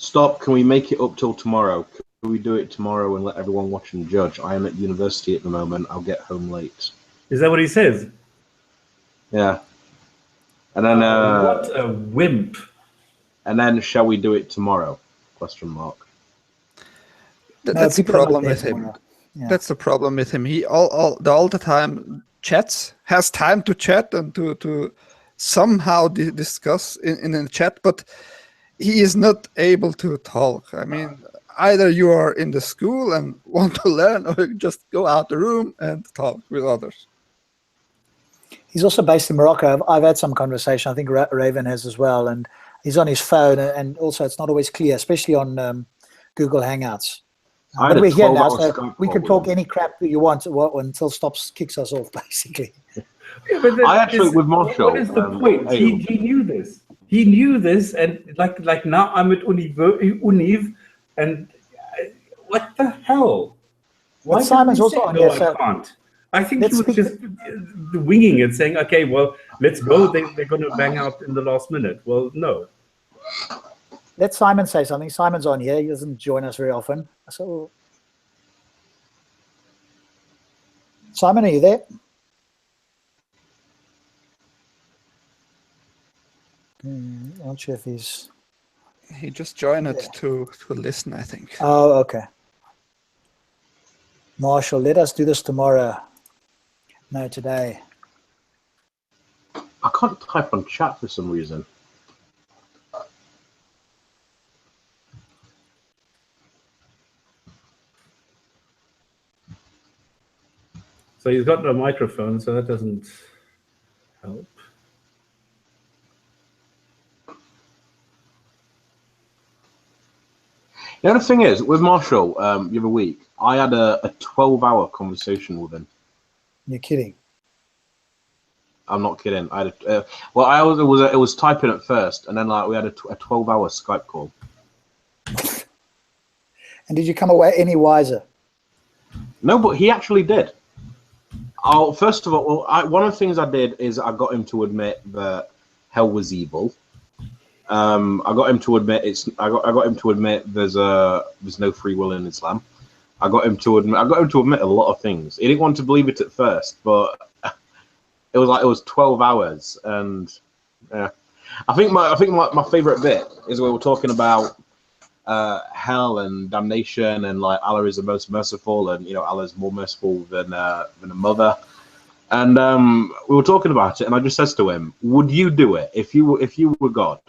Stop. Can we make it up till tomorrow? Can we do it tomorrow and let everyone watch and judge? I am at university at the moment. I'll get home late. Is that what he says? Yeah. And then what a wimp. And then shall we do it tomorrow? Question mark. That's the problem with him. Yeah. That's the problem with him. He all the time chats, has time to chat and to somehow discuss in a chat, but he is not able to talk. I mean, either you are in the school and want to learn, or you just go out the room and talk with others. He's also based in Morocco. I've had some conversation. I think Raven has as well, and he's on his phone, and also it's not always clear, especially on Google Hangouts. But we're here now, so we can talk any crap that you want until Stops kicks us off, basically. Yeah, but I actually, with Marshall, what is the point? He knew this. He knew this, and like now I'm at Univ, and what the hell? Why but Simon's also on no, here, so I can't. I think he was just winging it, saying, "Okay, well, let's go." They're going to bang out in the last minute. Well, no. Let Simon say something. Simon's on here. He doesn't join us very often. So, Simon, are you there? I'm not sure if he's... He just joined it to listen, I think. Oh, okay. Marshall, let us do this tomorrow. No, today. I can't type on chat for some reason. So he's got no microphone, so that doesn't help. The other thing is, with Marshall, the other week, I had a 12-hour conversation with him. You're kidding. I'm not kidding. I had it was typing at first, and then we had a 12-hour Skype call. And did you come away any wiser? No, but he actually did. First of all, one of the things I did is I got him to admit that hell was evil. I got him to admit I got him to admit there's no free will in Islam. I got him to admit a lot of things. He didn't want to believe it at first, but it was 12 hours, and yeah. I think my favorite bit is we were talking about hell and damnation, and like Allah is the most merciful, and Allah is more merciful than a mother. And we were talking about it, and I just says to him, would you do it if you were God?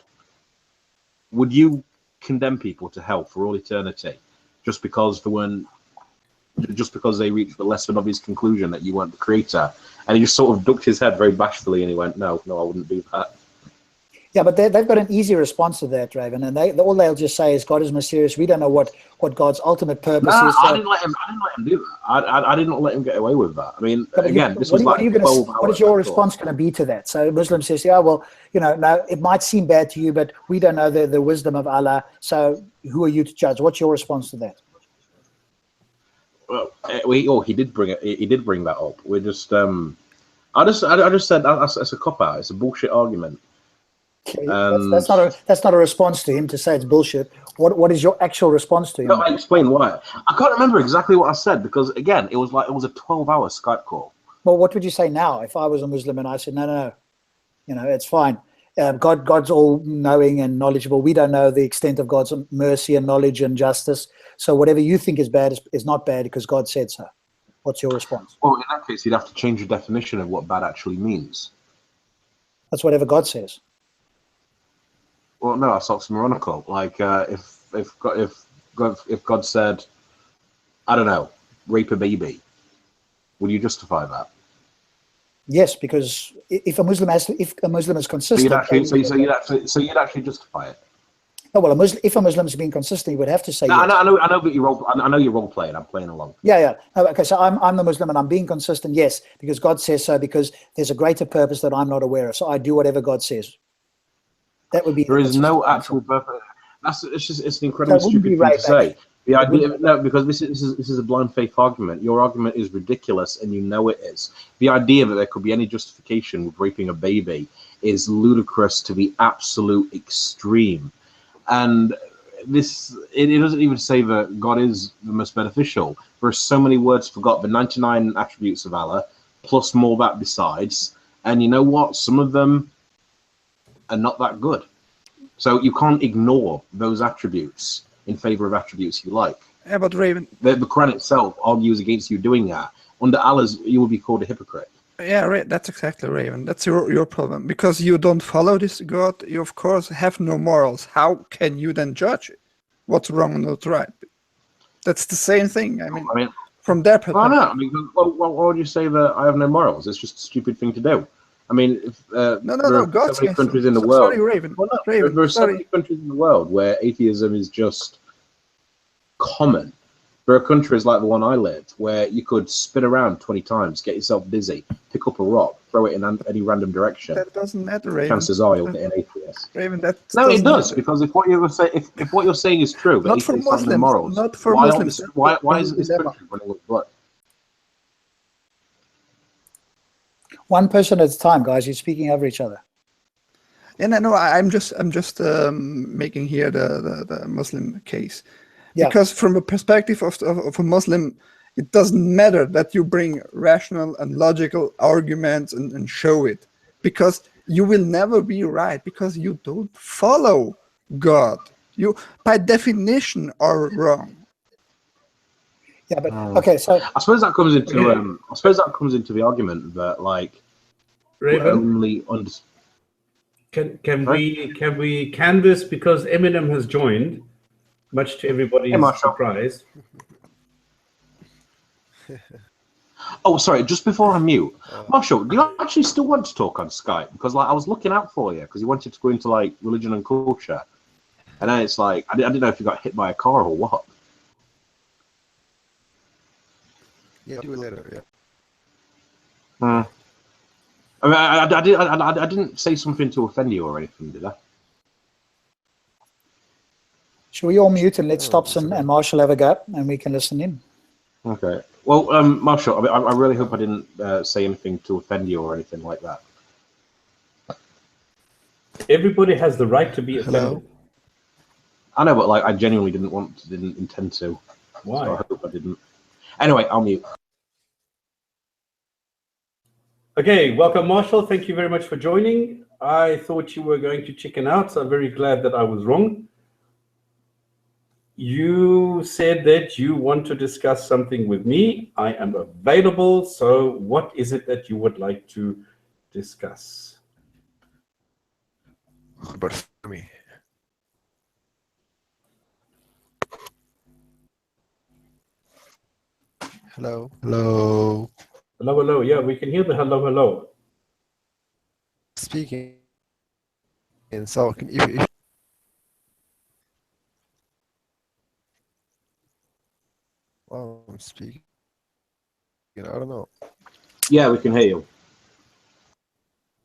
Would you condemn people to hell for all eternity just because they reached the lesser obvious conclusion that you weren't the creator? And he just sort of ducked his head very bashfully, and he went, no, I wouldn't do that. Yeah, but they've got an easy response to that, Raven, and all they'll just say is God is mysterious. We don't know what God's ultimate purpose is. I didn't let him do that. I didn't let him get away with that. I mean, again, this was like 12 hours. What is your response going to be to that? So Muslim says, yeah, well, no, it might seem bad to you, but we don't know the wisdom of Allah. So who are you to judge? What's your response to that? Well, he did bring it. He did bring that up. We're just, I just said that's a cop out. It's a bullshit argument. Okay. That's not a response to him to say it's bullshit. What is your actual response to him? No, I explain why. I can't remember exactly what I said, because again, it was a 12-hour Skype call. Well, what would you say now if I was a Muslim and I said no, it's fine. God's all knowing and knowledgeable. We don't know the extent of God's mercy and knowledge and justice. So whatever you think is bad is not bad because God said so. What's your response? Well, in that case, you'd have to change the definition of what bad actually means. That's whatever God says. Well, no, that's oxymoronical. Like if God said, I don't know, rape a baby, would you justify that? Yes, because if a Muslim is consistent, so you'd actually justify it. No, well, if a Muslim is being consistent, you would have to say. No, yes. I know, but I know you're role playing. I'm playing along. Yeah. Okay, so I'm the Muslim and I'm being consistent. Yes, because God says so. Because there's a greater purpose that I'm not aware of. So I do whatever God says. That would be. There is no actual purpose. It's an incredibly stupid thing to say. The idea, no, because this is a blind faith argument. Your argument is ridiculous, and you know it is. The idea that there could be any justification with raping a baby is ludicrous to the absolute extreme. And it doesn't even say that God is the most beneficial. There are so many words for God, the 99 attributes of Allah, plus more that besides. And you know what? Some of them are not that good. So you can't ignore those attributes in favor of attributes you like. Yeah, but Raven, the Quran itself argues against you doing that. Under Allah's, you will be called a hypocrite. yeah, that's exactly, Raven. That's your problem. Because you don't follow this God, you of course have no morals. How can you then judge what's wrong and not right? That's the same thing. I mean from their perspective. Why not? I mean, why would you say that I have no morals? It's just a stupid thing to do. I mean, if, no, there are God, so many countries in the world. Sorry, Raven. Well, no, Raven, there are so many countries in the world where atheism is just common. There are countries like the one I lived where you could spin around 20 times, get yourself dizzy, pick up a rock, throw it in any random direction. That doesn't matter, Raven. Chances are you'll get an atheist. Raven, that no, it does matter. Because if what you're saying is true, not for Muslims, morals, not for Muslims. Why isn't this country running with blood? One person at a time, guys. You're speaking over each other. And no, I'm just making here the Muslim case. Yeah. Because from a perspective of a Muslim, it doesn't matter that you bring rational and logical arguments and show it. Because you will never be right, because you don't follow God. You, by definition, are wrong. Yeah, but okay, so I suppose that comes into the argument that like Raven, only can we canvas, because Eminem has joined, much to everybody's surprise. Oh, sorry. Just before I mute, Marshall, do you actually still want to talk on Skype? Because like I was looking out for you because you wanted to go into like religion and culture, and then it's like I didn't know if you got hit by a car or what. Yeah, do it later. Yeah. I mean, I didn't say something to offend you or anything, did I? should we all mute and let Stopson and Marshall have a go, and we can listen in? Okay. Well, Marshall, I mean, I really hope I didn't say anything to offend you or anything like that. Everybody has the right to be offended. Hello? I know, but like I genuinely didn't intend to. Why? So I hope I didn't. Anyway, I'll mute. Okay, welcome, Marshall. Thank you very much for joining. I thought you were going to chicken out, so I'm very glad that I was wrong. You said that you want to discuss something with me. I am available. So what is it that you would like to discuss? But for me. Hello? Hello? Hello, hello. Yeah, we can hear the hello, hello. Speaking. And so, if well, I'm speaking. I don't know. Yeah, we can hear you.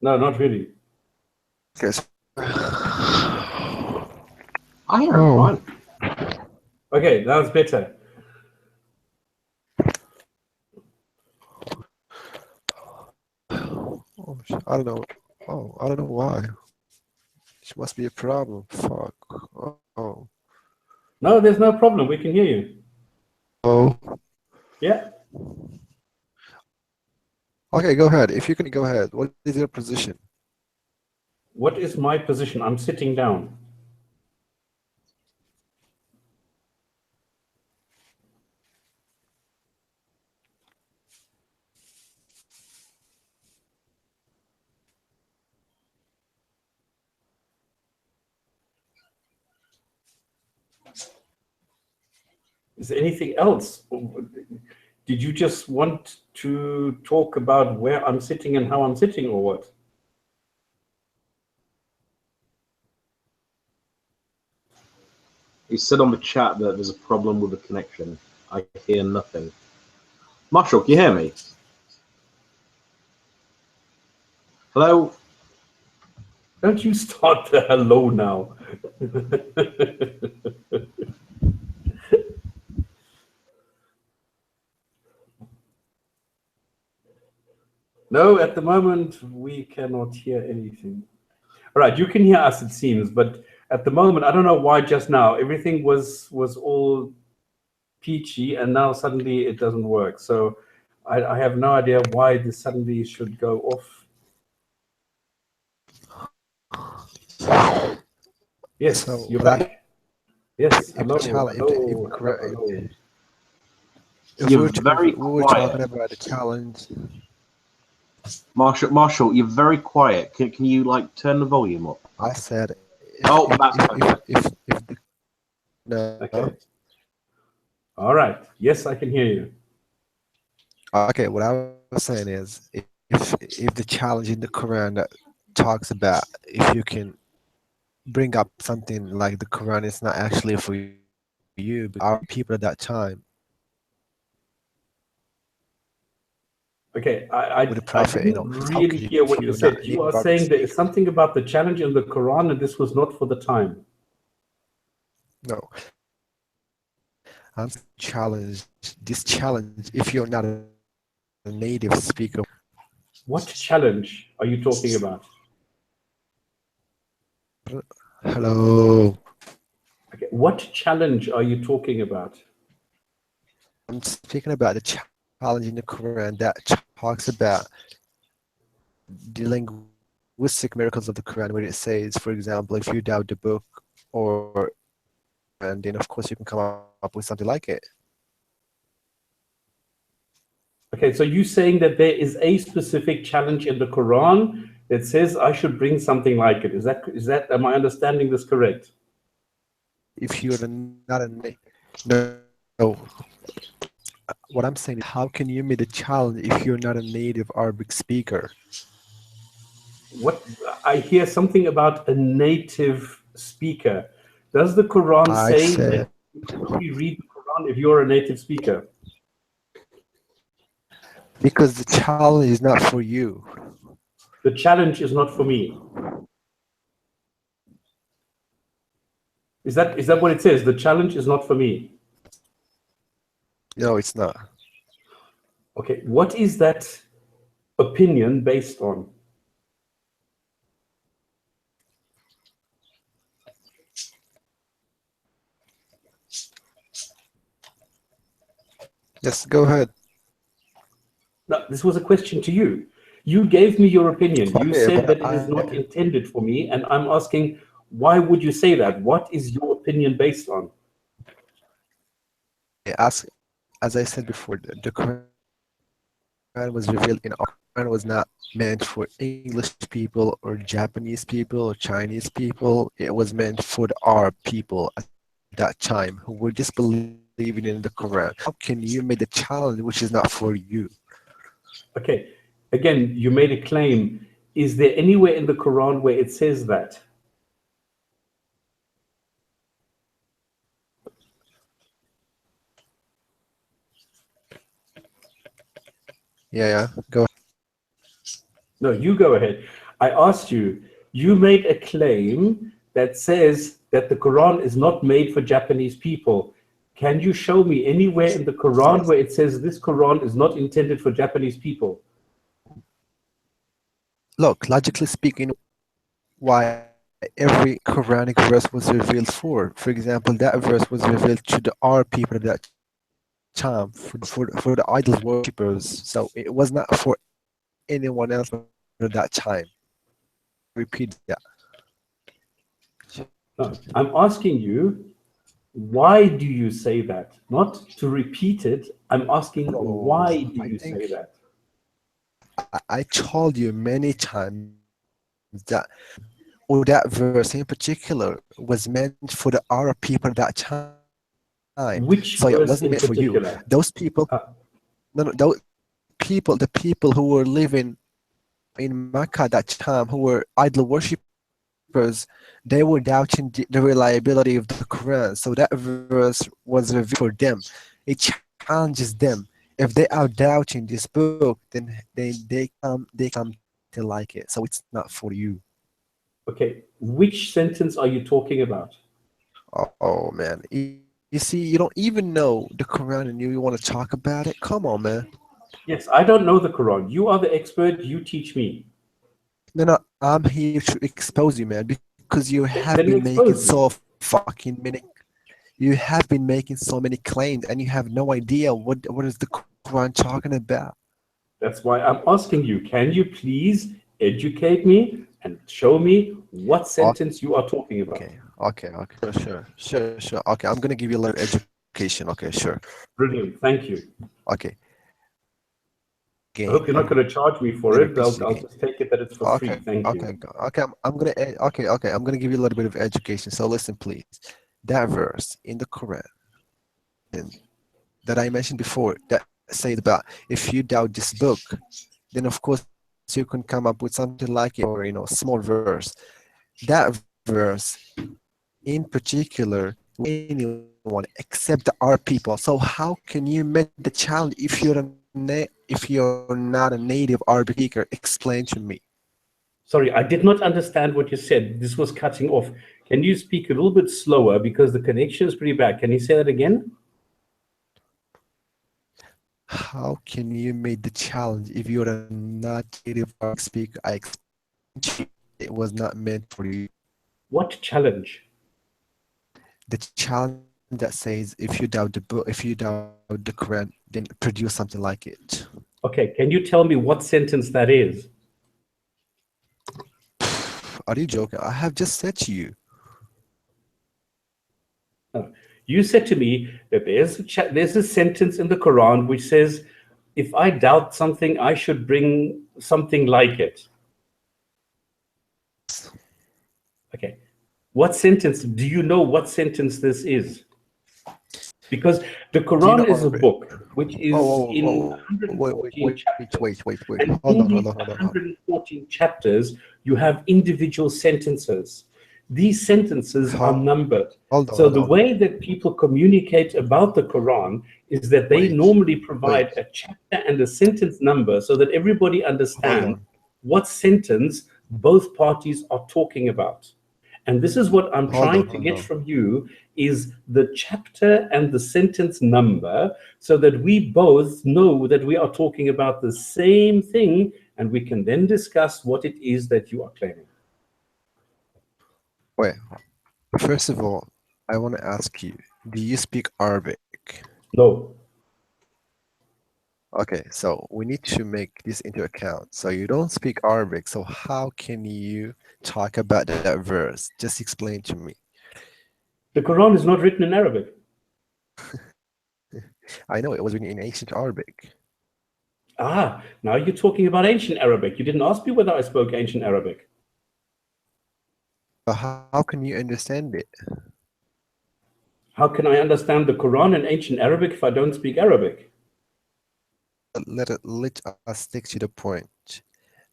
No, not really. Okay. So, I hear him fine. Okay, that's better. oh, I don't know. Oh, I don't know why. It must be a problem. Fuck. Oh. No, there's no problem. We can hear you. Oh. Yeah. Okay, go ahead. If you can go ahead. What is your position? What is my position? I'm sitting down. Is there anything else? Did you just want to talk about where I'm sitting and how I'm sitting, or what? He said on the chat that there's a problem with the connection. I hear nothing. Marshall, can you hear me? Hello? Don't you start the hello now. No, at the moment, we cannot hear anything. All right, you can hear us, it seems, but at the moment, I don't know why just now everything was all peachy, and now suddenly it doesn't work. So I have no idea why this suddenly should go off. Yes, So you're back. Yes, if hello, the challenge, hello. if You're we very were quiet. talking about the challenge, Marshall, you're very quiet. Can you like turn the volume up? I said, Oh, that's better. if the, no, Okay. All right. Yes, I can hear you. okay, what I was saying is, if the challenge in the Quran that talks about if you can bring up something like the Quran is not actually for you, but our people at that time Okay, with the I Prophet, didn't how really can you hear if what you you're not said. an You are Arabic saying there is speaker? something about the challenge in the Quran, and this was not for the time. No, I'm challenged. This challenge, if you're not a native speaker, What challenge are you talking about? hello, Okay, what challenge are you talking about? I'm speaking about the challenge in the Quran that talks about the linguistic miracles of the Quran, where it says, for example, if you doubt the book, or and then of course you can come up with something like it. Okay, so you're saying that there is a specific challenge in the Quran that says I should bring something like it. Is that am I understanding this correct? If you're not a no, what I'm saying is, how can you meet a challenge if you're not a native Arabic speaker? What I hear something about a native speaker. Does the Quran I say said, that you can only read the Quran if you're a native speaker? because the challenge is not for you. The challenge is not for me. Is that what it says? The challenge is not for me. No, it's not. Okay, what is that opinion based on? Yes, go ahead. No, this was a question to you. You gave me your opinion. You Okay, said that but it is not intended for me, and I'm asking, why would you say that? What is your opinion based on? as I said before, the Quran was revealed in Quran was not meant for English people or Japanese people or Chinese people. It was meant for our people at that time who were just believing in the Quran. How can you make a challenge which is not for you? Okay, again, you made a claim. Is there anywhere in the Quran where it says that? Yeah, go ahead. No, you go ahead. I asked you, you made a claim that says that the Quran is not made for Japanese people. Can you show me anywhere in the Quran where it says this Quran is not intended for Japanese people? Look, logically speaking, why every Quranic verse was revealed for. For example, that verse was revealed to the our people at that time for the idol worshippers. So it was not for anyone else at that time. Repeat that. No, I'm asking you, why do you say that? Not to repeat it. I'm asking, why do I you think say that? I told you many times that, or that verse in particular was meant for the Arab people at that time. Which So it verse wasn't in meant for you. particular? Those people, no, those people, the people who were living in Mecca at that time, who were idol worshippers, they were doubting the reliability of the Quran. So that verse was revealed for them. It challenges them. If they are doubting this book, then they come to like it. So it's not for you. Okay, which sentence are you talking about? Oh man. You see, you don't even know the Quran and you want to talk about it? Come on, man. Yes, I don't know the Quran. You are the expert. You teach me. No, I'm here to expose you, man, because you have Then been making expose me. so fucking many. You have been making so many claims, and you have no idea what is the Quran talking about. That's why I'm asking you, can you please educate me and show me what sentence you are talking about? Okay. Sure. Okay, I'm gonna give you a little education. Okay, sure. Brilliant, thank you. Okay. I hope you're not going to charge me for it. I'll just take it that it's for free. Okay. Thank you. Okay. I'm gonna. Okay. I'm gonna give you a little bit of education. So listen, please. That verse in the Quran that I mentioned before that said about if you doubt this book, then of course you can come up with something like it, or small verse. That verse in particular, anyone except our people. So how can you meet the challenge if you're not a native Arabic speaker? Explain to me. Sorry, I did not understand what you said. This was cutting off. Can you speak a little bit slower because the connection is pretty bad? Can you say that again? How can you meet the challenge if you're a not native Arabic speaker? I explained to you it was not meant for you. What challenge? The challenge that says if you doubt the book, if you doubt the Quran, then produce something like it. Okay, can you tell me what sentence that is? Are you joking? I have just said to you. You said to me that there's a sentence in the Quran which says, if I doubt something, I should bring something like it. Okay. What sentence? Do you know what sentence this is? Because the Quran is a book which is in 114 chapters. Wait. And Hold in these on. 114 chapters, you have individual sentences. These sentences are numbered. So the way that people communicate about the Quran is that they normally provide a chapter and a sentence number so that everybody understands what sentence both parties are talking about. And this is what I'm trying to get from you is the chapter and the sentence number so that we both know that we are talking about the same thing and we can then discuss what it is that you are claiming. Wait, first of all, I want to ask you, do you speak Arabic? No. Okay, so we need to make this into account. So you don't speak Arabic, so how can you talk about that verse? Just explain to me. The Quran is not written in Arabic. I know it was written in ancient Arabic. Ah, now you're talking about ancient Arabic. You didn't ask me whether I spoke ancient Arabic. So how can you understand it? How can I understand the Quran in ancient Arabic if I don't speak Arabic? Let us stick to the point.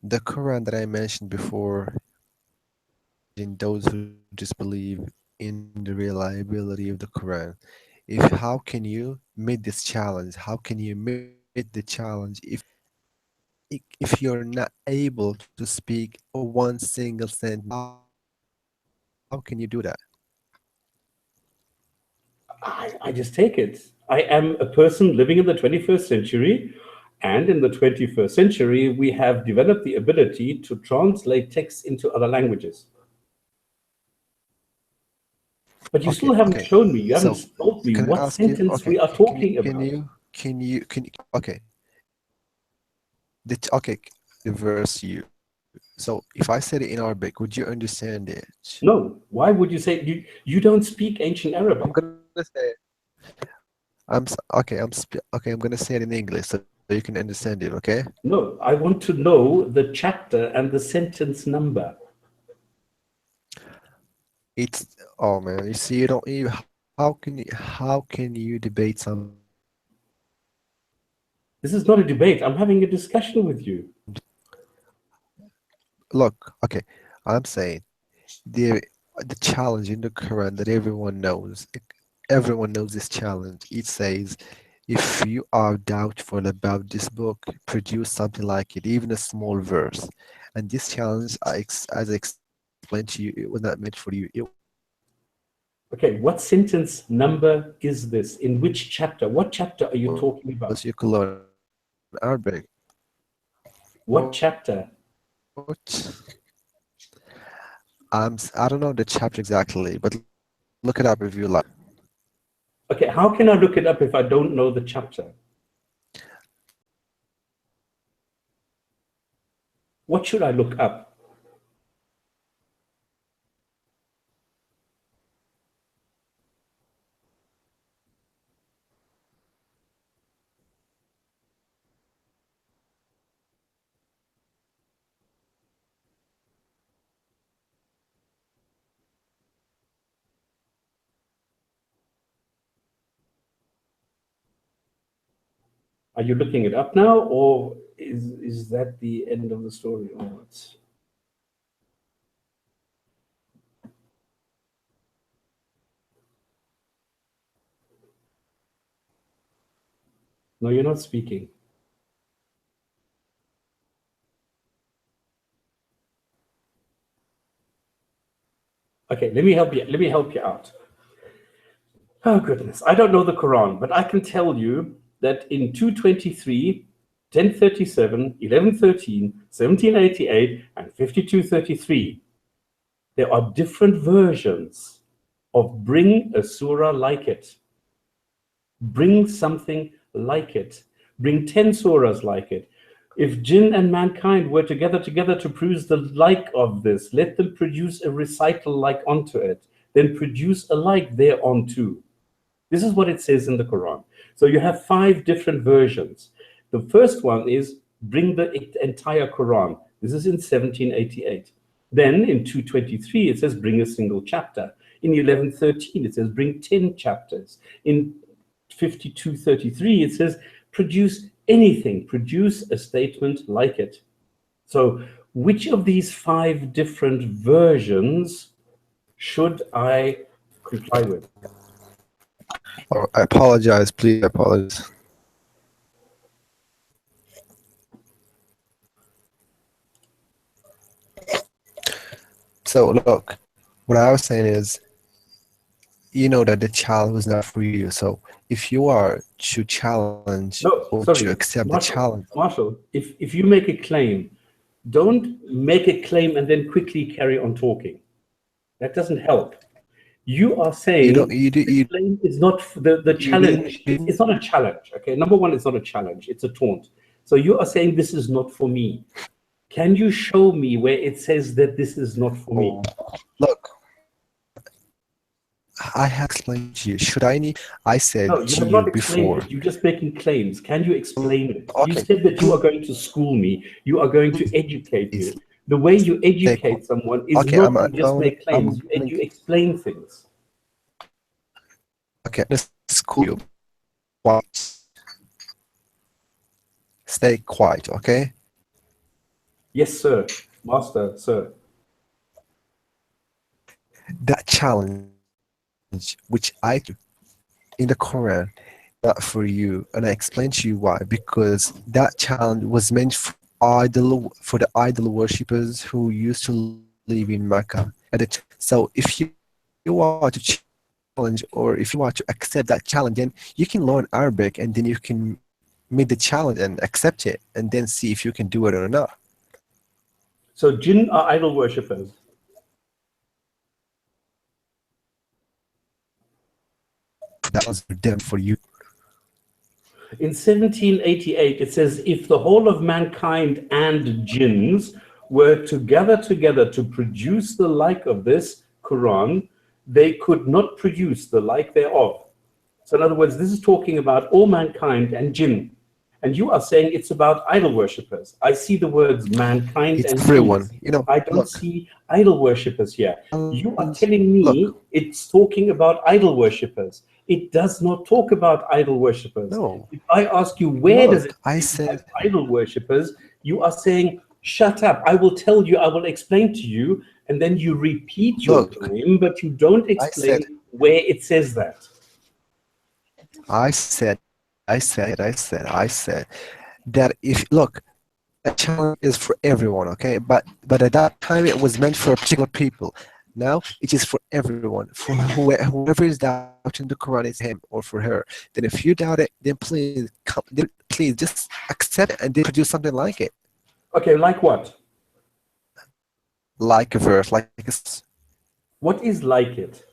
The Quran that I mentioned before, in those who disbelieve in the reliability of the Quran, how can you meet this challenge? How can you meet the challenge if you're not able to speak one single sentence? How can you do that? I just take it. I am a person living in the 21st century, and in the 21st century, we have developed the ability to translate text into other languages. But you still haven't shown me, you haven't told me what sentence we are talking about. Can you, okay. The verse you. So if I said it in Arabic, would you understand it? No. Why would you say you don't speak ancient Arabic? I'm gonna say it. I'm gonna say it in English so you can understand it, okay? No, I want to know the chapter and the sentence number. Oh man, you see, you don't even. How can you debate some? This is not a debate. I'm having a discussion with you. Look, okay, I'm saying the challenge in the Quran that everyone knows. Everyone knows this challenge. It says, if you are doubtful about this book, produce something like it, even a small verse. And this challenge, as I explained to you, it was not meant for you. Okay, what sentence number is this? In which chapter? What chapter are you talking about? You can learn Arabic. What chapter? I don't know the chapter exactly, but look it up if you like. Okay, how can I look it up if I don't know the chapter? What should I look up? Are you looking it up now, or is that the end of the story, or what? No, you're not speaking. Okay, let me help you. Let me help you out. Oh goodness, I don't know the Quran, but I can tell you that in 223, 1037, 1113, 1788, and 5233, there are different versions of bring a surah like it. Bring something like it. Bring 10 surahs like it. If jinn and mankind were together to produce the like of this, let them produce a recital like unto it, then produce a like thereunto. This is what it says in the Quran. So you have 5 different versions. The first one is bring the entire Quran. This is in 1788. Then in 223, it says bring a single chapter. In 1113, it says bring 10 chapters. In 5233, it says produce anything, produce a statement like it. So which of these 5 different versions should I comply with? Oh, I apologize, please. I apologize. So look, what I was saying is, you know that the challenge was not for you. So if you are to challenge or to accept the challenge, Marshall, if you make a claim, don't make a claim and then quickly carry on talking. That doesn't help. You are saying the claim is not the challenge. It's not a challenge. Okay, number one, it's not a challenge. It's a taunt. So you are saying this is not for me. Can you show me where it says that this is not for me? Look, I have explained to you. Should I need? I said no, you have not explained it. You're just making claims. Can you explain it? Okay. You said that you are going to school me. You are going to educate me. The way you educate someone is not to just make claims. You explain things. Okay, let's school you. Quiet. Stay quiet, okay? Yes, sir. Master, sir. That challenge, which I do in the Quran, not for you, and I explained to you why. Because that challenge was meant for the idol worshippers who used to live in Mecca. So if you want to challenge, or if you want to accept that challenge, then you can learn Arabic, and then you can meet the challenge and accept it, and then see if you can do it or not. So jinn are idol worshippers. That was for them, for you. In 1788, it says, if the whole of mankind and jinns were to gather together to produce the like of this Quran, they could not produce the like thereof. So in other words, this is talking about all mankind and jinn. And you are saying it's about idol worshippers. I see the words mankind it's and everyone. jinns. You know, I don't see idol worshippers here. You are telling me it's talking about idol worshippers. It does not talk about idol worshippers. No. If I ask you where does it say idol worshippers, you are saying, shut up. I will tell you, I will explain to you, and then you repeat your claim, but you don't explain where it says that. I said that if a challenge is for everyone, okay? But at that time it was meant for particular people. Now it is for everyone. For whoever is doubting the Quran, is him or for her. Then if you doubt it, then please just accept it and then produce something like it. Okay, like what? Like a verse, like What is like it?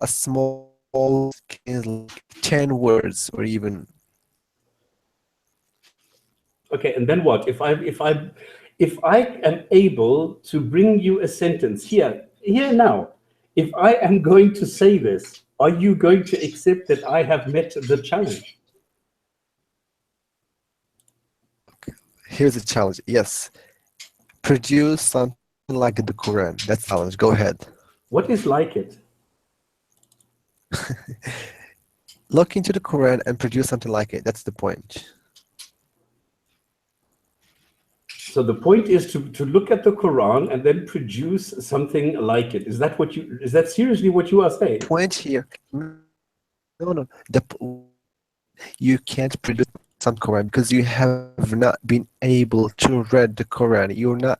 A small is like 10 words or even. Okay, and then what? If I am able to bring you a sentence here now, if I am going to say this, are you going to accept that I have met the challenge? Here's a challenge. Yes. Produce something like the Quran. That's challenge. Go ahead. What is like it? Look into the Quran and produce something like it. That's the point. So the point is to look at the Quran and then produce something like it. Is that seriously what you are saying? Point here. No. You can't produce some Quran because you have not been able to read the Quran. You're not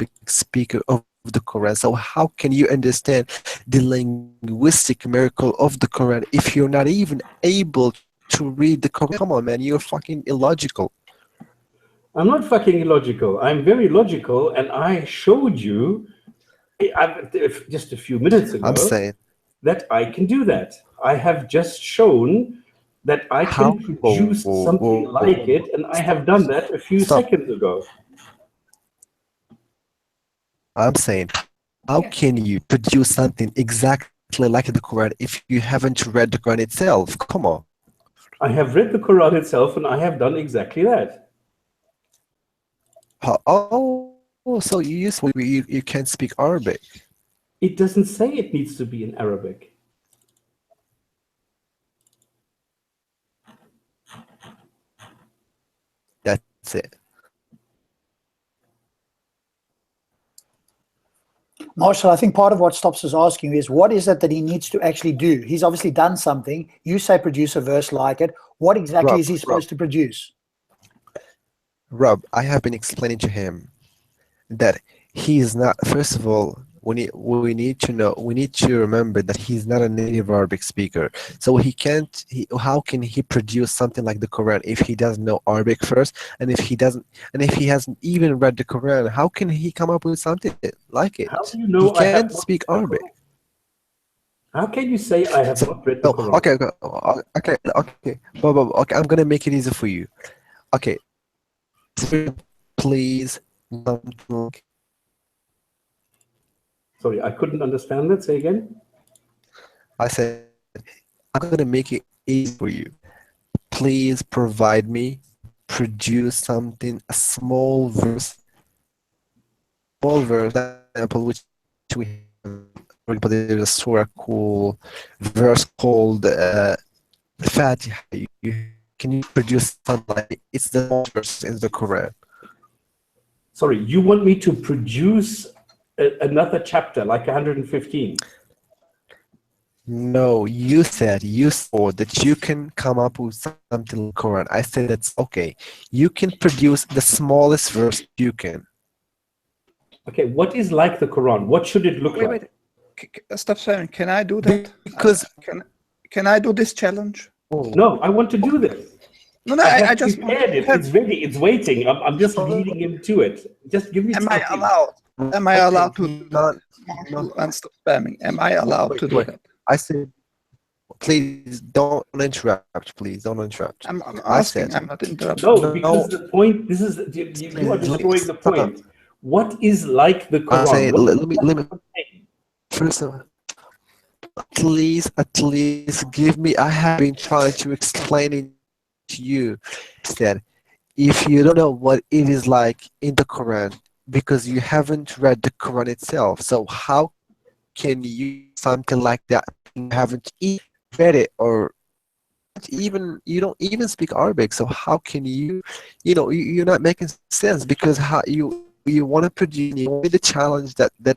a speaker of the Quran. So how can you understand the linguistic miracle of the Quran if you're not even able to read the Quran? Come on, man, you're fucking illogical. I'm not fucking illogical. I'm very logical, and I showed you just a few minutes ago I'm saying that I can do that. I have just shown that I can produce something like it, and I have done that a few seconds ago. I'm saying, how can you produce something exactly like the Quran if you haven't read the Quran itself? Come on. I have read the Quran itself, and I have done exactly that. Oh, so you can't speak Arabic. It doesn't say it needs to be in Arabic. That's it. Marshall, I think part of what Stops is asking is what is it that he needs to actually do? He's obviously done something. You say produce a verse like it. What exactly is he supposed to produce? Rob, I have been explaining to him that he is not, first of all, we need to remember that he's not a native Arabic speaker. So how can he produce something like the Quran if he doesn't know Arabic first? And if he hasn't even read the Quran, how can he come up with something like it? How do you know he can't speak Arabic. How can you say I have not read the Quran? Okay. Bob, okay, I'm gonna make it easy for you. Okay, please. Sorry, I couldn't understand that. Say again. I said, I'm going to make it easy for you. Please produce something, a small verse, for example, which we have, for example, there's a Surah cool verse called Fatiha. Can you produce something like it? It's the most verse in the Quran. Sorry, you want me to produce another chapter, like 115? No, you said that you can come up with something like Quran. I said that's okay. You can produce the smallest verse you can. Okay, what is like the Quran? What should it look like? Wait. Stop saying. Can I do that? Because can I do this challenge? No, I want to do this. No, I just prepared it. It's ready. It's waiting. I'm just leading him to it. Just give me. Am I allowed? Am I allowed to and stop spamming? Am I allowed to do that? I said, please don't interrupt. Please don't interrupt. I'm asking. I'm not interrupting. No, because the point. This is you are destroying the point. What is like the Quran? Saying, let me. First of all, at least give me. I have been trying to explain it to you that if you don't know what it is like in the Quran because you haven't read the Quran itself, so how can you something like that? You haven't even read it, or even you don't even speak Arabic. So how can you're not making sense because how you want to produce the challenge that the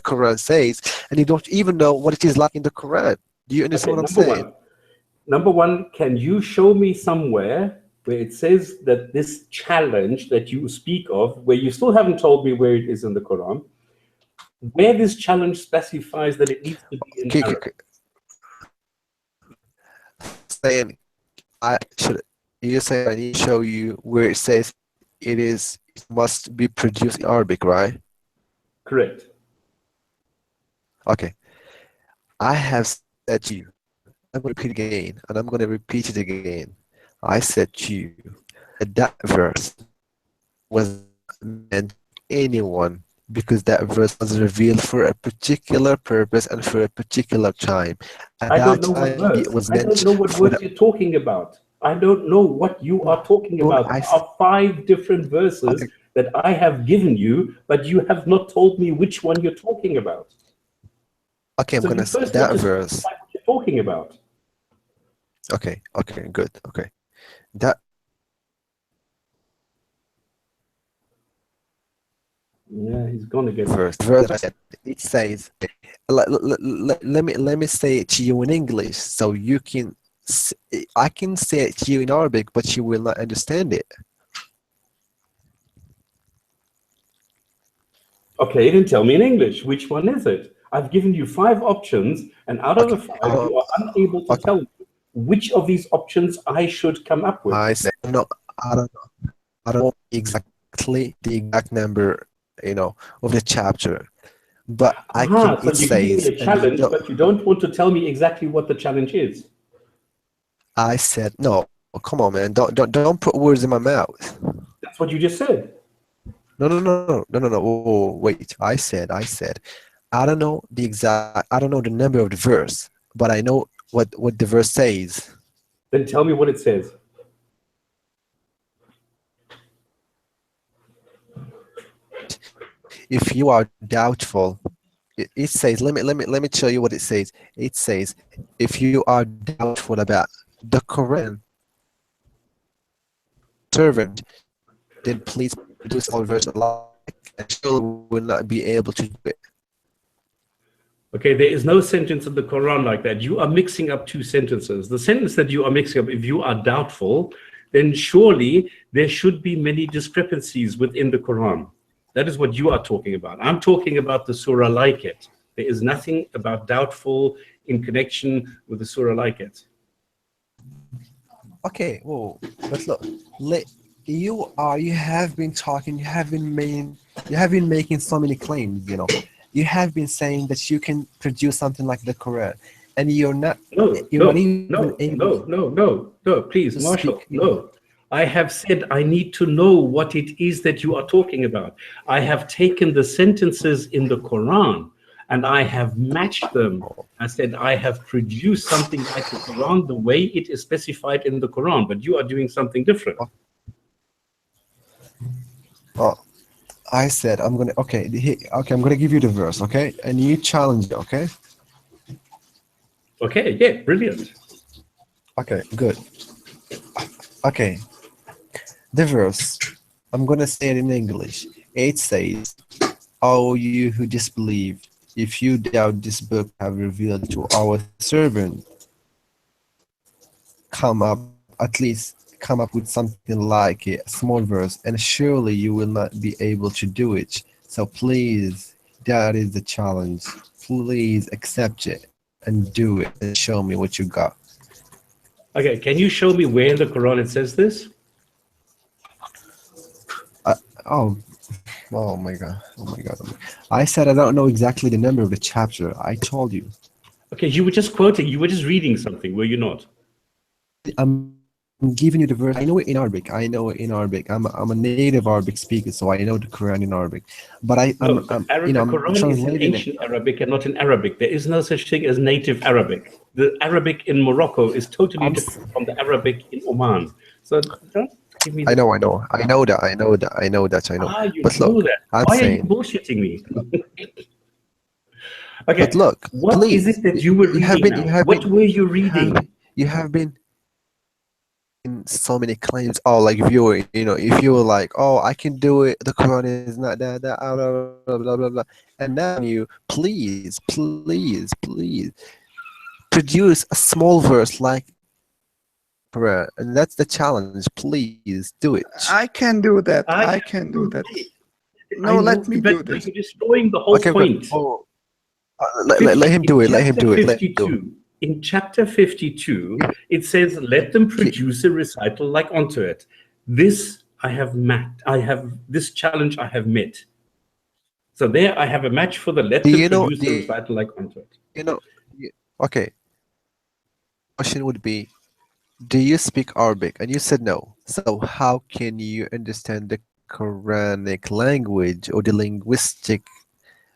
Quran says, and you don't even know what it is like in the Quran. Do you understand what I'm saying? Number one, can you show me somewhere where it says that this challenge that you speak of, where you still haven't told me where it is in the Quran, where this challenge specifies that it needs to be in Arabic? Saying, you say I need to show you where it says it must be produced in Arabic, right? Correct. Okay. I have said to you, I'm going to repeat again, and I'm going to repeat it again. I said to you that that verse was meant for anyone because that verse was revealed for a particular purpose and for a particular time. At I don't that know what time, verse. it was I meant don't know what for verse the. you're talking about. I don't know what you are talking Well, about. There are 5 different verses okay, that I have given you, but you have not told me which one you're talking about. okay, I'm So you gonna first have that to verse. specify what you're talking about. Okay, okay, good. Okay, that Yeah, he's gone again. verse that I said, it says, let me say it to you in English so you can. I can say it to you in Arabic, but you will not understand it. Okay, then tell me in English, which one is it? I've given you 5 options, and out of Okay, the 5, you are unable to okay. tell me which of these options I should come up with. I said no. I don't know exactly the exact number, of the chapter, but I can. So It you're giving me says, a and you challenge, don't. but you don't want to tell me exactly what the challenge is. I said no. Come on, man. Don't put words in my mouth. That's what you just said. No. Oh, wait. I said. I don't know the exact. I don't know the number of the verse, but I know what the verse says. Then tell me what it says. If you are doubtful, it says. Let me tell you what it says. It says, if you are doubtful about the Quran servant, then please produce all verse alike, and still will not be able to do it. Okay, there is no sentence in the Quran like that. You are mixing up 2 sentences. The sentence that you are mixing up, if you are doubtful, then surely there should be many discrepancies within the Quran. That is what you are talking about. I'm talking about the Surah-like-it. There is nothing about doubtful in connection with the Surah-like-it. Okay, well, but look, you have been talking, you have been making so many claims, You have been saying that you can produce something like the Quran, and you're not even able No, please, to Marshall, speak. no. I have said I need to know what it is that you are talking about. I have taken the sentences in the Quran and I have matched them. I said I have produced something like the Quran the way it is specified in the Quran, but you are doing something different. Oh, I said I'm gonna. Okay, I'm gonna give you the verse, okay, and you challenge it, okay? Okay, yeah, brilliant. Okay, good. Okay, the verse. I'm gonna say it in English. It says, "O you who disbelieve, if you doubt this book have revealed to our servant, at least come up with something like it, a small verse, and surely you will not be able to do it. So please, that is the challenge. Please accept it and do it and show me what you got." Okay, can you show me where in the Quran it says this? Oh, oh my God. Oh my God. I said I don't know exactly the number of the chapter. I told you. Okay, you were just quoting, you were just reading something, were you not? I'm giving you the verse. I know it in Arabic. I'm a native Arabic speaker, so I know the Quran in Arabic. But The I'm Quran is in translating it. ancient Arabic and not in Arabic. There is no such thing as native Arabic. The Arabic in Morocco is totally different from the Arabic in Oman. So don't give me I this. know that. You But know look, that. I'm Why are you saying. bullshitting me? But Okay, look, what is please. it that you were reading now? What were you reading? You have been in so many claims. Oh, like if you were like, oh, I can do it. The Quran is not that, blah, blah, blah, blah, blah. And now you, please, produce a small verse like Quran, and that's the challenge. Please do it. I can do that. I can do that. No, let me do this. You're destroying the whole point. Oh, let him do it. Let him do it. In chapter 52, it says, let them produce a recital like unto it. This I have met. This challenge I have met. So there I have a match for the let Do them you know? produce the recital-like onto it. You know? Okay. Question would be, do you speak Arabic? And you said no. So how can you understand the Quranic language or the linguistic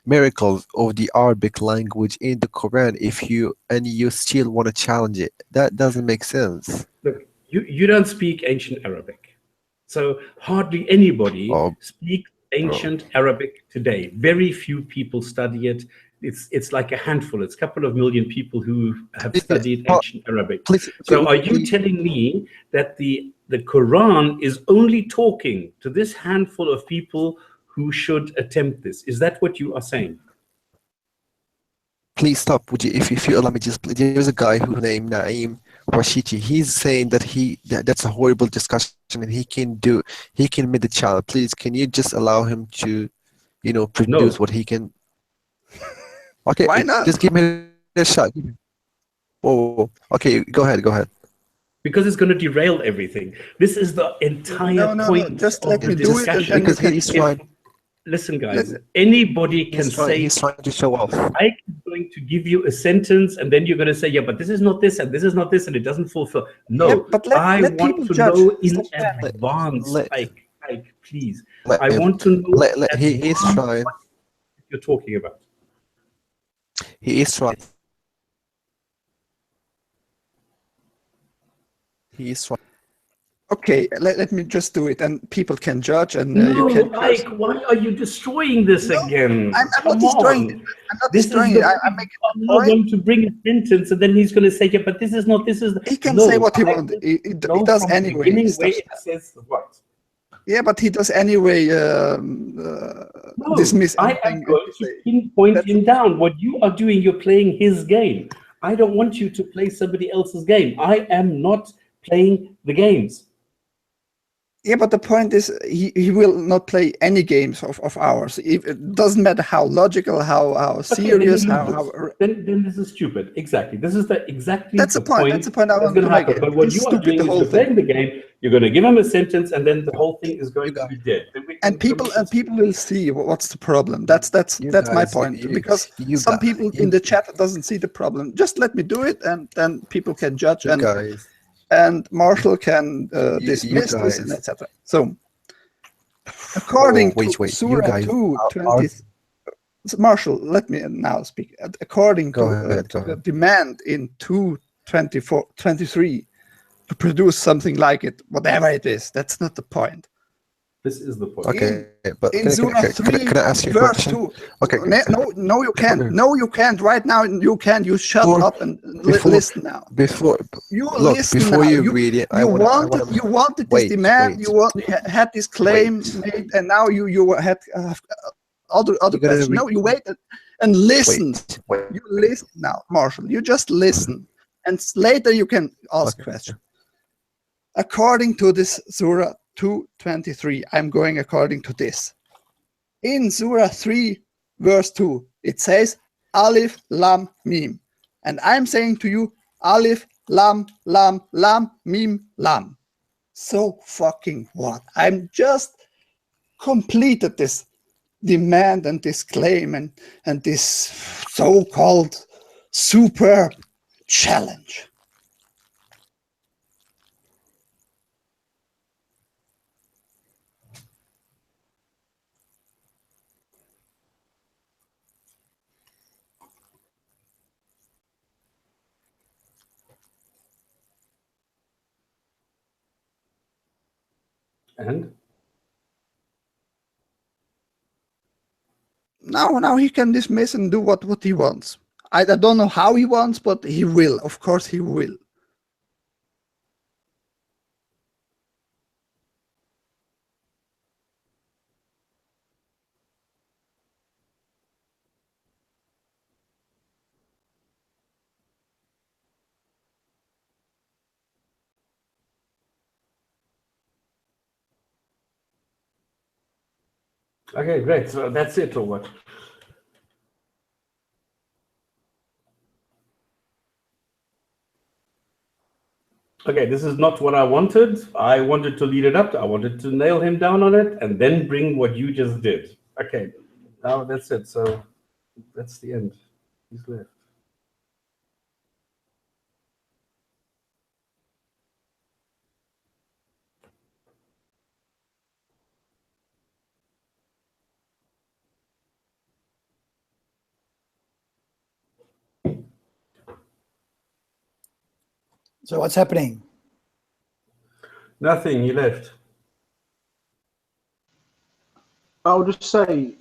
miracles of the Arabic language in the Quran if you still want to challenge it? That doesn't make sense. Look, you don't speak ancient Arabic. So hardly anybody Oh, speaks ancient Arabic today. Very few people study it. It's like a handful. It's a couple of million people who have studied ancient Arabic. please, So are you telling me that the Quran is only talking to this handful of people who should attempt this? Is that what you are saying? please stop, would you? If you allow me, just there's a guy who named Naeem Rashidi. He's saying that that's a horrible discussion and he can make the channel. Please, can you just allow him to, produce what he can? Okay, Why not? just give me a shot. Whoa. Okay, go ahead. Because it's going to derail everything. This is the entire point. Just let of me the do it, and discussion. then you can. He's trying. Listen, guys, anybody can say, He's trying to show off. I'm going to give you a sentence, and then you're going to say, yeah, but this is not this, and this is not this, and it doesn't fulfill. No, Yeah, but I let want people to judge. know in Stop spamming. advance, Ike, please. Let I him- want to know He's trying. what you're talking about. He is trying. He is trying. Okay, let me just do it, and people can judge, and No, you can. Ike, why are you destroying this again? I'm not Come destroying on. it. I'm not This destroying is it. the I'm making a allow point. him to bring a sentence, and then he's going to say, yeah, but this is not, this is... He can No, say what he I wants. will He know does from the anyway. beginning Stuff where like it says what. Yeah, but he does anyway. No, Dismiss I am anything. going to pinpoint him down. What you are doing, you're playing his game. I don't want you to play somebody else's game. I am not playing the games. Yeah, but the point is, he will not play any games of ours. It doesn't matter how logical, how serious, then this is stupid. Exactly. This is exactly That's the point. That's the point I that's want going to to make. happen. But what It's you are stupid, doing the is whole you're playing the game. You're going to give him a sentence, and then the whole thing is going to be dead. And people will see what's the problem. That's my point. Because some people in the chat doesn't see the problem. Just let me do it, and then people can judge. And Marshall can dismiss this, and etc. So, according to Surah 2:20, Marshall, let me now speak. According to the demand in 2:23 to produce something like it, whatever it is, that's not the point. This is the point. Okay, but in Surah 3, can I ask you a verse question? 2. Okay. No, you can't. No, you can't. Right now, you can't. You shut up and listen now. Before you read it, you wanted this demand. You had this claim made, and now you had other questions. No, you waited and listened. You listen now, Marshall. You just listen, and later you can ask questions. According to this Surah 2:23, I'm going according to this. In Surah 3, verse 2, it says Alif Lam Mim, and I'm saying to you Alif Lam Lam Lam Mim Lam. So fucking what? I'm just completed this demand and this claim and this so-called super challenge. And now he can dismiss and do what he wants. I don't know how he wants, but he will. Of course he will. okay, great. So that's it, or what? Okay, this is not what I wanted. I wanted to lead it up. I wanted to nail him down on it and then bring what you just did. Okay, now that's it. So that's the end. He's left. So what's happening? Nothing. He left. I'll just say,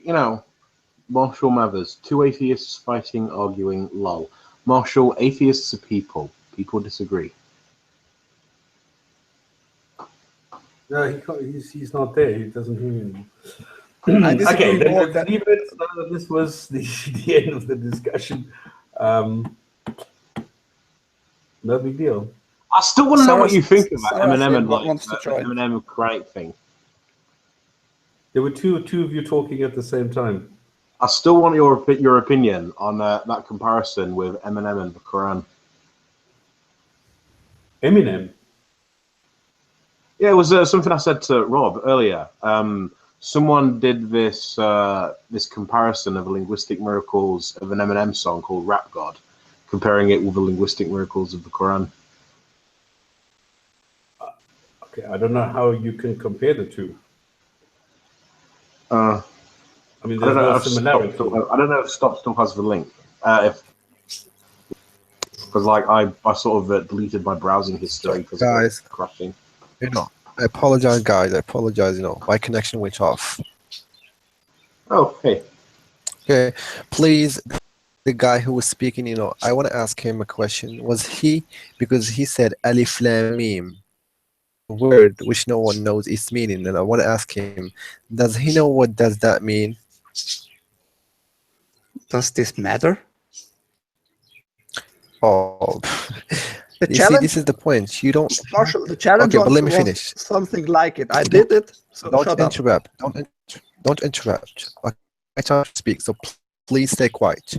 Marshall Mathers, two atheists fighting, arguing, lol. Marshall, atheists are people. People disagree. No, he's not there. He doesn't hear me. I disagree Okay, then more let's that- leave it. This was the end of the discussion. No big deal. I still want to know what you think about Sarah Eminem said and wants to the join. Eminem Crank thing. There were two of you talking at the same time. I still want your opinion on that comparison with Eminem and the Koran. Eminem. Yeah, it was something I said to Rob earlier. Someone did this this comparison of the linguistic miracles of an Eminem song called Rap God, comparing it with the linguistic miracles of the Quran. Okay, I don't know how you can compare the two. I mean, there's no similarity. I don't know if Stop still has the link. Because I sort of deleted my browsing history because it was crashing. I apologize, guys. I apologize. My connection went off. Oh, hey. Okay, please, the guy who was speaking, I want to ask him a question. Because he said Alif Lam Mim, a word which no one knows its meaning, and I want to ask him, does he know what does that mean? Does this matter? Oh, The you see, challenge, this is the point. You don't. Marshall, the challenge Okay, but let me was finish. something like it. I did it, so Don't shut up. interrupt. Don't interrupt. I try to speak, so please stay quiet.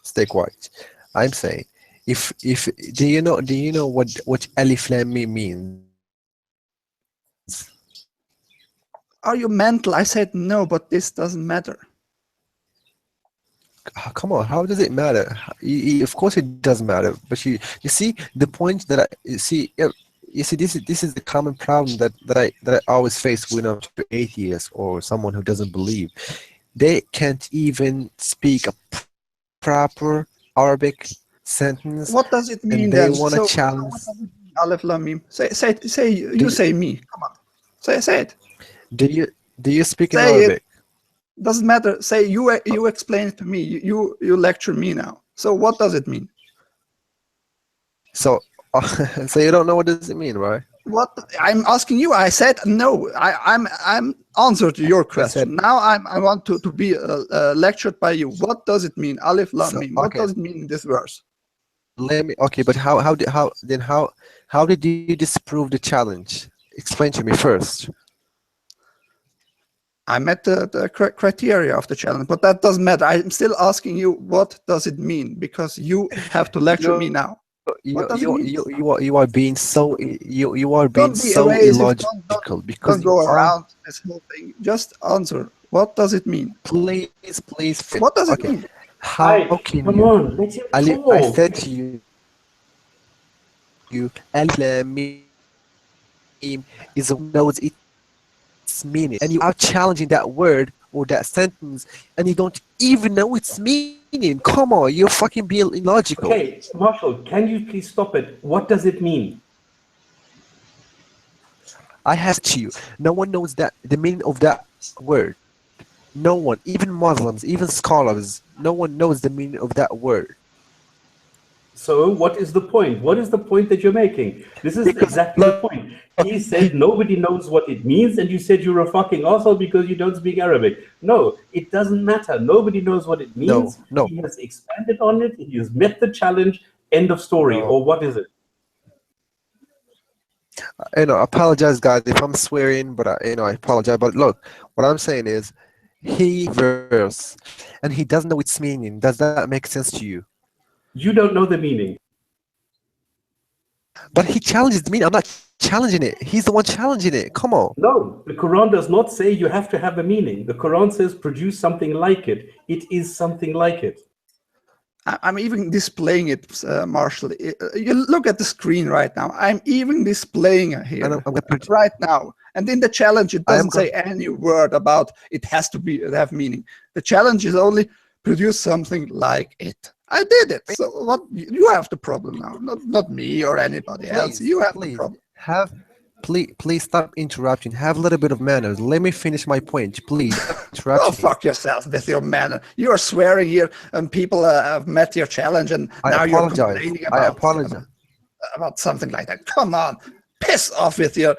Stay quiet. I'm saying, if do you know what Alif Lam Mim means? Are you mental? I said no, but this doesn't matter. Oh, come on, how does it matter? Of course it does matter, but you see the point that you see this is the common problem that I always face when I'm to atheists or someone who doesn't believe. They can't even speak a proper Arabic sentence. What does it mean and then? they want to challenge. What does it mean, Aleph Lam Mim? Say you say me. Come on. Say it. Do you speak in Say Arabic? it. Doesn't matter. Say you explain it to me. You lecture me now. So what does it mean? So so you don't know what does it mean, right? What I'm asking you, I said no. I'm answered your question. Now I want to be lectured by you. What does it mean? Alif Lam Mim. What does it mean in this verse? Okay, but how did you disprove the challenge? Explain to me first. I met the criteria of the challenge, but that doesn't matter. I'm still asking you, what does it mean? Because you have to lecture me now. You are being so illogical because don't go around this whole thing. Just answer. What does it mean? Please. What does it mean? How can come you? on, let him talk. I said to you, Alif Lam Mim is a knows its meaning, and you are challenging that word or that sentence, and you don't even know its meaning. Come on, you're fucking being illogical. Okay, Marshall, can you please stop it? What does it mean? I have to you. No one knows that the meaning of that word. No one, even Muslims, even scholars, no one knows the meaning of that word. So what is the point? What is the point that you're making? This is exactly the point. He said nobody knows what it means, and you said you're a fucking asshole because you don't speak Arabic. No, it doesn't matter. Nobody knows what it means. No. He has expanded on it. He has met the challenge. End of story. No. Or what is it? Apologize, guys, if I'm swearing, but I apologize. But look, what I'm saying is, he verse, and he doesn't know its meaning. Does that make sense to you? You don't know the meaning. But he challenges me. I'm not challenging it. He's the one challenging it. Come on. No, the Quran does not say you have to have a meaning. The Quran says produce something like it. It is something like it. I'm even displaying it, Marshall. You look at the screen right now. I'm even displaying it here right now. And in the challenge, it doesn't say any word about it has to have meaning. The challenge is only produce something like it. I did it. So what? You have the problem now, not me or anybody else. You have the problem. Please stop interrupting. Have a little bit of manners. Let me finish my point, please. Oh, fuck yourself with your manner. You are swearing here, and people have met your challenge, and now you're complaining about something like that. Come on, piss off with your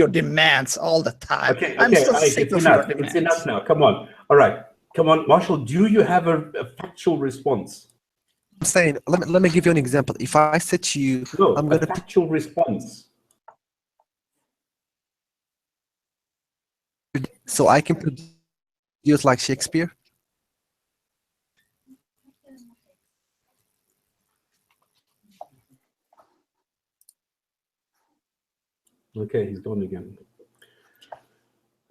demands all the time. Okay, I'm so sick of your demands. It's enough now. Come on. All right. Come on, Marshall. Do you have a factual response? I'm saying, let me give you an example. If I said to you, I'm going to factual response. So I can produce like Shakespeare. Okay, he's gone again.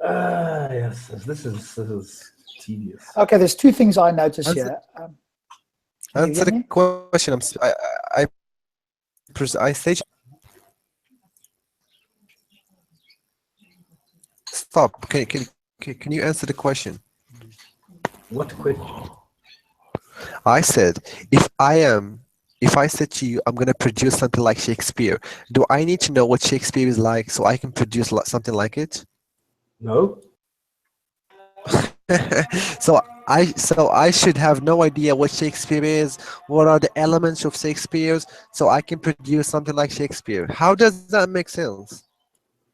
Yes, this is tedious. Okay, there's two things I noticed here. Answer the question. I say. Stop. Can you answer the question? What question? I said, if I said to you, I'm going to produce something like Shakespeare, do I need to know what Shakespeare is like so I can produce something like it? No. So I should have no idea what Shakespeare is, what are the elements of Shakespeare, so I can produce something like Shakespeare. How does that make sense?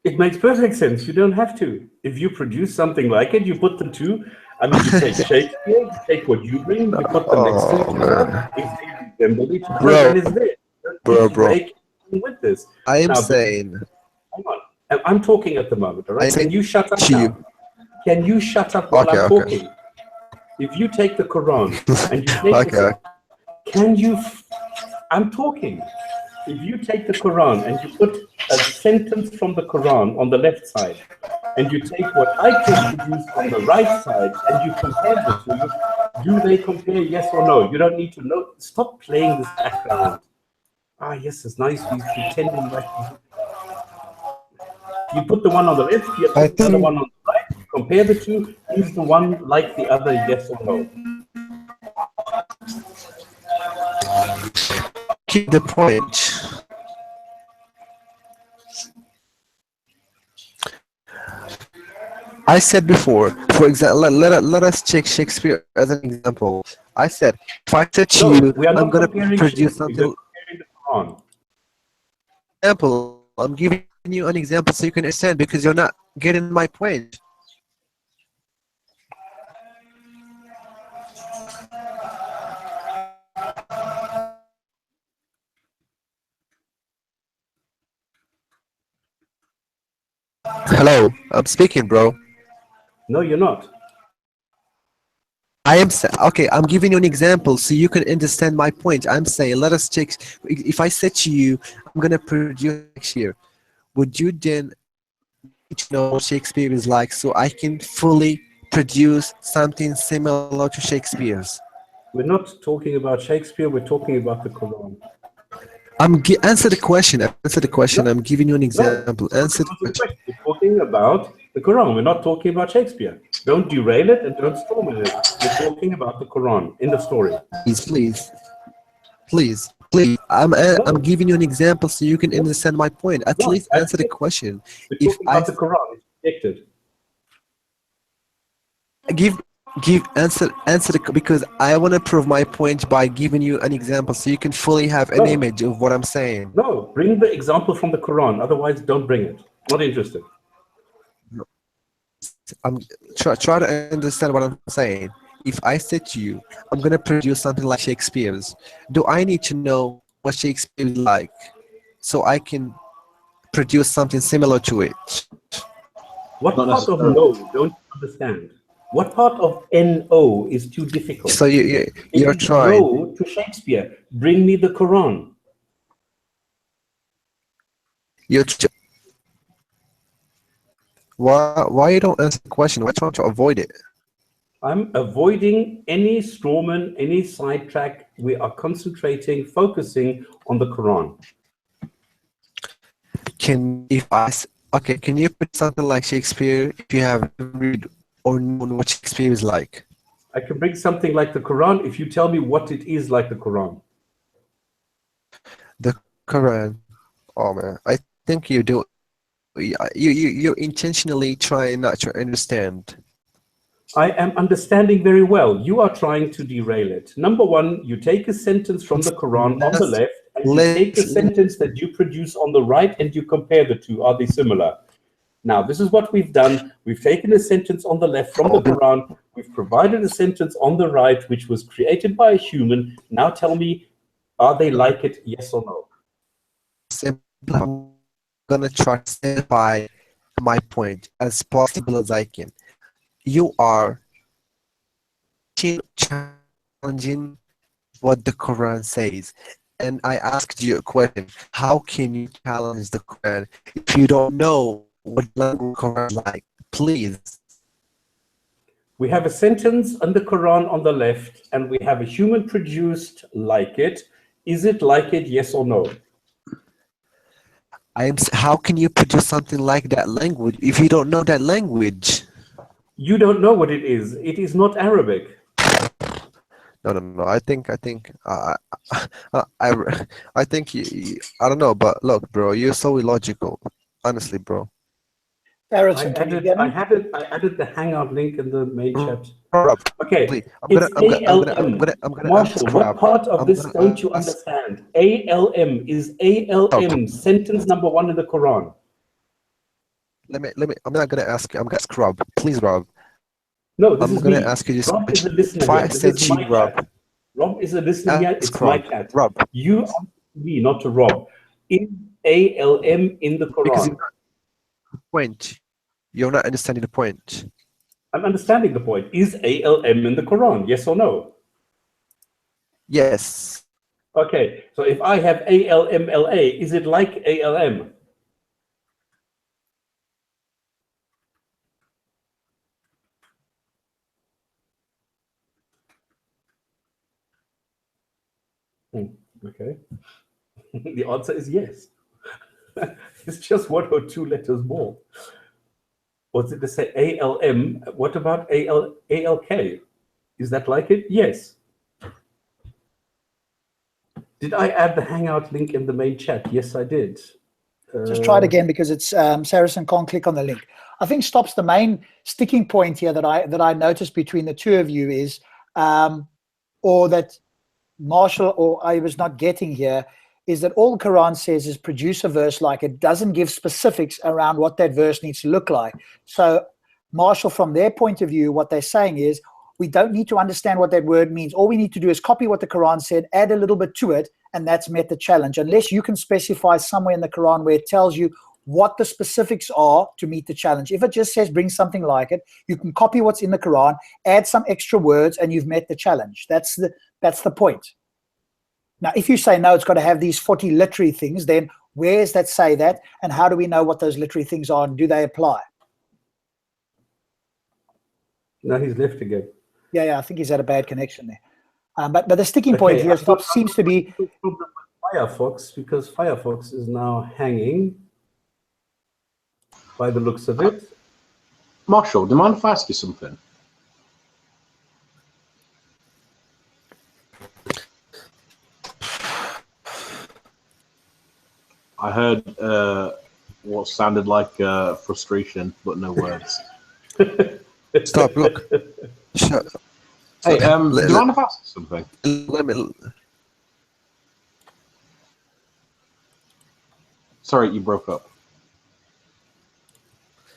It makes perfect sense. You don't have to. If you produce something like it, you put the two. I mean, you take Shakespeare, you take what you bring, you put them next to each other. If they resemble each other, then it's there. Bro. Break with this. I am saying. Hang on. I'm talking at the moment. All right. Can you shut up now? Can you shut up while I'm talking? If you take the Quran and you take can you? I'm talking. If you take the Quran and you put a sentence from the Quran on the left side, and you take what I can produce on the right side, and you compare the two, do they compare? Yes or no? You don't need to know. Stop playing this background. Ah, yes, it's nice. He's pretending like you put the one on the left, you put the other one on the right. You compare the two. Is the one like the other? Yes or no? Keep the point. I said before, for example, let us take Shakespeare as an example. I said, if I said to you, I'm going to produce something. Example, I'm giving you an example so you can understand because you're not getting my point. Hello, I'm speaking, bro. No, you're not. I am okay. I'm giving you an example so you can understand my point. I'm saying, let us check. If I said to you, I'm gonna produce Shakespeare, would you then know what Shakespeare is like so I can fully produce something similar to Shakespeare's? We're not talking about Shakespeare. We're talking about the Quran. Answer the question. Answer the question. No. I'm giving you an example. No, answer the question. We're talking about the Quran. We're not talking about Shakespeare. Don't derail it and don't storm it. We're talking about the Quran in the story. Please. I'm giving you an example so you can understand my point. At least answer the question. We're talking about the Quran. It's predicted. Answer because I want to prove my point by giving you an example so you can fully have an image of what I'm saying. No, bring the example from the Quran. Otherwise, don't bring it. Not interested. No. I'm try to understand what I'm saying. If I said to you, I'm going to produce something like Shakespeare's, do I need to know what Shakespeare is like so I can produce something similar to it? What part of no don't you understand? What part of NO is too difficult? So you're trying. Go to Shakespeare. Bring me the Quran. Why you don't answer the question? Why trying to avoid it? I'm avoiding any strawman, any sidetrack. We are concentrating, focusing on the Quran. Can you put something like Shakespeare if you have read or known what Shakespeare is like? I can bring something like the Quran if you tell me what it is like the Quran. The Quran. Oh man, I think you're intentionally trying not to understand. I am understanding very well. You are trying to derail it. Number one, you take a sentence from the Quran on the left, and you take the sentence that you produce on the right, and you compare the two. Are they similar? Now, this is what we've done. We've taken a sentence on the left from the Quran. We've provided a sentence on the right, which was created by a human. Now tell me, are they like it, yes or no? I'm gonna try to simplify my point as possible as I can. You are challenging what the Quran says. And I asked you a question. How can you challenge the Quran if you don't know what language Quran is like? Please. We have a sentence in the Quran on the left, and we have a human produced like it. Is it like it, yes or no? How can you produce something like that language if you don't know that language? You don't know what it is. It is not Arabic. No. I think I don't know, but look, bro, you're so illogical. Honestly, bro. I added the Hangout link in the main chat. Rob, okay, please. I'm gonna Marshall, what part of this don't you understand? ALM is ALM, sentence number 1 in the Quran. Let me. I'm not gonna ask you. I'm gonna ask Rob. Please, Rob. No, this I'm is gonna me. ask you this. Rob is a listener here. This is my cat. Rob is a listener here. It's my cat. Rob. You ask me, not to Rob. Is ALM in the Quran? Because point. You're not understanding the point. I'm understanding the point. Is ALM in the Quran? Yes or no? Yes. Okay, so if I have ALMLA, is it like ALM? Okay. The answer is yes. It's just 1 or 2 letters more. What's it to say? ALM. What about ALK? Is that like it? Yes. Did I add the Hangout link in the main chat? Yes, I did. Just try it again because it's Saracen can't click on the link. I think stops the main sticking point here that I noticed between the two of you is, or that Marshall or I was not getting here, is that all the Quran says is produce a verse like it. Doesn't give specifics around what that verse needs to look like. So Marshall, from their point of view, what they're saying is we don't need to understand what that word means. All we need to do is copy what the Quran said, add a little bit to it, and that's met the challenge. Unless you can specify somewhere in the Quran where it tells you what the specifics are to meet the challenge. If it just says bring something like it, you can copy what's in the Quran, add some extra words, and you've met the challenge. That's the point. Now, if you say, no, it's got to have these 40 literary things, then where does that say that? And how do we know what those literary things are and do they apply? No, he's left again. Yeah, I think he's had a bad connection there. But the sticking point here seems to be Firefox, because Firefox is now hanging by the looks of it. Marshall, do you mind if I ask you something? I heard what sounded like frustration, but no words. Stop, look. Shut. Hey, do you mind if I ask something? Let me. Sorry, you broke up.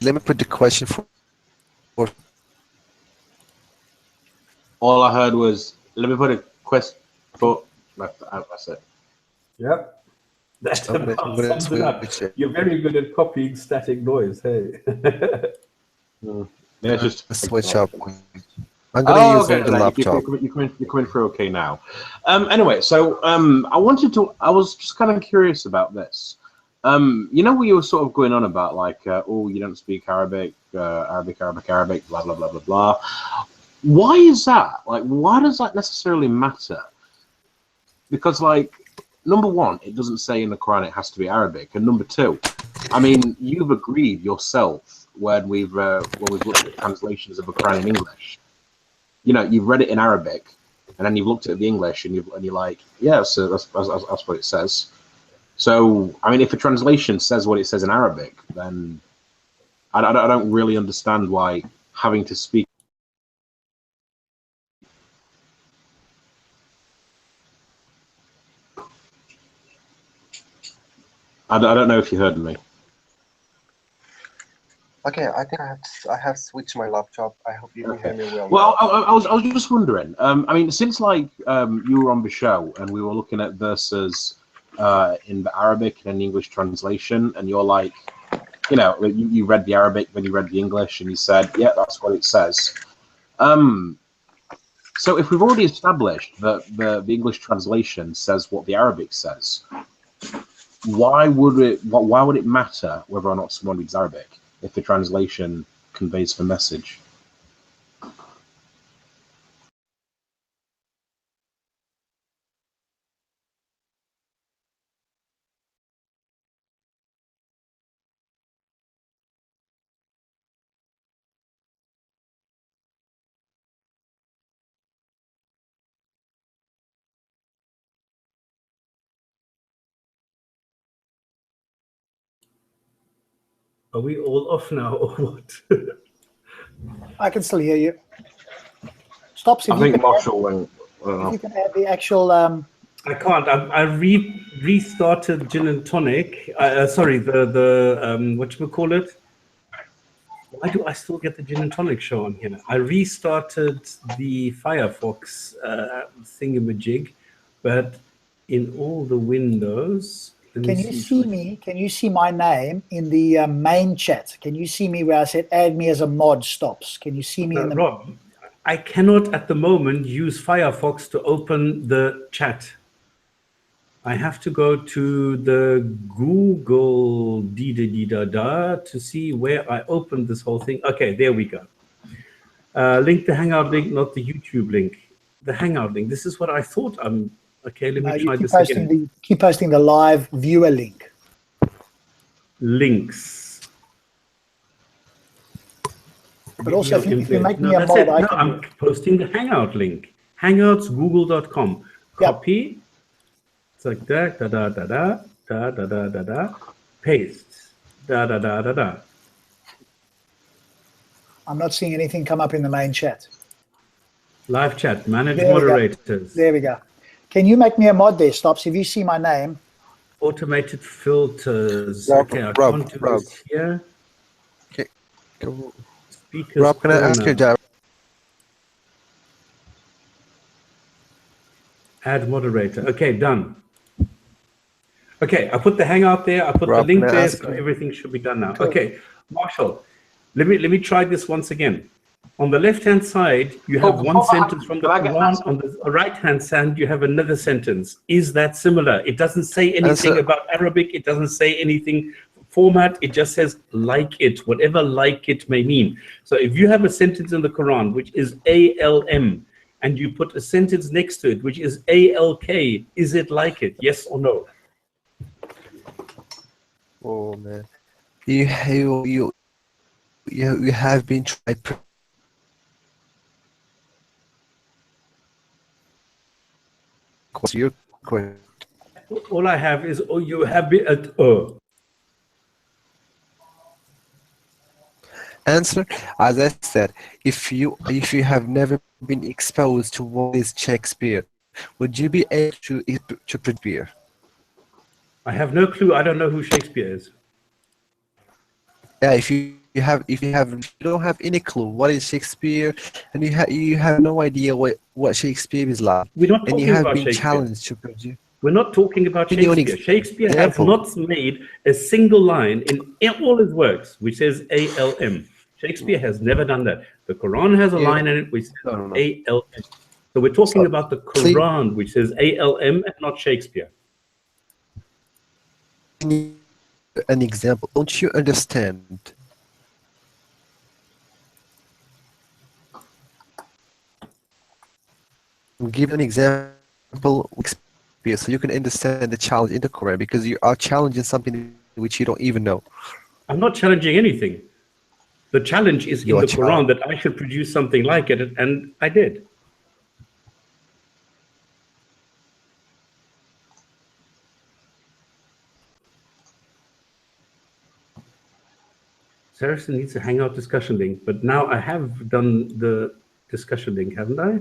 Let me put the question for. All I heard was, let me put a question for. That's it. Yep. That's about sums it up. You're very good at copying static noise, hey. Yeah, just switch up. I'm gonna use the laptop. You're coming through okay now. Anyway, so I was just kind of curious about this. You know what you were sort of going on about, like, oh, you don't speak Arabic, Arabic, blah, blah, blah, blah, blah. Why is that? Like, why does that necessarily matter? Because, like, number one, it doesn't say in the Quran it has to be Arabic. And number two, I mean, you've agreed yourself when we've looked at translations of the Quran in English. You know, you've read it in Arabic, and then you've looked at the English, and you're like, yeah, so that's what it says. So, I mean, if a translation says what it says in Arabic, then I don't really understand why having to speak. I don't know if you heard me. Okay, I think I have switched my laptop. I hope you can hear me well. Well, I was just wondering. I mean, since like you were on the show and we were looking at verses in the Arabic and English translation, and you're like, you know, you read the Arabic, then you read the English, and you said, yeah, that's what it says. So if we've already established that the English translation says what the Arabic says, why would it matter whether or not someone reads Arabic if the translation conveys the message? Are we all off now or what? I can still hear you. Stops. I think Marshall went. If you can add the actual. I can't. I restarted gin and tonic. Sorry, the whatchamacallit? Why do I still get the gin and tonic show on here? I restarted the Firefox thingamajig, but in all the windows. Can you see me? Can you see my name in the main chat? Can you see me where I said add me as a mod? Stops. Can you see me in the? Rob, I cannot at the moment use Firefox to open the chat. I have to go to the Google to see where I opened this whole thing. Okay, there we go. Link the Hangout link, not the YouTube link. The Hangout link. This is what I thought. Okay, let me try this again. Keep posting the live viewer link. Links. But also, if you make me a mod, I'm posting the Hangout link. Hangouts.google.com. Copy. It's like that. Paste. I'm not seeing anything come up in the main chat. Live chat. Manage moderators. There we go. Can you make me a mod there, Stops? If you see my name. Automated filters. Rob, okay, I Rob, can't do Rob. this here. Okay. Speakers Rob, can I ask you that? Add moderator. Okay, done. Okay, I put the Hangout there. I put the link there, so everything should be done now. Cool. Okay, Marshall, let me try this once again. On the left-hand side, you have one sentence from the Quran. On the right-hand side, you have another sentence. Is that similar? It doesn't say anything about Arabic. It doesn't say anything format. It just says like it, whatever like it may mean. So if you have a sentence in the Quran, which is ALM, and you put a sentence next to it, which is ALK, is it like it? Yes or no? Oh man, you have been tried. You're correct. All I have is you have been at Answer, as I said, if you have never been exposed to what is Shakespeare, would you be able to Shakespeare? I have no clue. I don't know who Shakespeare is. Yeah, if you don't have any clue what is Shakespeare, and you have no idea what Shakespeare is like, We're not and talking you have about been Shakespeare. challenged to produce. We're not talking about Shakespeare. Shakespeare has not made a single line in all his works which says ALM. Shakespeare has never done that. The Quran has a line in it which says ALM. So we're talking about the Quran which says ALM and not Shakespeare. an example. Don't you understand? Give an example so you can understand the challenge in the Quran, because you are challenging something which you don't even know. I'm not challenging anything. The challenge is You in are the Quran that I should produce something like it, and I did. Saracen needs a Hangout discussion link, but now I have done the discussion link, haven't I?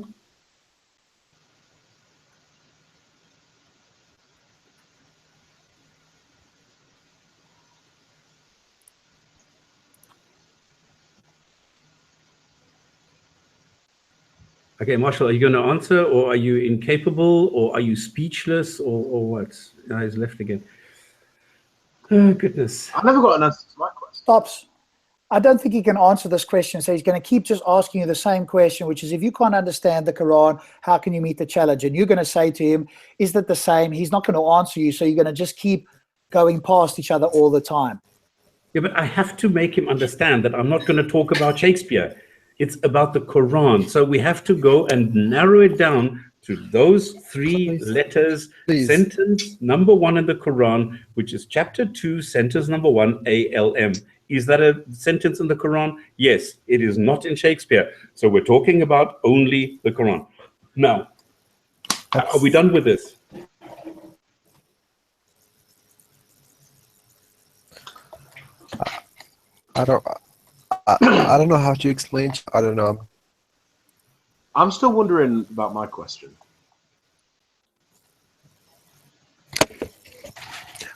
Okay, Marshall, are you going to answer, or are you incapable, or are you speechless, or what? He's left again. Oh, goodness. I never got an answer to my question. Stops. I don't think he can answer this question, so he's going to keep just asking you the same question, which is, if you can't understand the Quran, how can you meet the challenge? And you're going to say to him, is that the same? He's not going to answer you, so you're going to just keep going past each other all the time. Yeah, but I have to make him understand that I'm not going to talk about Shakespeare. It's about the Quran. So we have to go and narrow it down to those three letters. Please. Sentence number 1 in the Quran, which is chapter 2, sentence number 1, ALM. Is that a sentence in the Quran? Yes, it is not in Shakespeare. So we're talking about only the Quran. Now, are we done with this? I don't know how to explain. I don't know. I'm still wondering about my question.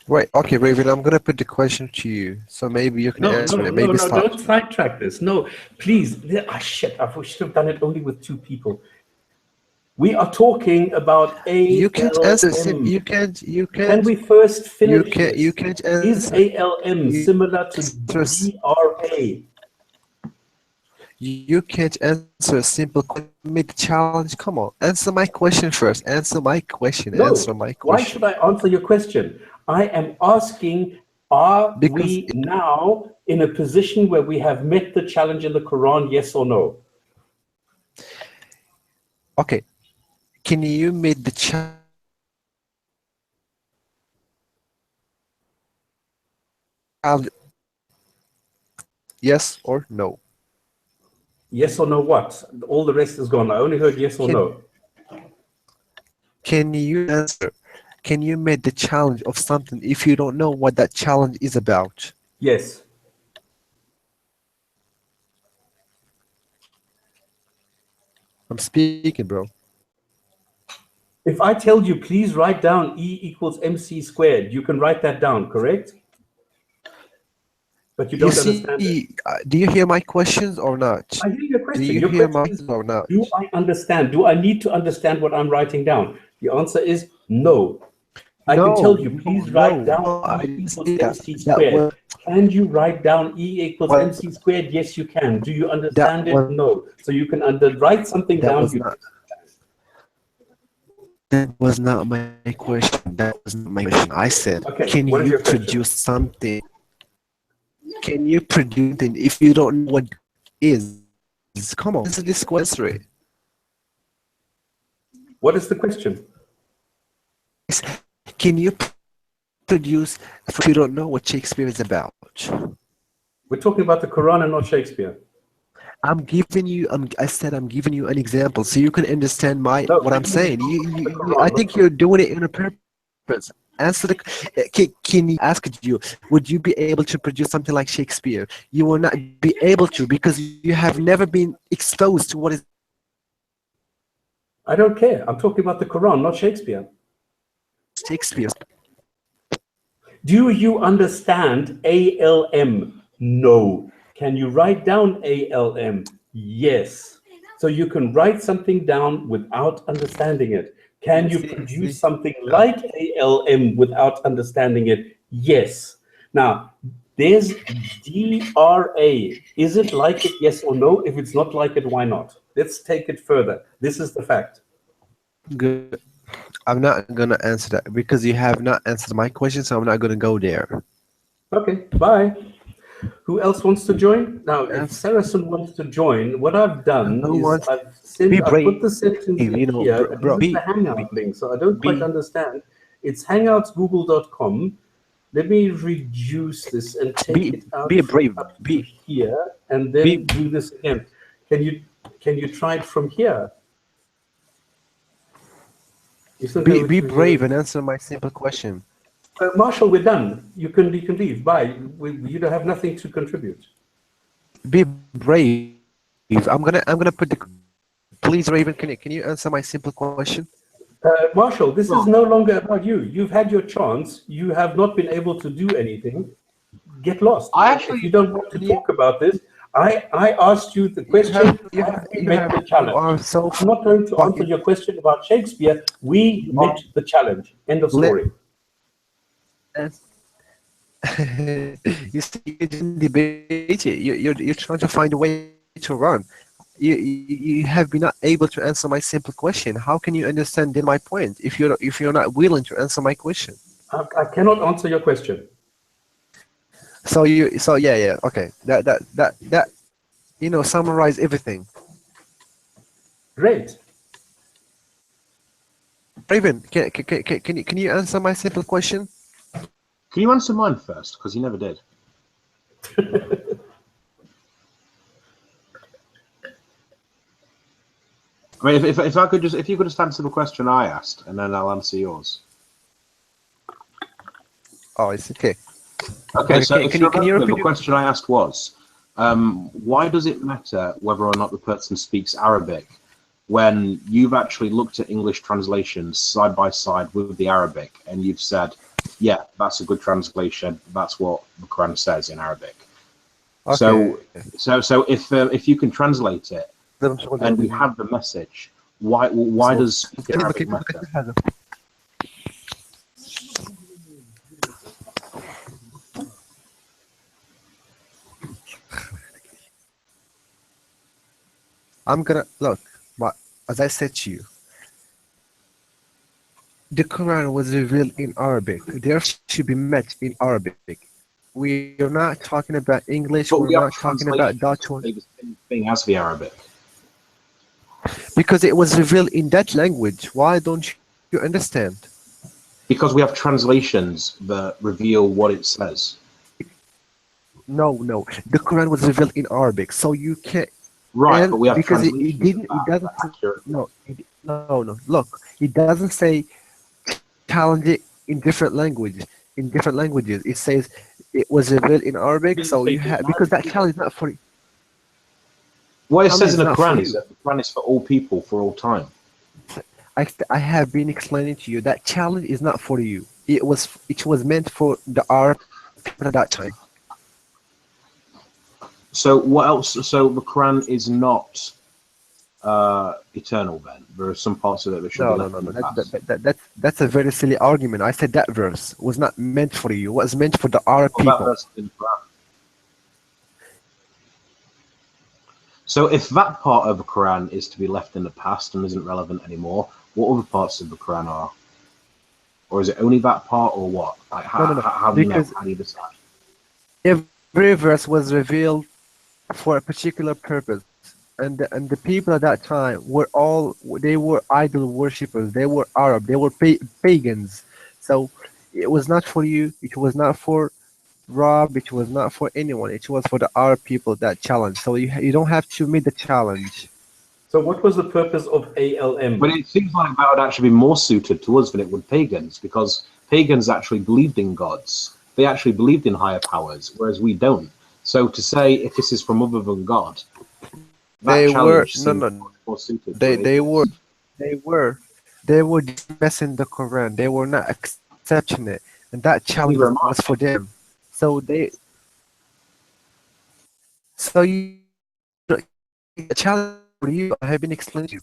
Right. Okay, Raven. I'm gonna put the question to you, so maybe you can answer it. Maybe start. Don't sidetrack this. No, please. Shit! I should have done it only with 2 people. We are talking about ALM. You can't answer. You can't. Can we first finish? You can't answer. Is ALM similar to DRA? You can't answer a simple question. Make challenge. Come on, answer my question first. Answer my question. No. Answer my question. Why should I answer your question? I am asking, we now in a position where we have met the challenge in the Quran, yes or no? Okay. Can you meet the challenge? Yes or no? Yes or no what? All the rest is gone. I only heard yes or no. Can you answer? Can you make the challenge of something if you don't know what that challenge is about? Yes. I'm speaking, bro. If I tell you, please write down E equals MC squared, you can write that down, correct? But you don't understand it. Do you hear my questions or not? I hear your question. Do you hear my questions or not? Do I understand? Do I need to understand what I'm writing down? The answer is no. I can tell you, please write down E equals MC squared. Can you write down E equals MC squared? Yes, you can. Do you understand it? No. So you can write something down. That was not my question. That was not my question. I said, can you produce something? Can you produce it if you don't know what it is? Come on, answer this question. What is the question? Can you produce if you don't know what Shakespeare is about? We're talking about the Quran and not Shakespeare. I'm giving you. I said I'm giving you an example so you can understand what I'm saying. I think you're doing it in a purpose. Answer the. Can you ask you? Would you be able to produce something like Shakespeare? You will not be able to because you have never been exposed to what is. I don't care. I'm talking about the Quran, not Shakespeare. Shakespeare. Do you understand ALM? No. Can you write down ALM? Yes. So you can write something down without understanding it. Can you produce something like ALM without understanding it? Yes. Now, there's DRA. Is it like it, yes or no? If it's not like it, why not? Let's take it further. This is the fact. Good. I'm not going to answer that because you have not answered my question, so I'm not going to go there. Okay, bye. Who else wants to join? Now, if Saracen wants to join, what I've done is I've put the sentence in here. This is the Hangout link, so I don't quite understand. It's hangoutsgoogle.com. Let me reduce this and take it out up to here, and then do this again. Can you try it from here? Be brave and answer my simple question. Marshall, we're done. You can leave. Bye. You don't have nothing to contribute. Be brave. I'm gonna put the. Please, Raven, can you answer my simple question? Marshall, this is no longer about you. You've had your chance. You have not been able to do anything. Get lost. If you don't want to talk about this, I asked you the question. You met the challenge. I'm not going to answer your question about Shakespeare. We met the challenge. End of story. You see, you didn't debate it. You're trying to find a way to run. You have been not able to answer my simple question. How can you understand my point if you're not willing to answer my question? I cannot answer your question. So yeah, okay. That summarize everything. Great. Raven, can you answer my simple question? Can you answer mine first? Because you never did. I mean, if you could just answer the question I asked, and then I'll answer yours. Oh, it's okay. Okay, so the question I asked was, why does it matter whether or not the person speaks Arabic when you've actually looked at English translations side by side with the Arabic, and you've said, yeah, that's a good translation. That's what the Quran says in Arabic. Okay. So if you can translate it and we have the message, why does speaking Arabic matter? I'm gonna look, but as I said to you, the Quran was revealed in Arabic. There should be met in Arabic. We are not talking about English. We're not talking about Dutch. The same thing as the Arabic. Because it was revealed in that language. Why don't you understand? Because we have translations that reveal what it says. No. The Quran was revealed in Arabic, so you can't. Right, but we have because it doesn't. No. Look, it doesn't say challenge it in different languages. It says it was revealed in Arabic, so you have, because that challenge is not for. What it says in the Quran is that the Quran is for all people for all time. I have been explaining to you that challenge is not for you. It was meant for the Arab people at that time. So what else? So the Quran is not eternal. Then there are some parts of it that should be left in the past. That's a very silly argument. I said that verse was not meant for you. It was meant for the Arab people. So if that part of the Quran is to be left in the past and isn't relevant anymore, what other parts of the Quran are? Or is it only that part, or what? Like, how do you decide? Every verse was revealed for a particular purpose, and the people at that time were idol worshippers. They were Arab. They were pagans. So it was not for you. It was not for Rob. It was not for anyone. It was for the Arab people, that challenge. So you don't have to meet the challenge. So what was the purpose of ALM? But it seems like that would actually be more suited to us than it would pagans, because pagans actually believed in gods. They actually believed in higher powers, whereas we don't. So to say if this is from other than God, they were dismissing the Quran. They were not accepting it, and that challenge was for them. So the challenge for you, I have been explaining to you.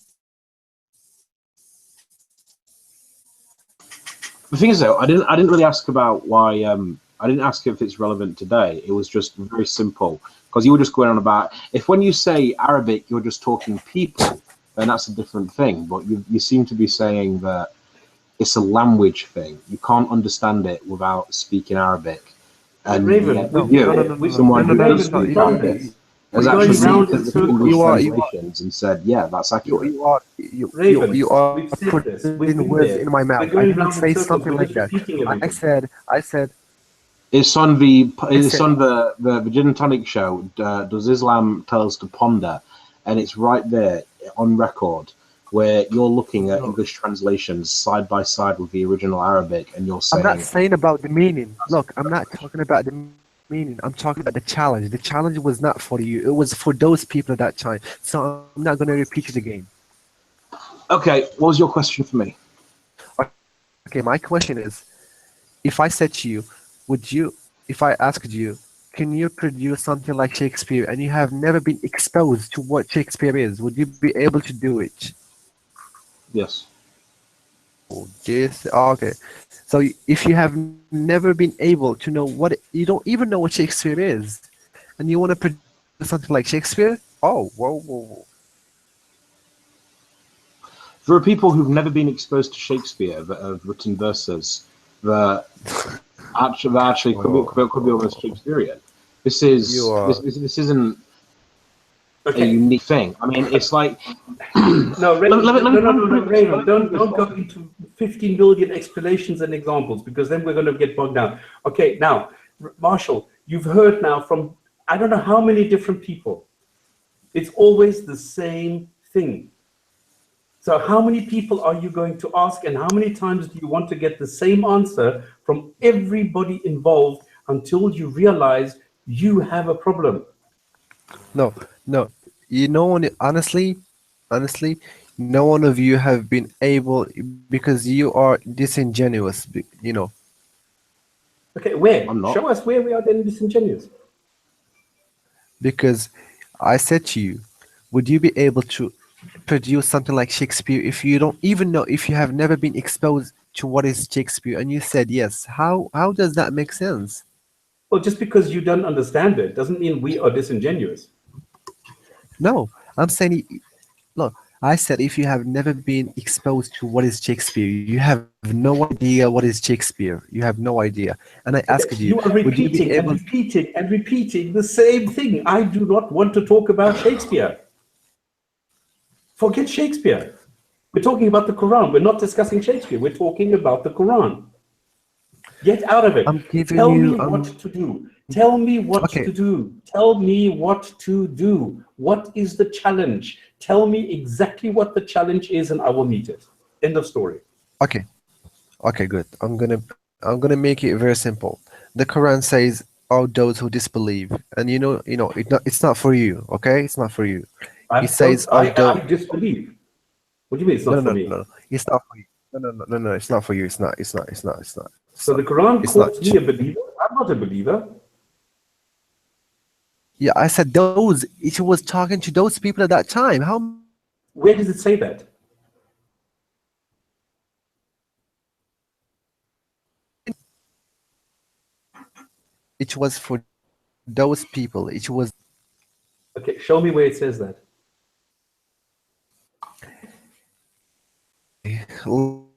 The thing is, though, I didn't really ask about why. I didn't ask if it's relevant today. It was just very simple, because you were just going on about, if when you say Arabic, you're just talking people, then that's a different thing. But you seem to be saying that it's a language thing. You can't understand it without speaking Arabic. And Raven, yet, no, you, no, no, no, no, someone no, who no, does no, speak no, Arabic, we're has going actually round looked in at the circles. English You are translations and said, yeah, that's accurate. Raven, you are we've said this. We've putting been words there. in my We're mouth. I going didn't round in say circles. something We're like just that. repeating everything. I said It's on said the Gin and Tonic show. Does Islam tell us to ponder? And it's right there on record where you're looking at no. English translations side by side with the original Arabic, and you're I'm not saying, saying about the meaning. Look, I'm not talking about the meaning. I'm talking about the challenge. The challenge was not for you. It was for those people at that time. So I'm not going to repeat it again. okay, what was your question for me? Okay, my question is, if I said to you, if I asked you, can you produce something like Shakespeare and you have never been exposed to what Shakespeare is, would you be able to do it? Yes. Yes. Okay. So if you have never been able to know you don't even know what Shakespeare is, and you want to produce something like Shakespeare, oh, whoa. There are people who've never been exposed to Shakespeare that have written verses that actually could be almost Shakespearean. This You is are. this isn't a Okay. unique thing. I mean, it's like No, Raven, let me no, Raven, don't go into 15 million explanations and examples, because then we're going to get bogged down. Okay, now, Marshall, you've heard now from I don't know how many different people. It's always the same thing. So how many people are you going to ask, and how many times do you want to get the same answer from everybody involved until you realize you have a problem? No. You know, honestly, no one of you have been able because you are disingenuous. You know, Okay, where? I'm not. Show us where we are then disingenuous. because I said to you, would you be able to produce something like Shakespeare if you don't even know, if you have never been exposed to what is Shakespeare? And you said yes. How does that make sense? Well, just because you don't understand it doesn't mean we are disingenuous. No, I'm saying, look, I said if you have never been exposed to what is Shakespeare, you have no idea what is Shakespeare. You have no idea. And I asked you, You are would you be repeating and able? repeating and repeating the same thing. I do not want to talk about Shakespeare. Forget Shakespeare. We're talking about the Quran. We're not discussing Shakespeare. We're talking about the Quran. Get out of it. I'm giving Tell you. me what to do. Tell me what Okay. to do. Tell me what to do. What is the challenge? Tell me exactly what the challenge is, and I will meet it. End of story. Okay. Okay. Good. I'm gonna make it very simple. The Quran says, "All those who disbelieve," and it's not for you. Okay, it's not for you. It says, "All those." I disbelieve. What do you mean it's No, not no, for no, me? no. It's not for you. No. It's not for you. It's not. So the Quran It's not. calls me a believer. I'm not a believer. Yeah, I said those. It was talking to those people at that time. How? Where does it say that? It was for those people. It was. Okay, show me where it says that.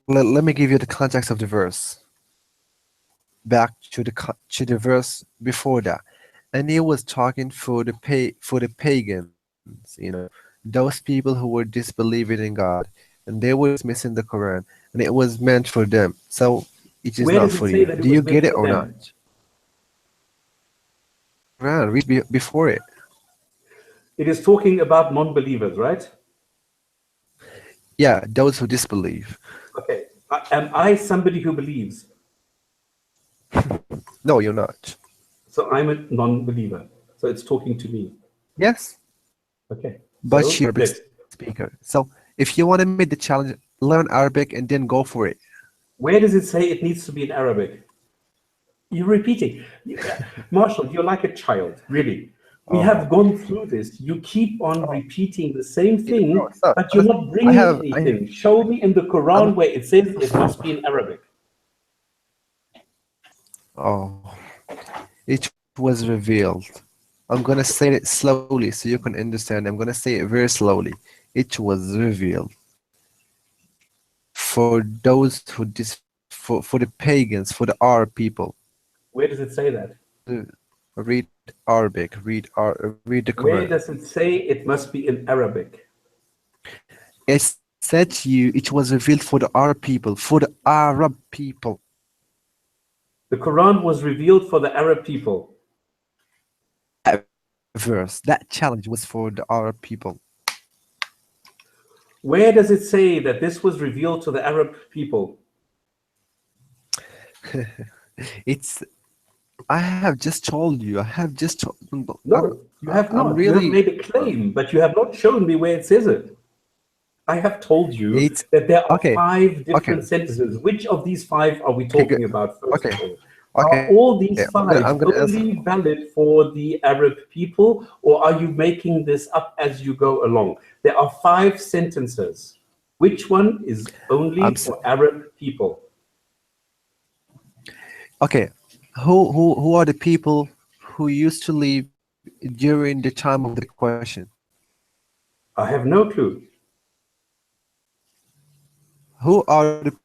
Let me give you the context of the verse. Back to the verse before that, and he was talking for the pagans. Those people who were disbelieving in God, and they were dismissing the Quran, and it was meant for them. So it is Where not does it for say you. that it Do was you meant get it for or them? not? Quran, read before it. It is talking about non-believers, right? Yeah, those who disbelieve. Okay. Am I somebody who believes? No, you're not. So I'm a non-believer. So it's talking to me. Yes, Okay. but So you're a next. speaker. So if you want to make the challenge, learn Arabic and then go for it. Where does it say it needs to be in Arabic? You're repeating. Marshall, you're like a child, really. We have gone through this. You keep on repeating the same No, thing, it's not. but you're not I bringing have. anything. Show me in the Quran where it says it must be in Arabic. Oh, it was revealed. I'm gonna say it slowly so you can understand. I'm gonna say it very slowly. It was revealed for those who for the pagans, for the our people. Where does it say that? read Arabic. Read the Where Quran. does it say it must be in Arabic? It said to you it was revealed for the Arab people. For the Arab people. The Quran was revealed for the Arab people. That verse, that challenge was for the Arab people. Where does it say that this was revealed to the Arab people? It's. I have just told you. I have just told. No, you have not. Really, You have made a claim, but you have not shown me where it says it. I have told you that there are 5 different sentences. Which of these 5 are we talking about first of all? Are all these 5 only valid for the Arab people, or are you making this up as you go along? There are 5 sentences. Which one is only for Arab people? Okay, who are the people who used to live during the time of the question? I have no clue. Who are the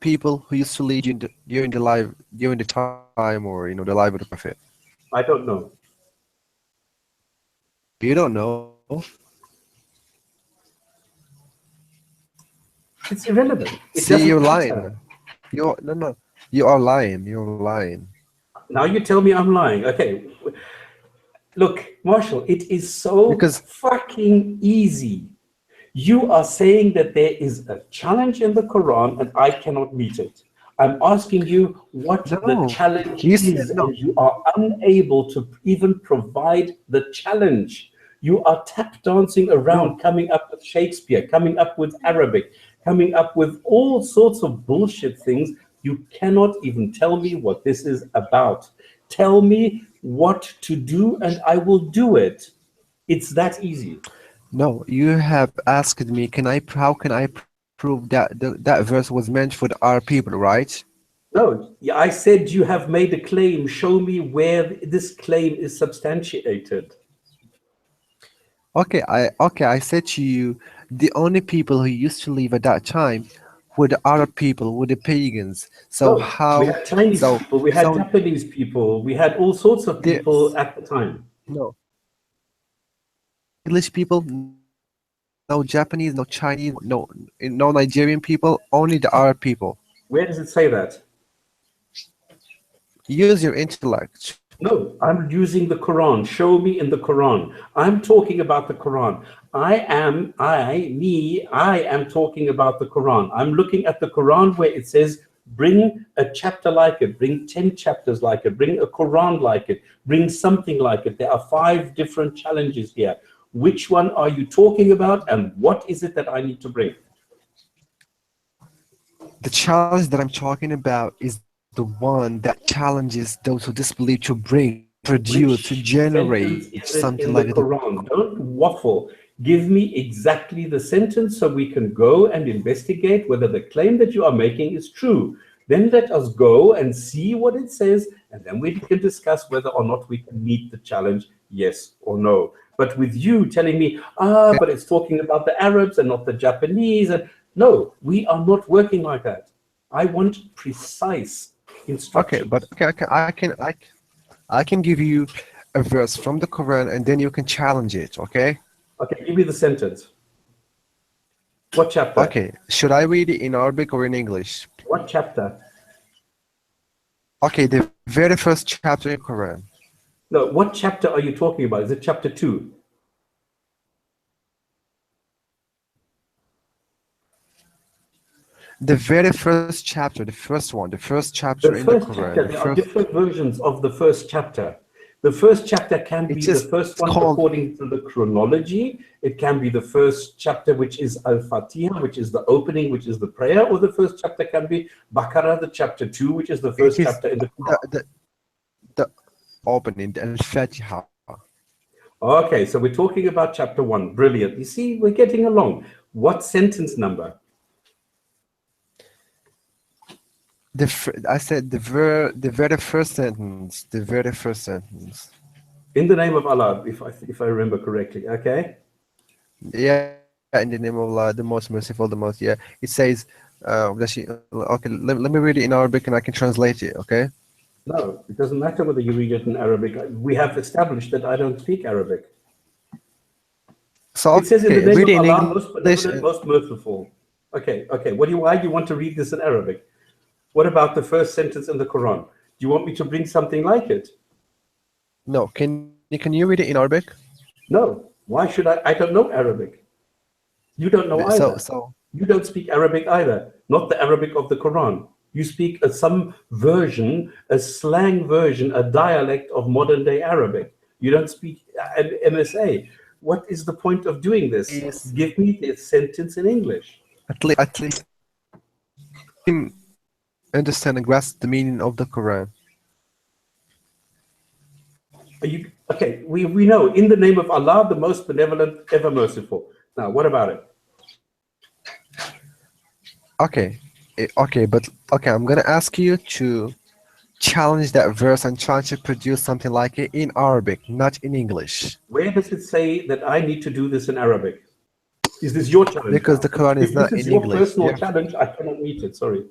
people who used to live during the time, or the life of the prophet? I don't know. You don't know? It's irrelevant. See, you're lying. You are lying. You're lying. Now you tell me I'm lying. Okay. Look, Marshall, it is so fucking easy. You are saying that there is a challenge in the Quran and I cannot meet it. I'm asking you what the challenge is, and you are unable to even provide the challenge. You are tap dancing around, coming up with Shakespeare, coming up with Arabic, coming up with all sorts of bullshit things. You cannot even tell me what this is about. Tell me what to do and I will do it. It's that easy. No, you have asked me, how can I prove that that verse was meant for the Arab people, right? No, I said you have made a claim. Show me where this claim is substantiated. Okay, I said to you, the only people who used to live at that time were the Arab people, were the pagans. So we had Chinese people, we had Japanese people, we had all sorts of people at the time. No. English people, no Japanese, no Chinese, no Nigerian people, only the Arab people. Where does it say that? Use your intellect. No, I'm using the Quran. Show me in the Quran. I'm talking about the Quran. I am talking about the Quran. I'm looking at the Quran where it says, bring a chapter like it, bring 10 chapters like it, bring a Quran like it, bring something like it. There are 5 different challenges here. Which one are you talking about and what is it that I need to bring? The challenge that I'm talking about is the one that challenges those who disbelieve to produce, to generate something like the Quran. Don't waffle. Give me exactly the sentence so we can go and investigate whether the claim that you are making is true. Then let us go and see what it says, and then we can discuss whether or not we can meet the challenge, yes or no. But with you telling me, but it's talking about the Arabs and not the Japanese, and no, we are not working like that. I want precise instructions. Okay, but I can give you a verse from the Quran and then you can challenge it, okay? Okay, give me the sentence. What chapter? Okay, should I read it in Arabic or in English? What chapter? Okay, the very first chapter in Quran. No, what chapter are you talking about? Is it chapter 2? The very first chapter, the first chapter in the Quran. There are different versions of the first chapter. The first chapter can be the first one according to the chronology. It can be the first chapter, which is Al-Fatiha, which is the opening, which is the prayer, or the first chapter can be Baqarah, the chapter 2, which is the first chapter in the Quran. The opening, the Al-Fatiha. Okay, so we're talking about chapter 1. Brilliant. You see, we're getting along. What sentence number? I said the very first sentence. The very first sentence. In the name of Allah, if I remember correctly. Okay. Yeah, in the name of Allah, the most merciful, the most. Yeah, it says. Okay, let me read it in Arabic and I can translate it. Okay. No, it doesn't matter whether you read it in Arabic. We have established that I don't speak Arabic. So It says in the okay, name read of it in Allah, most English. benevolent, most merciful. Okay. Why do you want to read this in Arabic? What about the first sentence in the Quran? Do you want me to bring something like it? No, can you read it in Arabic? No. Why should I? I don't know Arabic. You don't know either. So You don't speak Arabic either. Not the Arabic of the Quran. You speak some version, a slang version, a dialect of modern day Arabic. You don't speak an MSA. What is the point of doing this? Yes. Give me the sentence in English. at least can understand and grasp the meaning of the Quran. Okay, we know in the name of Allah, the most benevolent, ever merciful. Now, what about it? Okay, I'm gonna ask you to challenge that verse and try to produce something like it in Arabic, not in English. Where does it say that I need to do this in Arabic? Is this your challenge? Because now? the Quran is If not this is in your English. personal Yeah. challenge, I cannot meet it. Sorry.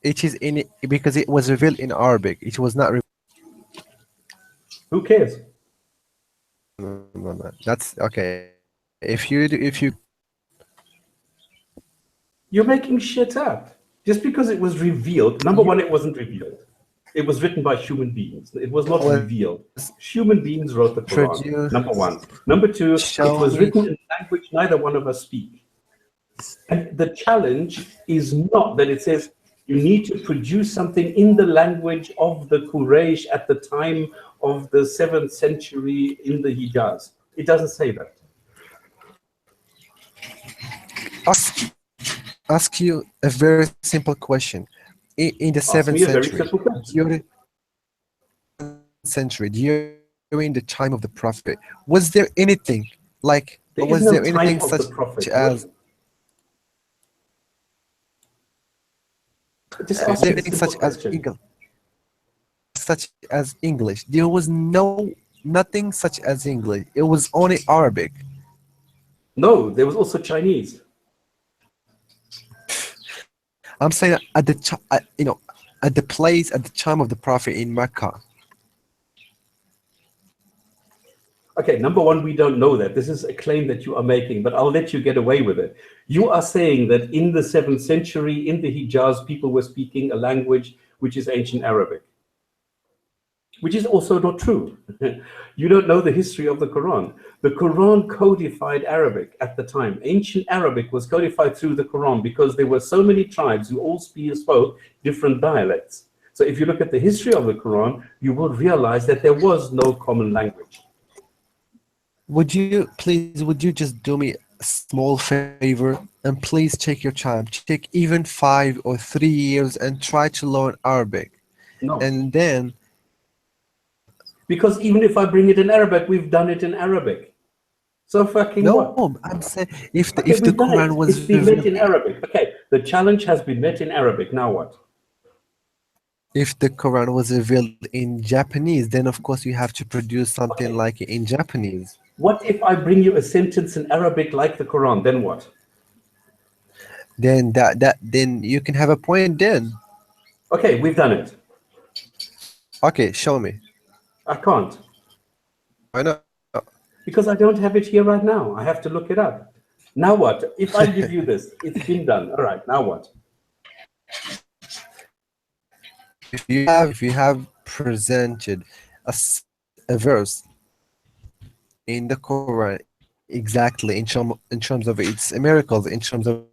It is in because it was revealed in Arabic. It was not. Who cares? No. That's okay. If you You're making shit up. Just because it was revealed, number one, it wasn't revealed. It was written by human beings. It was not Well, revealed. Human beings wrote the Quran. produce- Number one. Number two, Show it was me- written in language neither one of us speak. And the challenge is not that it says you need to produce something in the language of the Quraysh at the time of the 7th century in the Hijaz. It doesn't say that. ask you a very simple question. In the Ask 7th me a very century, simple question. during the time of the Prophet, was there anything like? There is Was no there time anything of such the Prophet. as? Just Was ask there me a anything simple such as question. English? Such as English? There was nothing such as English. It was only Arabic. No, there was also Chinese. I'm saying at the at the place at the time of the Prophet in Mecca. Okay, number one, we don't know that. This is a claim that you are making, but I'll let you get away with it. You are saying that in the 7th century, in the Hijaz, people were speaking a language which is ancient Arabic, which is also not true. You don't know the history of the Quran. The Quran codified Arabic at the time. Ancient Arabic was codified through the Quran because there were so many tribes who all spoke different dialects. So if you look at the history of the Quran, you will realize that there was no common language. Would you just do me a small favor and please take your time, take even 5 or 3 years and try to learn Arabic, No. and then Because even if I bring it in Arabic, we've done it in Arabic. So fucking what? no, I'm saying if the We've done Quran it. was It's been met revealed, in Arabic. Okay, the challenge has been met in Arabic. Now what? if the Quran was revealed in Japanese, then of course you have to produce something like it in Japanese. What if I bring you a sentence in Arabic like the Quran? Then what? Then then you can have a point then. Okay, we've done it. Okay, show me. I can't. Why not? Because I don't have it here right now. I have to look it up. Now what? If I give you this, it's been done. All right, now what? If you have presented a verse in the Quran exactly in terms of its miracles, in terms of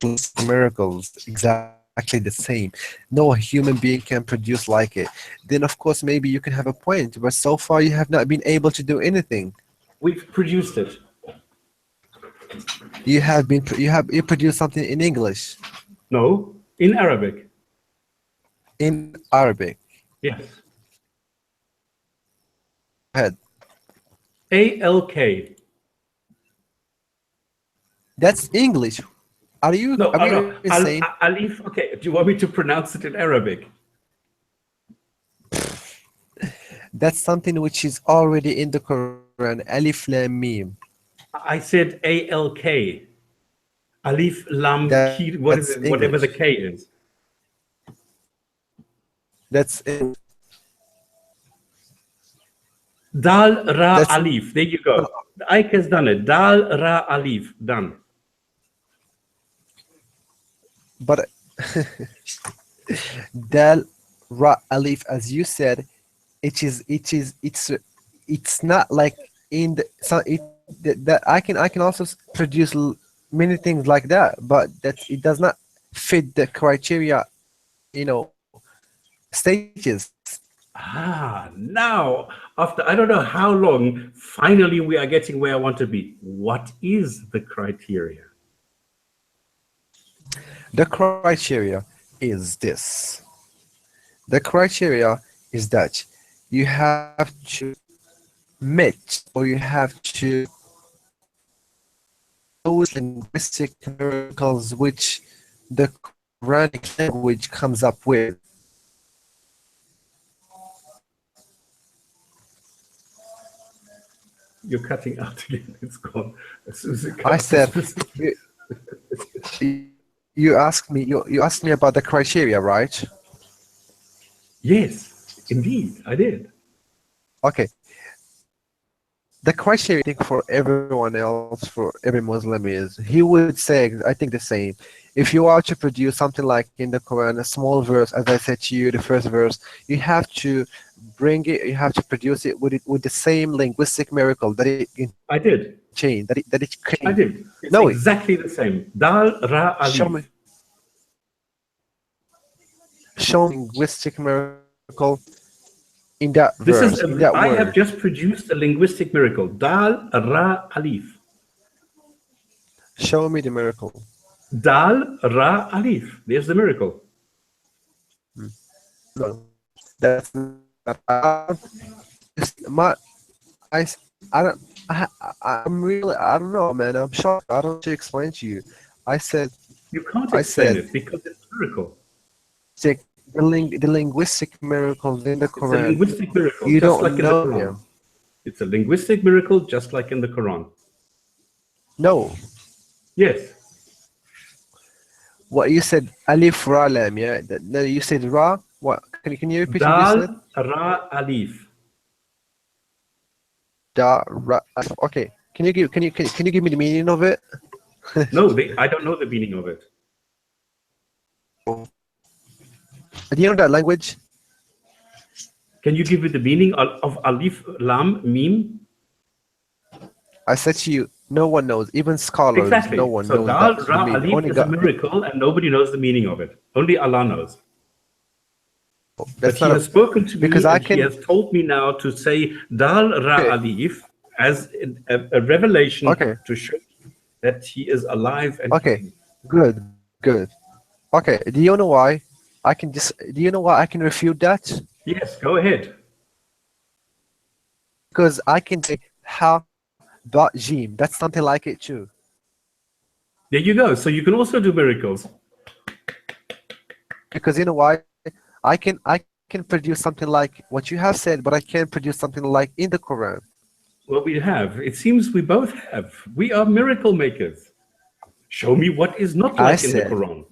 miracles, exactly the same, no human being can produce like it, then of course maybe you can have a point, but so far you have not been able to do anything. We've produced it. You produced something in English, No, in Arabic. in Arabic. Yes. Go ahead. ALK. That's English. Are you? No, are you saying? Alif. Okay, do you want me to pronounce it in Arabic? That's something which is already in the Quran. Alif Lam Mim. I said ALK. Alif Lam That's Ki, whatever the English. K is. That's it. Dal, Ra, That's- Alif. There you go. Ike has done it. Dal, Ra, Alif. Done. But Dal, Ra, Alif, as you said, it's not like in the so that I can also produce many things like that, but that it does not fit the criteria, stages. Now, after I don't know how long, finally we are getting where I want to be. What is the criteria? The criteria is this. The criteria is that you have to meet, or you have to those linguistic miracles which the Quranic language comes up with. You're cutting out again. It's gone. As soon as it I comes said, to you asked me about the criteria, right? yes, indeed, I did. Okay. The criteria, I think, for everyone else, for every Muslim, is he would say, I think, the same. If you are to produce something like in the Quran, a small verse, as I said to you, the first verse, you have to bring it, you have to produce it with the same linguistic miracle that it can I did. change, that it can. I did. It's No, exactly the same. Dal, Ra, Alif. Show me linguistic miracle in that This verse, is in that I word. have just produced a linguistic miracle. Dal, Ra, Alif. Show me the miracle. Dal, Ra, Alif. There's the miracle. No, that's not. I'm really, I don't know, man. I'm shocked. I don't know to explain to you. I said, You can't I explain said- it because it's a miracle. the linguistic miracles in the It's a Quran. linguistic miracle, You just don't like in the know Quran. them. It's a linguistic miracle, just like in the Quran. No, Yes. what you said, Alif Ra Lam, yeah. No, you said Ra. What? Can you repeat what you said? Dal, Ra, Alif. Da Ra. Okay. Can you give me the meaning of it? No, I don't know the meaning of it. Do you know that language? Can you give me the meaning of Alif, Lam, Mim? I said to you, no one knows. Even scholars, Exactly. no one So knows Dal, that. Ra, the meaning. Alif Only is a God. miracle and nobody knows the meaning of it. Only Allah knows. But That's he not has spoken to me because I and he can. has told me now to say Dal, Ra, Okay. Alif as a revelation Okay. to show that he is alive and Okay. Good. Okay. Do you know why? Do you know why I can refute that? Yes, go ahead. Because I can say ha dot jim. That's something like it too. There you go. So you can also do miracles. Because you know why? I can produce something like what you have said, but I can't produce something like in the Quran. Well, we have. It seems we both have. We are miracle makers. Show me what is not like in the said- Quran.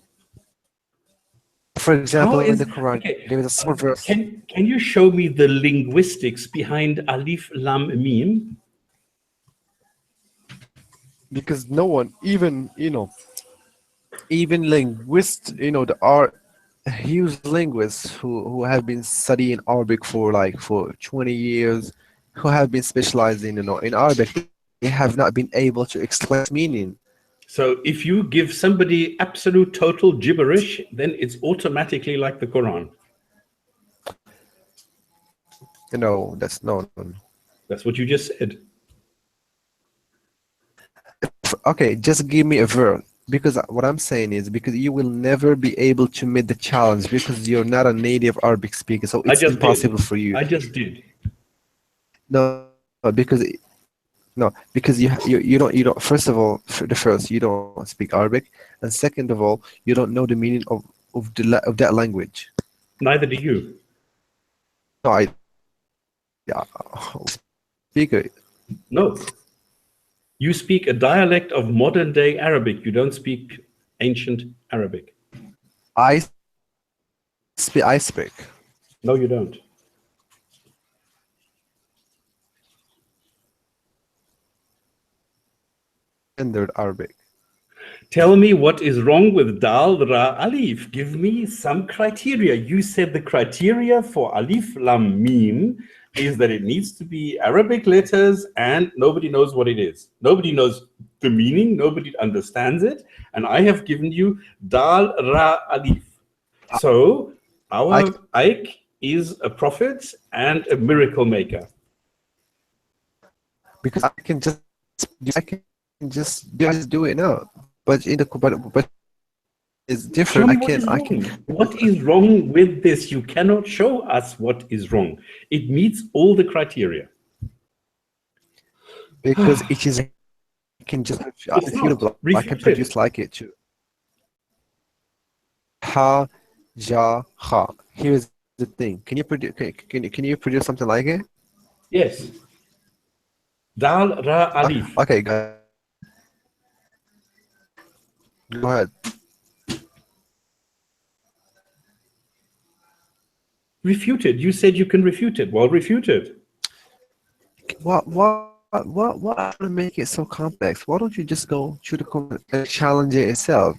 For example, How in is- the Quran, okay, there is a small verse. Can you show me the linguistics behind Alif, Lam, Mim? Because no one, even linguists, there are huge linguists who have been studying Arabic for 20 years, who have been specializing in Arabic. They have not been able to explain meaning. So if you give somebody absolute total gibberish, then it's automatically like the Quran. That's no. That's what you just said. Okay, just give me a verse. Because what I'm saying is because you will never be able to meet the challenge because you're not a native Arabic speaker, so it's impossible for you. I just did. No, because you don't. First of all, you don't speak Arabic, and second of all, you don't know the meaning of that language. Neither do you. No, speaker. No. You speak a dialect of modern day Arabic. You don't speak ancient Arabic. I speak. No, you don't. Standard Arabic. Tell me what is wrong with Dal, Ra, Alif. Give me some criteria. You said the criteria for Alif, Lam, Mim is that it needs to be Arabic letters and nobody knows what it is. Nobody knows the meaning. Nobody understands it. And I have given you Dal, Ra, Alif. So our Ike is a prophet and a miracle maker. Because I can just do it now. But in the but it's different. What is wrong with this? You cannot show us what is wrong. It meets all the criteria. Because it is, I can just I can produce like it too. Ha, ja, ha. Here's the thing. Can you produce something like it? Yes. Dal, Ra, Alif. Okay, guys. Go ahead. Refuted. You said you can refute it. Well, refute it. What to make it so complex? Why don't you just go to the Quran and challenge it itself?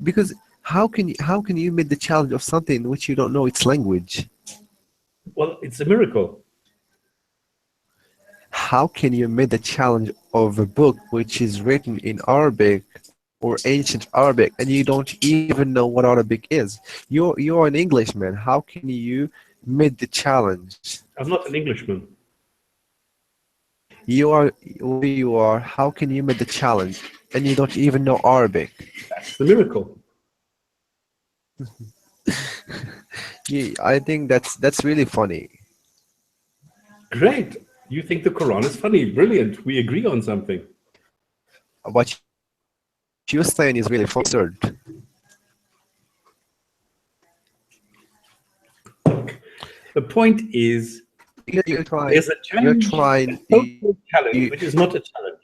Because how can you make the challenge of something which you don't know its language? Well, it's a miracle. How can you make the challenge of a book which is written in Arabic or ancient Arabic and you don't even know what Arabic is? You're an Englishman. How can you make the challenge? I'm not an Englishman. You are. How can you make the challenge and you don't even know Arabic? That's the miracle. I think that's really funny. Great. You think the Quran is funny. Brilliant. We agree on something. What you're saying is really absurd. The point is, there's a challenge, which is not a challenge.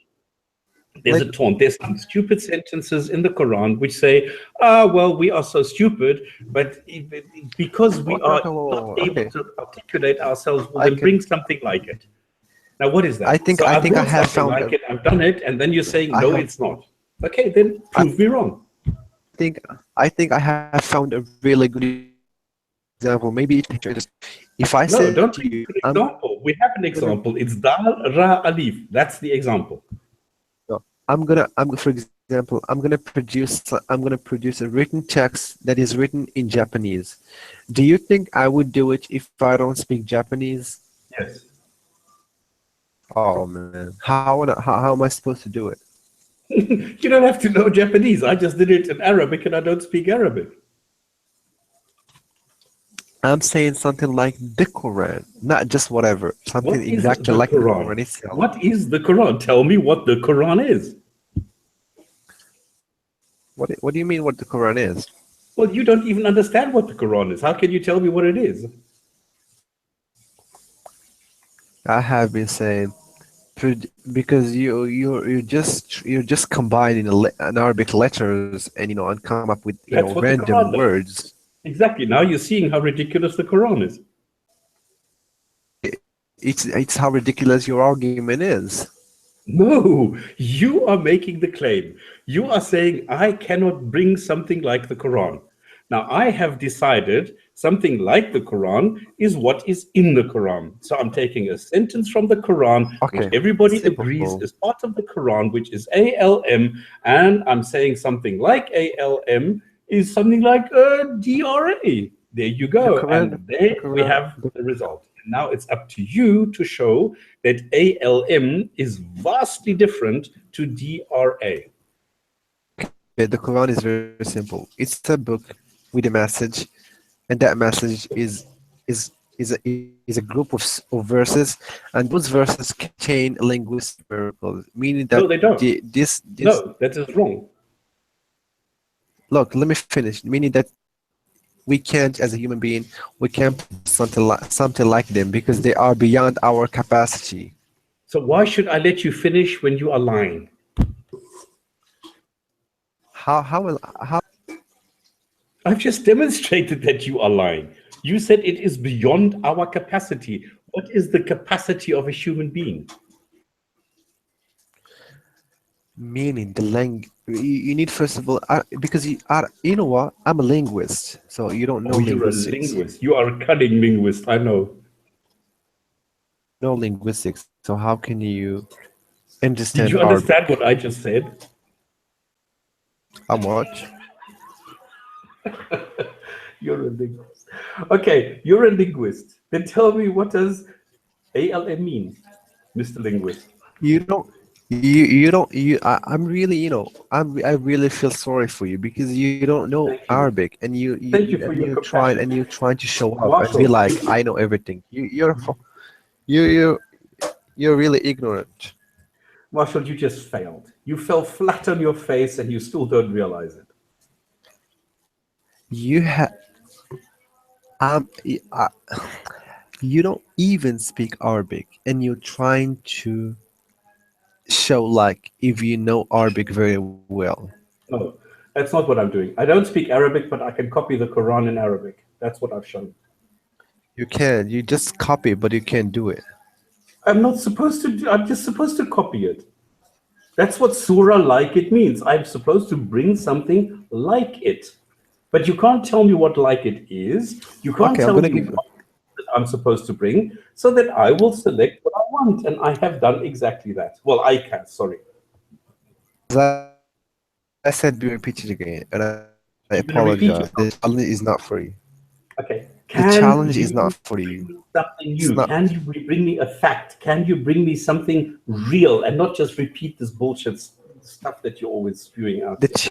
There's a taunt. There's some stupid sentences in the Quran which say, well, we are so stupid, but because we are not able to articulate ourselves, we'll then bring something like it. Now, what is that? I think I have found like it. I've done it, and then you're saying, no, it's not. Okay, then prove me wrong. I think I have found a really good example. Maybe if I say don't take an example. We have an example. It's Dal, Ra, Alif. That's the example. For example, I'm gonna produce a written text that is written in Japanese. Do you think I would do it if I don't speak Japanese? Yes. Oh man, how am I supposed to do it? You don't have to know Japanese. I just did it in Arabic, and I don't speak Arabic. I'm saying something like the Quran, not just whatever. Something exactly like the Quran itself. What is the Quran? Tell me what the Quran is. What do you mean what the Quran is? Well, you don't even understand what the Quran is. How can you tell me what it is? I have been saying, because you're just combining an Arabic letters and and come up with random words. Exactly. Now you're seeing how ridiculous the Quran is. It's how ridiculous your argument is. No, you are making the claim. You are saying I cannot bring something like the Quran. Now I have decided something like the Quran is what is in the Quran. So I'm taking a sentence from the Quran, which everybody agrees is part of the Quran, which is ALM, and I'm saying something like ALM is something like DRA. There you go. And there we have the result. And now it's up to you to show that ALM is vastly different to DRA. The Quran is very simple. It's a book with a message, and that message is a group of verses, and those verses contain linguistic miracles, meaning that no, they don't. No, that is wrong. Look, let me finish. Meaning that we can't, as a human being, we can't something like them because they are beyond our capacity. So why should I let you finish when you are lying? How? I've just demonstrated that you are lying. You said it is beyond our capacity. What is the capacity of a human being? Meaning the language. You need first of all, because you are. You know what? I'm a linguist, so you don't know Oh, you're a linguistics. linguist. You are a cunning linguist. I know. No linguistics. So how can you Did understand you Arabic? understand what I just said? How much? You're a linguist. Okay, you're a linguist. Then tell me, what does ALM mean, Mr. Linguist? You don't. You don't. I'm really. I really feel sorry for you because you don't know Thank you. Arabic, and Thank you for your compassion. you're trying to show off and Marshall, be like, I know everything. You're really ignorant. Marshall, you just failed. You fell flat on your face and you still don't realize it. You have. You don't even speak Arabic, and you're trying to show like if you know Arabic very well. No, that's not what I'm doing. I don't speak Arabic, but I can copy the Quran in Arabic. That's what I've shown. You can. You just copy, but you can't do it. I'm not supposed to do, I'm just supposed to copy it. That's what Sura-like-it means. I'm supposed to bring something like it. But you can't tell me what like it is. You can't Okay, I'm tell gonna me give. what I'm supposed to bring, so that I will select what I want. And I have done exactly that. Well, I can, sorry. As I said, be repeated again, and I You're gonna repeat apologize. The challenge is not for you. Okay. The challenge is not for bring you. me something It's new? not. Can you bring me a fact? Can you bring me something real and not just repeat this bullshit stuff that you're always spewing out? The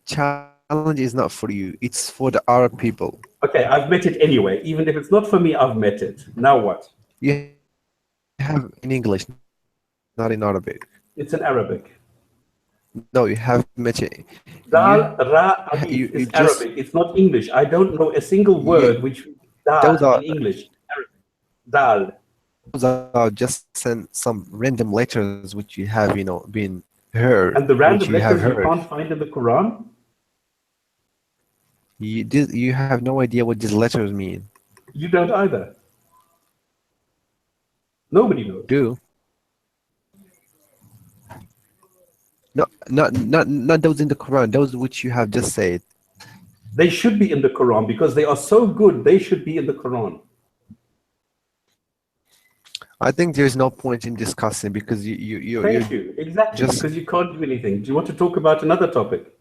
challenge is not for you. It's for the Arab people. Okay, I've met it anyway. Even if it's not for me, I've met it. Now what? You have in English, not in Arabic. It's in Arabic. No, you have met it. Dal, Ra, Alif. You It's just Arabic. It's not English. I don't know a single word which those Dal are in English. Arabic. Dal. those are just some random letters which you have been heard, And the which random you have letters you heard. can't find in the Quran? You have no idea what these letters mean. You don't either. Nobody knows. Do not those in the Quran. Those which you have just said. They should be in the Quran because they are so good. They should be in the Quran. I think there's no point in discussing because you're Thank you. Exactly, just. because you can't do anything. Do you want to talk about another topic?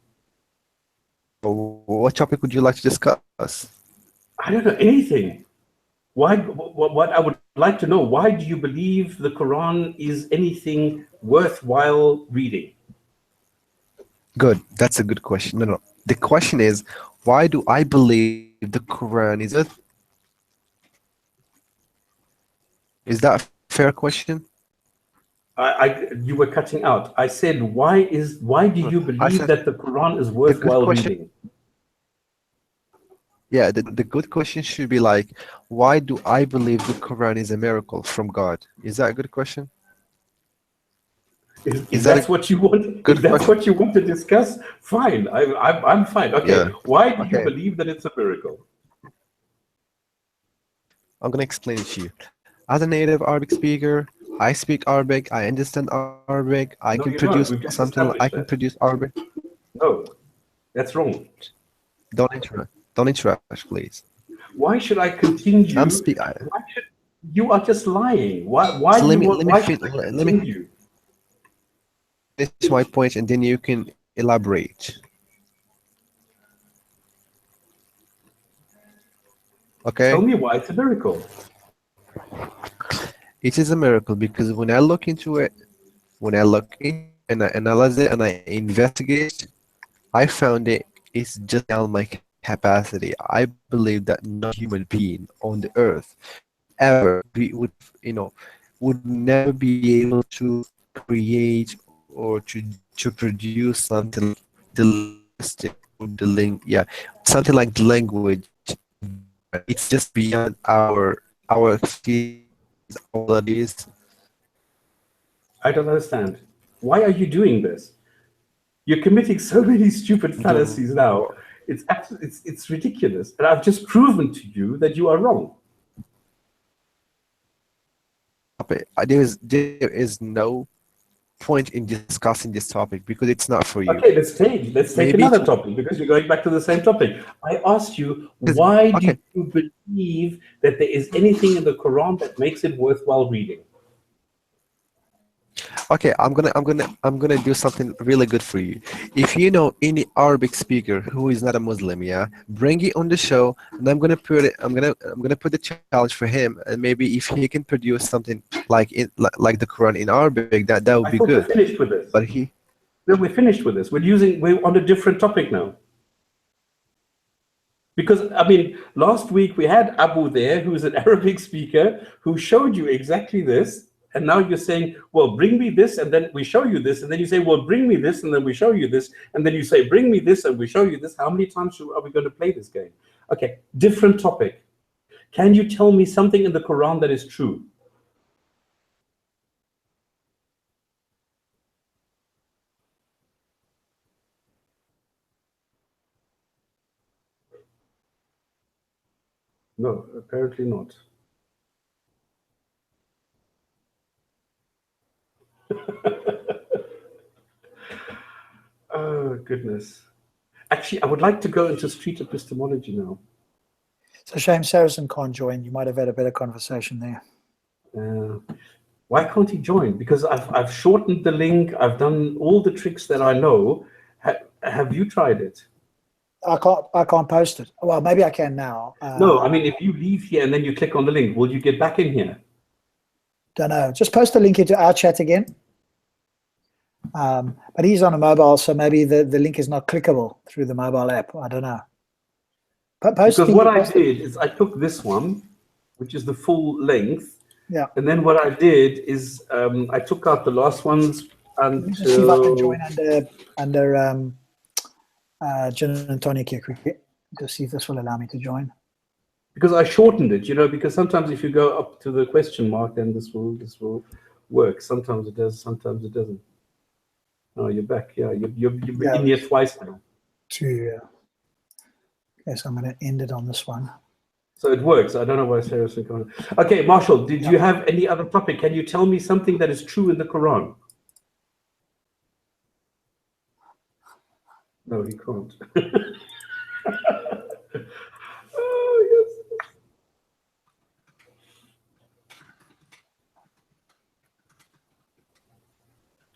What topic would you like to discuss? I don't know anything. Why? What I would like to know, why do you believe the Quran is anything worthwhile reading? Good. That's a good question. No. The question is, why do I believe the Quran is it? Is that a fair question? You were cutting out. I said, why do you believe that the Quran is worthwhile reading? Yeah, the good question should be like, why do I believe the Quran is a miracle from God? Is that a good question? If that's what you want, if that's what you want to discuss, fine. I'm fine. Okay. Yeah. Why do you believe that it's a miracle? I'm gonna explain it to you. As a native Arabic speaker, I speak Arabic. I understand Arabic. I can produce something. I can produce Arabic. No, that's wrong. Don't interrupt. Don't interrupt, please. Why should I continue? You are just lying. Why? So let me finish my point, and then you can elaborate. Okay. Tell me why it's a miracle. It is a miracle because when I look into it, when I look in and I analyze it and I investigate, I found it's just beyond my capacity. I believe that no human being on the earth ever would never be able to create or to produce something like something like the language. It's just beyond our abilities. I don't understand. Why are you doing this? You're committing so many stupid fallacies now. It's ridiculous. And I've just proven to you that you are wrong. There is no point in discussing this topic because it's not for you. Okay, let's take Maybe another topic because you're going back to the same topic. I asked you, why do you believe that there is anything in the Quran that makes it worthwhile reading? Okay, I'm gonna do something really good for you. If you know any Arabic speaker who is not a Muslim, yeah, bring it on the show, and I'm gonna put the challenge for him, and maybe if he can produce something like the Quran in Arabic, that would be good. We're finished with this. But No, we're finished with this. We're on a different topic now. Because, I mean, last week we had Abu there, who is an Arabic speaker, who showed you exactly this. And now you're saying, well, bring me this, and then we show you this. And then you say, well, bring me this, and then we show you this. And then you say, bring me this, and we show you this. How many times are we going to play this game? Okay, different topic. Can you tell me something in the Quran that is true? No, apparently not. Oh, goodness. Actually, I would like to go into street epistemology now. It's a shame Saracen can't join. You might have had a better conversation there. Why can't he join? Because I've shortened the link. I've done all the tricks that I know. Have you tried it? I can't post it. Well, maybe I can now. No, I mean, if you leave here and then you click on the link, will you get back in here? Don't know. Just post the link into our chat again. But he's on a mobile, so maybe the link is not clickable through the mobile app. I don't know. Because what I did is I took this one, which is the full length. Yeah. And then what I did is I took out the last ones until... Just see if I can join under Gin and Tonic here quickly to see if this will allow me to join. Because I shortened it, you know, because sometimes if you go up to the question mark, then this will work. Sometimes it does, sometimes it doesn't. Oh, you're back. Yeah, you've been in here twice now. Okay, so I'm going to end it on this one. So it works. I don't know why Sarah's going. Okay, Marshall, did you have any other topic? Can you tell me something that is true in the Quran? No, he can't. Oh, yes.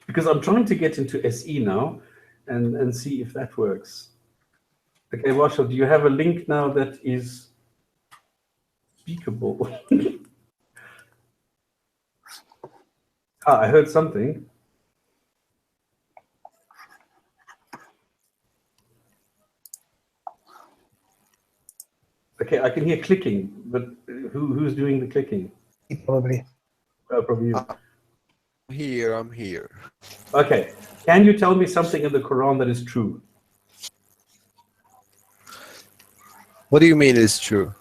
Because I'm trying to get into SE now and see if that works. Okay, Marshall, do you have a link now that is speakable? I heard something. Okay, I can hear clicking, but who's doing the clicking? Probably. Probably you. I'm here. Okay, can you tell me something in the Quran that is true? What do you mean is true?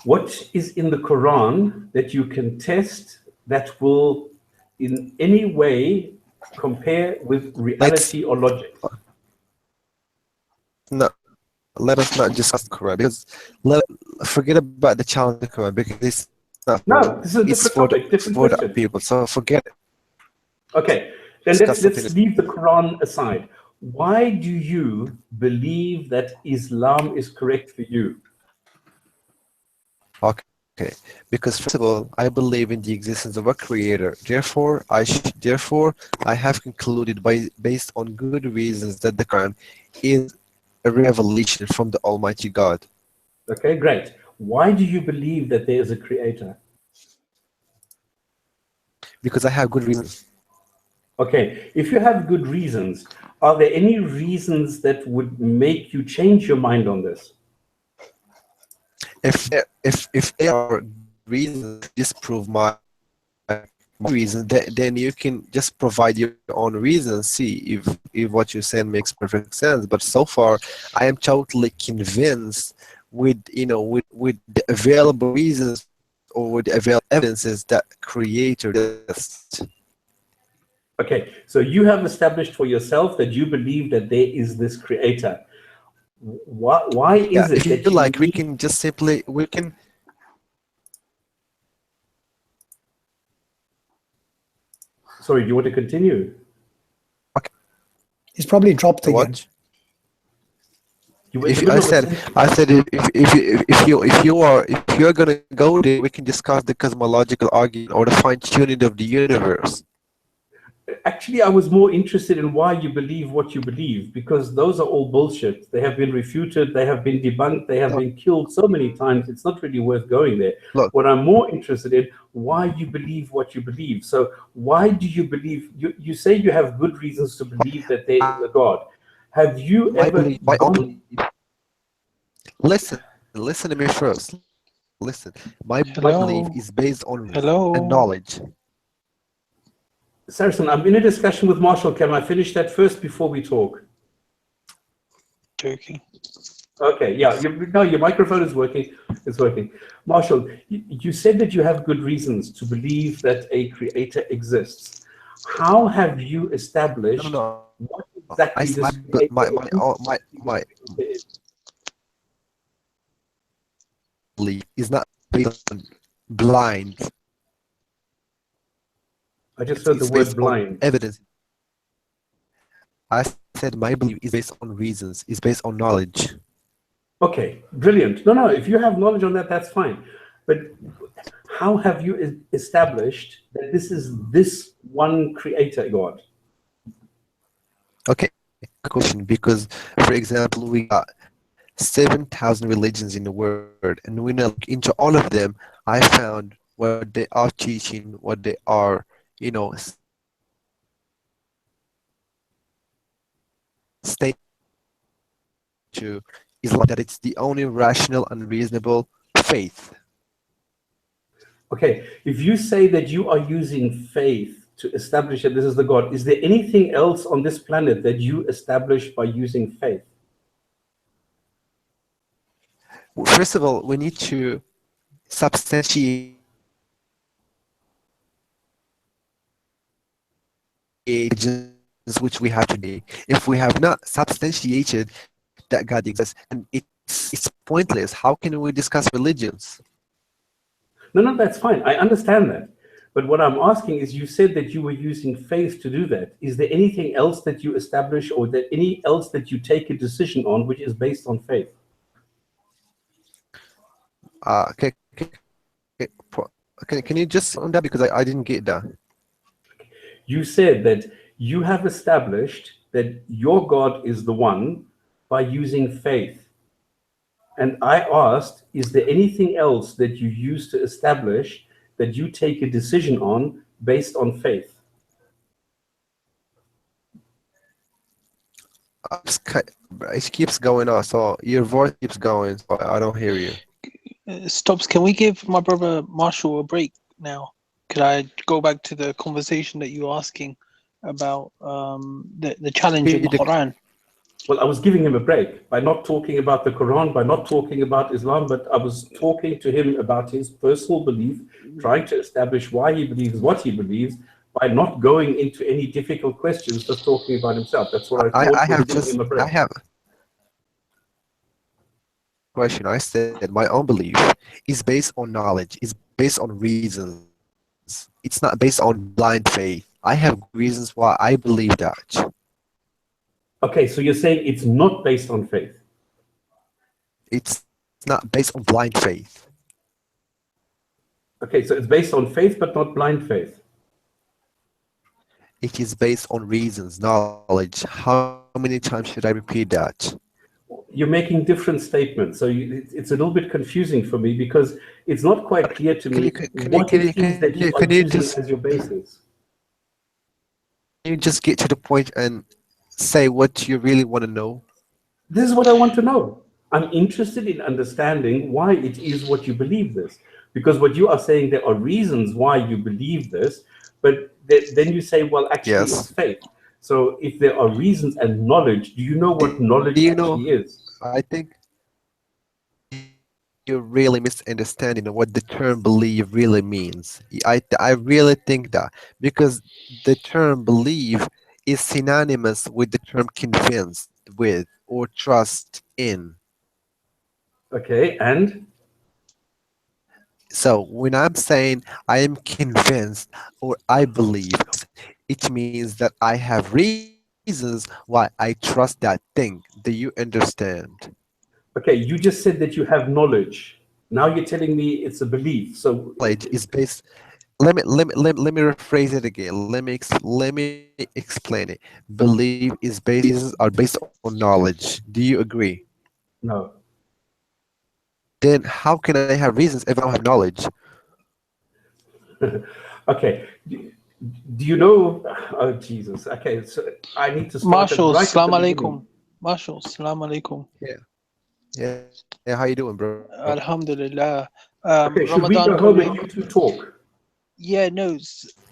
What is in the Quran that you can test that will in any way compare with reality or logic? No, let us not discuss the Quran because forget about the challenge of the Quran because it's not. No, this is a different topic, different for question. the people. So forget it. Okay, then let's leave the Quran aside. Why do you believe that Islam is correct for you? Okay, because first of all, I believe in the existence of a creator. Therefore, I have concluded based on good reasons that the Quran is a revelation from the Almighty God. Okay, great. Why do you believe that there is a creator? Because I have good reasons. Okay, if you have good reasons, are there any reasons that would make you change your mind on this? If there are reasons to disprove my reason, then you can just provide your own reasons. See if what you're saying makes perfect sense. But so far, I am totally convinced with the available reasons or with the available evidences that Creator exists. Okay, so you have established for yourself that you believe that there is this creator. Why Yeah, is it if you that feel you like we need- can just simply we can. Sorry, do you want to continue? He's probably dropped again. What? You were in the If middle I of a said, sentence. I said, if you're gonna go there, we can discuss the cosmological argument or the fine tuning of the universe. Actually, I was more interested in why you believe what you believe, because those are all bullshit. They have been refuted, they have been debunked, they have been killed so many times, it's not really worth going there. Look. What I'm more interested in, why you believe what you believe. So why do you believe, you say you have good reasons to believe that there is a God. Have you My ever belief, my own gone... belief. Listen to me first. Listen, my Hello? belief is based on reason Hello? and knowledge. Saracen, I'm in a discussion with Marshall. Can I finish that first before we talk? Joking. Okay, yeah, no, your microphone is working. It's working. Marshall, you said that you have good reasons to believe that a creator exists. How have you established No. what exactly this my belief is not based on blind. I just heard the It's word based on blind. evidence. I said my belief is based on reasons. It's based on knowledge. Okay, brilliant. No, if you have knowledge on that, that's fine. But how have you established that this is this one creator God? Okay, question. Because, for example, we got 7,000 religions in the world, and when I look into all of them, I found what they are teaching, what they are, state to is like that it's the only rational and reasonable faith. Okay, if you say that you are using faith to establish that this is the God, is there anything else on this planet that you establish by using faith? First of all, we need to substantiate which we have today. If we have not substantiated that God exists, and it's pointless. How can we discuss religions? No, that's fine. I understand that. But what I'm asking is, you said that you were using faith to do that. Is there anything else that you establish or that any else that you take a decision on which is based on faith? Can you just on that, because I didn't get that. You said that you have established that your God is the one by using faith. And I asked, is there anything else that you use to establish that you take a decision on based on faith? It keeps going on, so your voice keeps going, so I don't hear you. Stops. Can we give my brother Marshall a break now? Could I go back to the conversation that you were asking about the challenge in the Quran? Well, I was giving him a break by not talking about the Quran, by not talking about Islam, but I was talking to him about his personal belief, trying to establish why he believes what he believes, by not going into any difficult questions, just talking about himself. That's what I thought was giving him a break. I have a question. I said my own belief is based on knowledge, is based on reasons. It's not based on blind faith. I have reasons why I believe that. Okay, so you're saying it's not based on faith? It's not based on blind faith. Okay, so it's based on faith, but not blind faith. It is based on reasons, knowledge. How many times should I repeat that? You're making different statements, so it's a little bit confusing for me because it's not quite clear to me what it is that you are using as your basis. Can you just get to the point and say what you really want to know? This is what I want to know. I'm interested in understanding why it is what you believe this. Because what you are saying, there are reasons why you believe this, but then you say, well, actually, it's faith. So if there are reasons and knowledge, do you know what knowledge actually is? I think you're really misunderstanding what the term believe really means. I really think that, because the term believe is synonymous with the term convinced with, or trust in. Okay, and So when I'm saying I am convinced or I believe, it means that I have reasons why I trust that thing. Do you understand? okay, you just said that you have knowledge. Now you're telling me it's a belief. So Knowledge is based. Let me rephrase it again. Let me explain it. Belief is are based on knowledge. Do you agree? no. Then how can I have reasons if I don't have knowledge? Okay. Do you know? Oh Jesus. Okay, so I need to start Marshall, right at salam the beginning. alaikum. Marshall, salam alaikum. Yeah. Yeah. How you doing, bro? Alhamdulillah. Okay, should we Ramadan go home Kareem. and you two talk? Yeah, no. I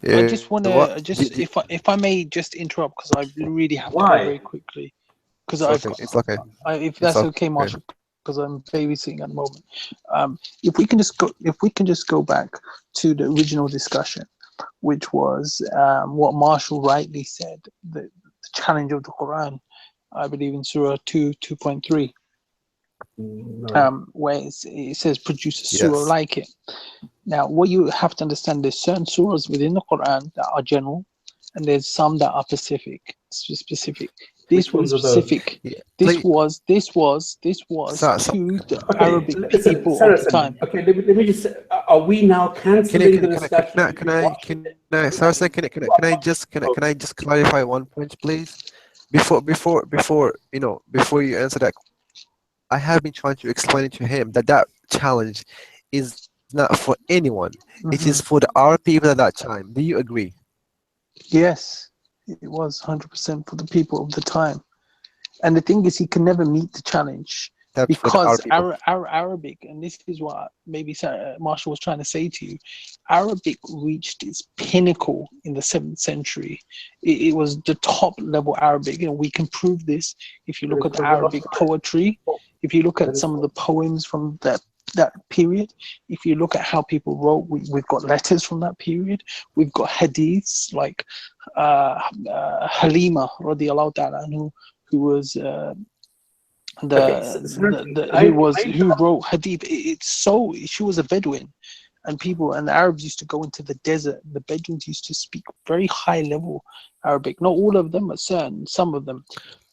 Yeah. just want What? to if I may just interrupt because I really have to go Why? very quickly because It's I've okay. got It's okay. if It's that's okay, okay. Marshall, because I'm babysitting at the moment. If we can just go back to the original discussion, which was what Marshall rightly said, the challenge of the Quran, I believe in Surah 2.3. No. Where it says produce a surah Yes. like it. Now, what you have to understand, there's certain surahs within the Quran that are general, and there's some that are specific. This Which was ones are those? specific. Yeah. This Please. was So, to the Okay, Arabic listen, people of the Saracen. time. Okay, let me just. Are we now cancelling the discussion? Sarah, can I just clarify one point, please? Before before you answer that, I have been trying to explain it to him that that challenge is not for anyone. It is for the our people at that time. Do you agree? Yes, it was 100% for the people of the time. And the thing is, he can never meet the challenge That's for the our because people. Arabic, and this is what maybe Marshall was trying to say to you, Arabic reached its pinnacle in the 7th century. It was the top level Arabic. You know, we can prove this if you look at the Arabic poetry, if you look at some of the poems from that period, if you look at how people wrote, we've got letters from that period, we've got hadiths like Halima radiallahu ta'ala anhu, who was who wrote hadith. It's so she was a Bedouin, and the Arabs used to go into the desert. The Bedouins used to speak very high level Arabic. Not all of them, but some of them.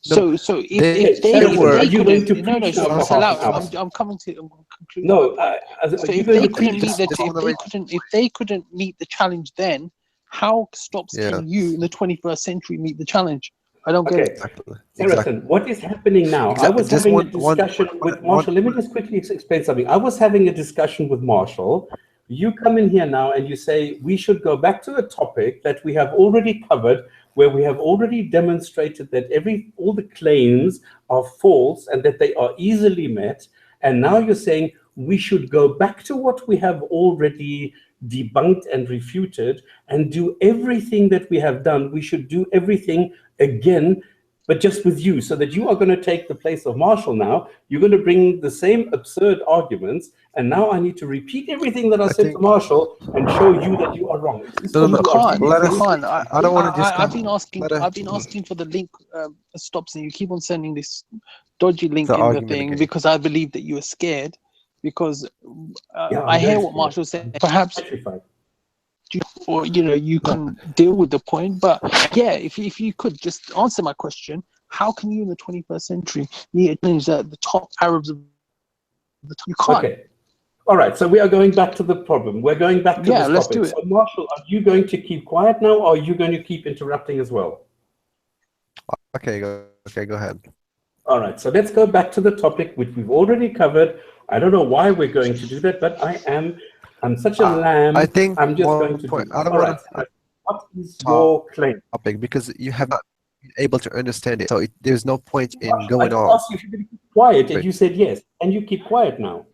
So if they couldn't, Salah, I'm coming to conclude. No, so if they couldn't meet the challenge then, how can you in the 21st century meet the challenge? I don't get it. Saracen, what is happening now? Exactly. I was having a discussion with Marshall. Let me just quickly explain something. I was having a discussion with Marshall. You come in here now and you say we should go back to a topic that we have already covered, where we have already demonstrated that all the claims are false and that they are easily met. And now you're saying we should go back to what we have already debunked and refuted and do everything that we have done. We should do everything again, but just with you, so that you are going to take the place of Marshall now. You're going to bring the same absurd arguments, and now I need to repeat everything that I said to Marshall and show you that you are wrong. You can't. I don't want to discuss. I've been asking for the link stops, and you keep on sending this dodgy link in the thing again. Because I believe that you are scared. Because I hear what Marshall said. Perhaps. Or you can deal with the point, but yeah, if you could just answer my question, how can you in the 21st century meet a challenge that the top Arabs of the time? You can't. Okay. All right, so we are going back to the problem. We're going back to this topic. Let's do it. So Marshall, are you going to keep quiet now, or are you going to keep interrupting as well? Okay, go ahead. All right, so let's go back to the topic which we've already covered. I don't know why we're going to do that, but I'm such a lamb. I think I'm just going to do it. I don't want to. What is your claim? Topic, because you have not been able to understand it, so there's no point in going on. I asked you if you're going to keep quiet, and you said yes, and you keep quiet now.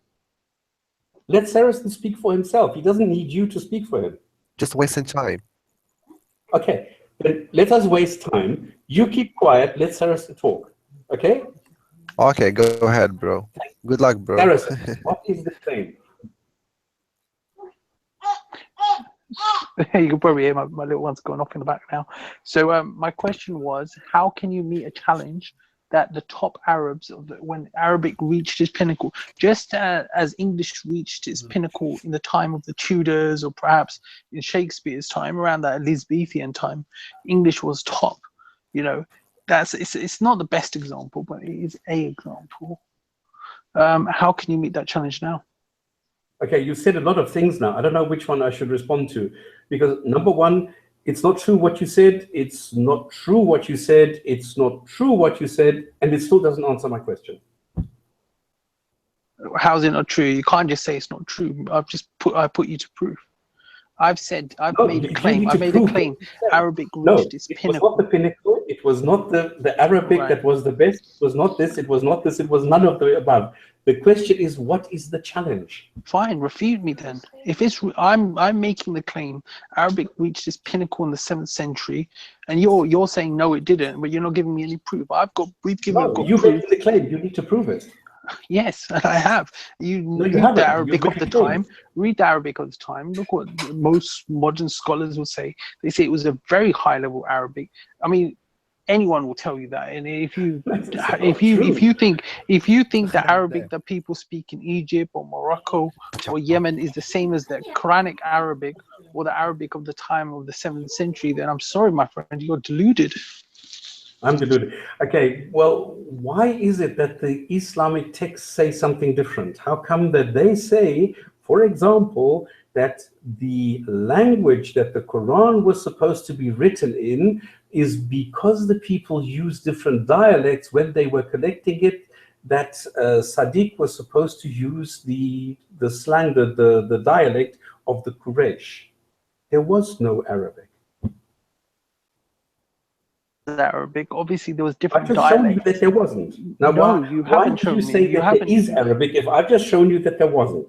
Let Saracen speak for himself. He doesn't need you to speak for him. Just wasting time. Okay, then let us waste time. You keep quiet. Let Saracen talk. Okay? Okay, go ahead, bro. Good luck, bro. Saracen, what is the claim? You can probably hear my little one's going off in the back now. So my question was, how can you meet a challenge that the top Arabs, when Arabic reached its pinnacle, just as English reached its pinnacle in the time of the Tudors, or perhaps in Shakespeare's time, around that Elizabethan time, English was top. You know, it's not the best example, but it is a example. How can you meet that challenge now? Okay, you said a lot of things now. I don't know which one I should respond to, because number one, it's not true what you said. It's not true what you said. It's not true what you said, and it still doesn't answer my question. How's it not true? You can't just say it's not true. I put you to proof. I've made a claim. I made a claim. Arabic reached its pinnacle. It was not the pinnacle. It was not the Arabic that was the best. It was not this. It was not this. It was none of the above. The question is, what is the challenge? Fine, refute me then. If I'm making the claim Arabic reached its pinnacle in the 7th century, and you're saying no, it didn't, but you're not giving me any proof. You're making the claim. You need to prove it. Yes, I have. Read the Arabic of the time. Read the Arabic of the time. Look what most modern scholars will say. They say it was a very high level Arabic. I mean, anyone will tell you that. And if you think the Arabic that people speak in Egypt or Morocco or Yemen is the same as the Quranic Arabic or the Arabic of the time of the 7th century, then I'm sorry, my friend, you're deluded. I'm deluded. Okay, well, why is it that the Islamic texts say something different? How come that they say, for example, that the language that the Quran was supposed to be written in is because the people use different dialects when they were collecting it, that Sadiq was supposed to use the slang, the dialect of the Quraysh. There was no Arabic. Arabic, obviously there was different I've just shown you that there wasn't. Now, no, you haven't shown me. Why do you say that there is Arabic if I've just shown you that there wasn't?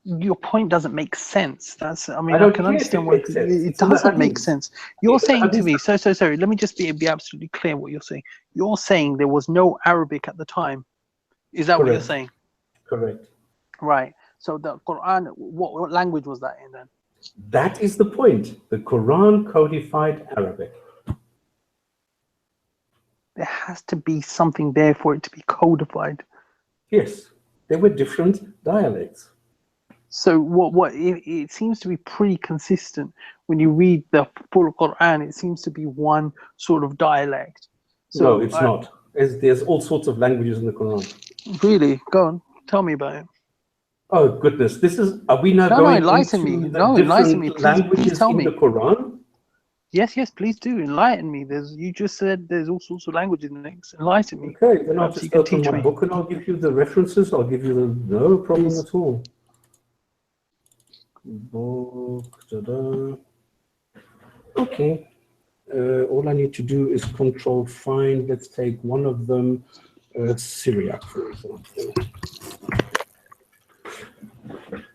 Your point doesn't make sense. I can understand why it doesn't make sense. You're saying to me, so sorry, let me just be absolutely clear what you're saying. You're saying there was no Arabic at the time. Is that what you're saying? Correct. Right. So the Quran, what language was that in then? That is the point. The Quran codified Arabic. There has to be something there for it to be codified. Yes, there were different dialects. So it seems to be pretty consistent when you read the full Quran. It seems to be one sort of dialect. So, no, it's not. There's all sorts of languages in the Quran. Really? Go on. Tell me about it. Oh goodness, are we now going enlighten into me. the Enlighten me. Please languages tell in me. the Quran? Yes, please do. Enlighten me. You just said there's all sorts of languages in it. Enlighten me. Okay, then I'll just open my book and I'll give you the references. I'll give you no problem at all. Book, Okay. All I need to do is Control find. Let's take one of them, Syriac, for example.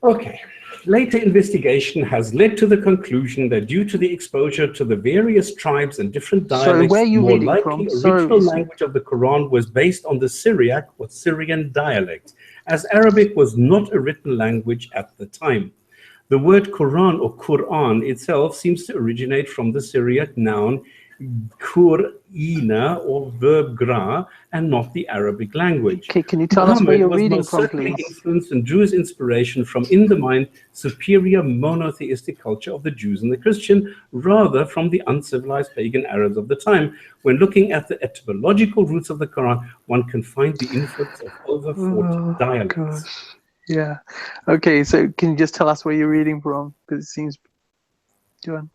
Okay. Later investigation has led to the conclusion that due to the exposure to the various tribes and different dialects, the more likely original language of the Quran was based on the Syriac or Syrian dialect, as Arabic was not a written language at the time. The word Quran or Quran itself seems to originate from the Syriac noun Qur'ina or verb gra and not the Arabic language. Okay, can you tell us where you're reading from, please? Please. Influenced and drew his inspiration from, in the mind, superior monotheistic culture of the Jews and the Christian, rather from the uncivilized pagan Arabs of the time. When looking at the etymological roots of the Quran, one can find the influence of over 40 dialects. Gosh. Yeah. Okay, so can you just tell us where you're reading from? Because it seems... Go on.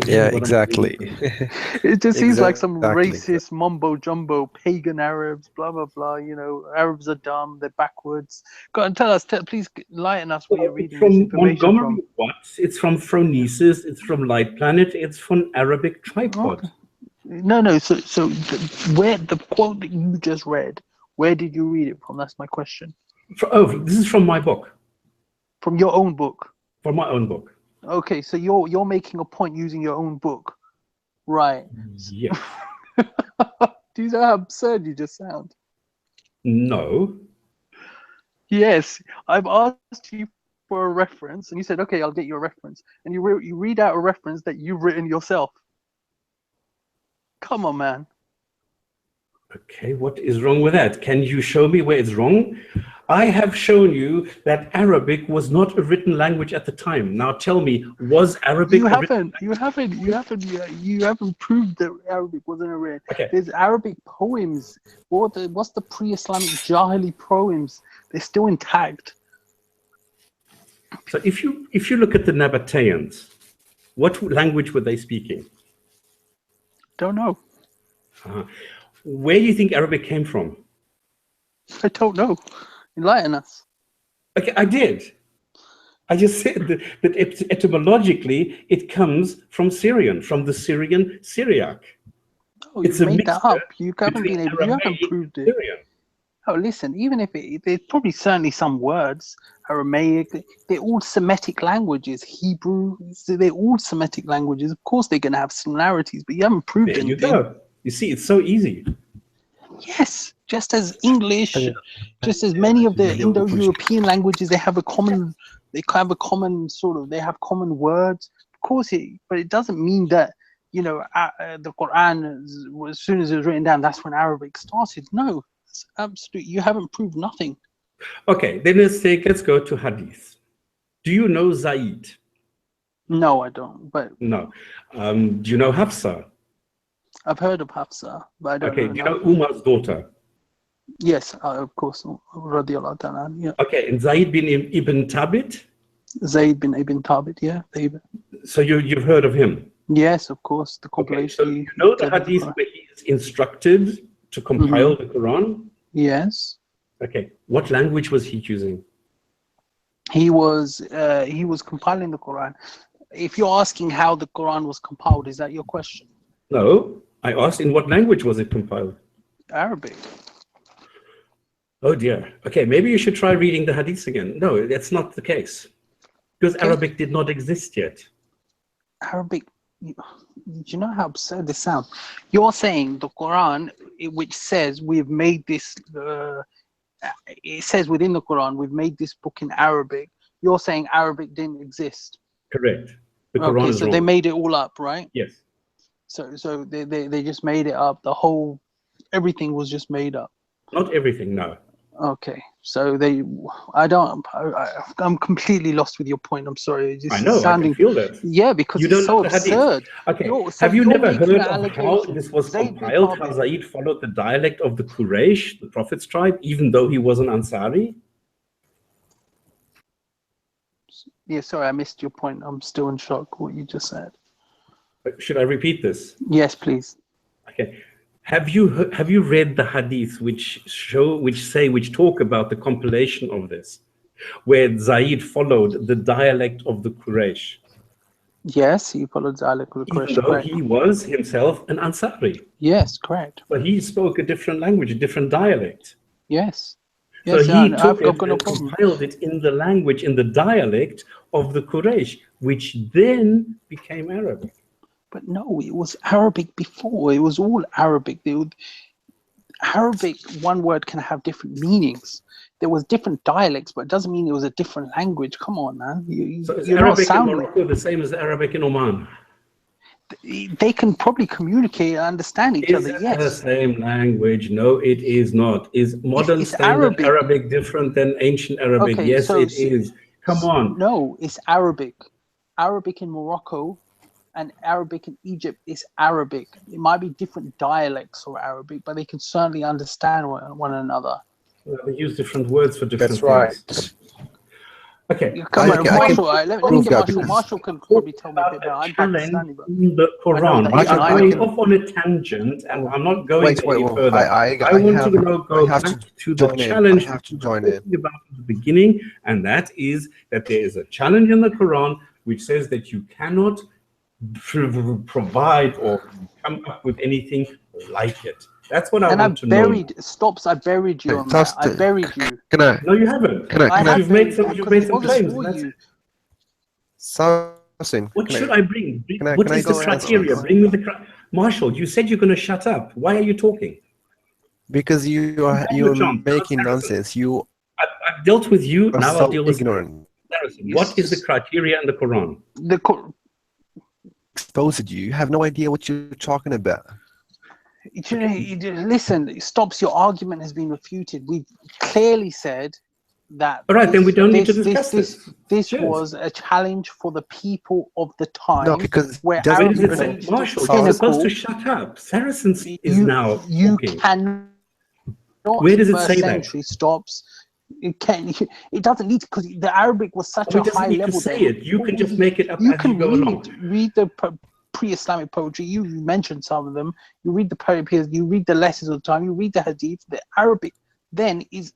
Yeah, exactly. It just seems like some racist mumbo jumbo, pagan Arabs, blah blah blah. Arabs are dumb, they're backwards. Go on, tell us, please enlighten us where you're reading this information Montgomery Watts, it's from Phronesis, it's from Light Planet, it's from Arabic Tripod. Okay. No. So where the quote that you just read, where did you read it from? That's my question. This is from my book. From your own book. From my own book. Okay, so you're making a point using your own book, right? Yeah. Do you know how absurd you just sound? No. Yes, I've asked you for a reference, and you said, "Okay, I'll get you a reference," and you read out a reference that you've written yourself. Come on, man. Okay, what is wrong with that? Can you show me where it's wrong? I have shown you that Arabic was not a written language at the time. Now tell me, was Arabic You a written haven't proved that Arabic wasn't a written. Okay. There's Arabic poems. What's the pre-Islamic Jahili poems? They're still intact. So if you look at the Nabateans, what language were they speaking? Don't know. Where do you think Arabic came from? I don't know. Enlighten us. Okay, I did. I just said that etymologically it comes from Syrian, from the Syrian Syriac. Oh, you made that up. You haven't proved it. Syrian. Oh, listen, even if there's probably certainly some words, Aramaic, they're all Semitic languages. Hebrew, they're all Semitic languages. Of course, they're going to have similarities, but you haven't proved anything. You go. You see, it's so easy. Yes, just as English, just as many of the Indo-European languages, they have common words. Of course, but it doesn't mean that, the Quran, as soon as it was written down, that's when Arabic started. No, it's absolutely, you haven't proved nothing. Okay, then let's go to Hadith. Do you know Zaid? No, I don't. But no. Do you know Hafsa? I've heard of Hafsa, but I don't know. Okay, do you know Umar's daughter? Yes, of course. Radiallahu ta'ala. Yeah. Okay, and Zaid bin Ibn Thabit? Zaid bin Ibn Thabit, yeah. So you've heard of him? Yes, of course. The compilation. Okay, so you know the hadith where he is instructed to compile the Quran? Yes. Okay, what language was he using? He was compiling the Quran. If you're asking how the Quran was compiled, is that your question? No, I asked in what language was it compiled? Arabic. Oh dear. Okay, maybe you should try reading the hadiths again. No, that's not the case. Because Arabic did not exist yet. Arabic, do you know how absurd this sounds? You're saying the Quran, which says we've made this, it says within the Quran, we've made this book in Arabic. You're saying Arabic didn't exist. Correct. The Quran is so wrong. they made it all up, right? Yes. So they just made it up. Everything was just made up. Not everything, no. Okay, so I'm completely lost with your point. I'm sorry. I know, I can feel that. Yeah, because it's so absurd. Okay, have you never heard of how this was compiled, how Zaid followed the dialect of the Quraysh, the Prophet's tribe, even though he was an Ansari? Yeah, sorry, I missed your point. I'm still in shock what you just said. Should I repeat this? Yes, please. Okay. Have you read the hadith which talk about the compilation of this, where Zaid followed the dialect of the Quraysh? Yes, he followed the dialect of the Quraysh. Even though he was himself an Ansari. Yes, correct. But he spoke a different language, a different dialect. Yes. So he took it and compiled it in the language, in the dialect of the Quraysh, which then became Arabic. But no, it was Arabic before. It was all Arabic. Arabic, one word can have different meanings. There was different dialects, but it doesn't mean it was a different language. Come on, man. So is Arabic in Morocco the same as Arabic in Oman? They can probably communicate and understand each other, yes. Is it the same language? No, it is not. Is modern standard Arabic different than ancient Arabic? Okay, yes, it is. Come on. No, it's Arabic. Arabic in Morocco and Arabic in Egypt is Arabic. It might be different dialects of Arabic, but they can certainly understand one another. Well, they use different words for different things. That's right. Okay. Come on, Marshall. Let me get Marshall. Marshall can probably tell me a bit better. I'm Pakistani, but in the Quran. We are going off on a tangent, and I'm not going any further. I want to go back to the challenge about the beginning, and that is that there is a challenge in the Quran which says that you cannot provide or come up with anything like it. That's what I want to know. I buried you on that. I buried you. No, you haven't. You've made some claims. Something. What should I bring? What is the criteria? Bring me the Marshall, you said you're going to shut up. Why are you talking? Because you're making nonsense. I've dealt with you. Now so I'll deal with ignorant. What is the criteria in the Quran? Exposed you. You have no idea what you're talking about. Listen, it stops. Your argument has been refuted. We've clearly said that. All right, then we don't need to discuss this. This was a challenge for the people of the time. No, because where Marshall, you're supposed to shut up. Saracens is now talking. Cannot. Where does it say century that? Stops. It doesn't need to, because the Arabic was such a high level. To say it. You can just make it up as you go along. Read the pre-Islamic poetry. You mentioned some of them. You read the poetry. You read the letters of the time. You read the hadith. The Arabic then is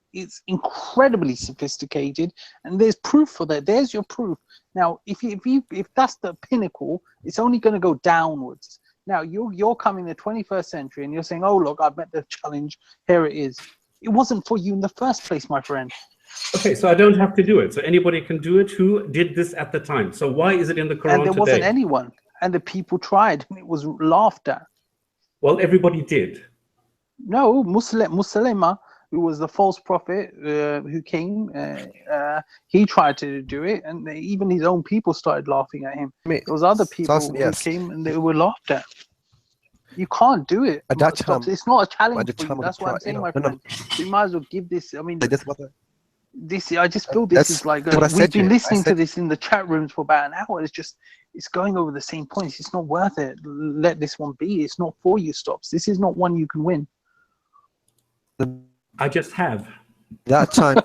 incredibly sophisticated, and there's proof for that. There's your proof. Now, if that's the pinnacle, it's only going to go downwards. Now you're coming the 21st century, and you're saying, "Oh, look, I've met the challenge. Here it is." It wasn't for you in the first place, my friend. Okay, so I don't have to do it. So anybody can do it who did this at the time. So why is it in the Quran today? And there wasn't anyone, and the people tried, and it was laughed at. Well, everybody did. No, Muslima, who was the false prophet who came, he tried to do it, and even his own people started laughing at him. There was other people who came, and they were laughed at. You can't do it. At that time, it's not a challenge for you. That's what I'm saying, my friend. You might as well give this. I mean, I just feel this is like we've been listening to this in the chat rooms for about an hour. It's going over the same points. It's not worth it. Let this one be. It's not for you, Stops. This is not one you can win. I just have. That time.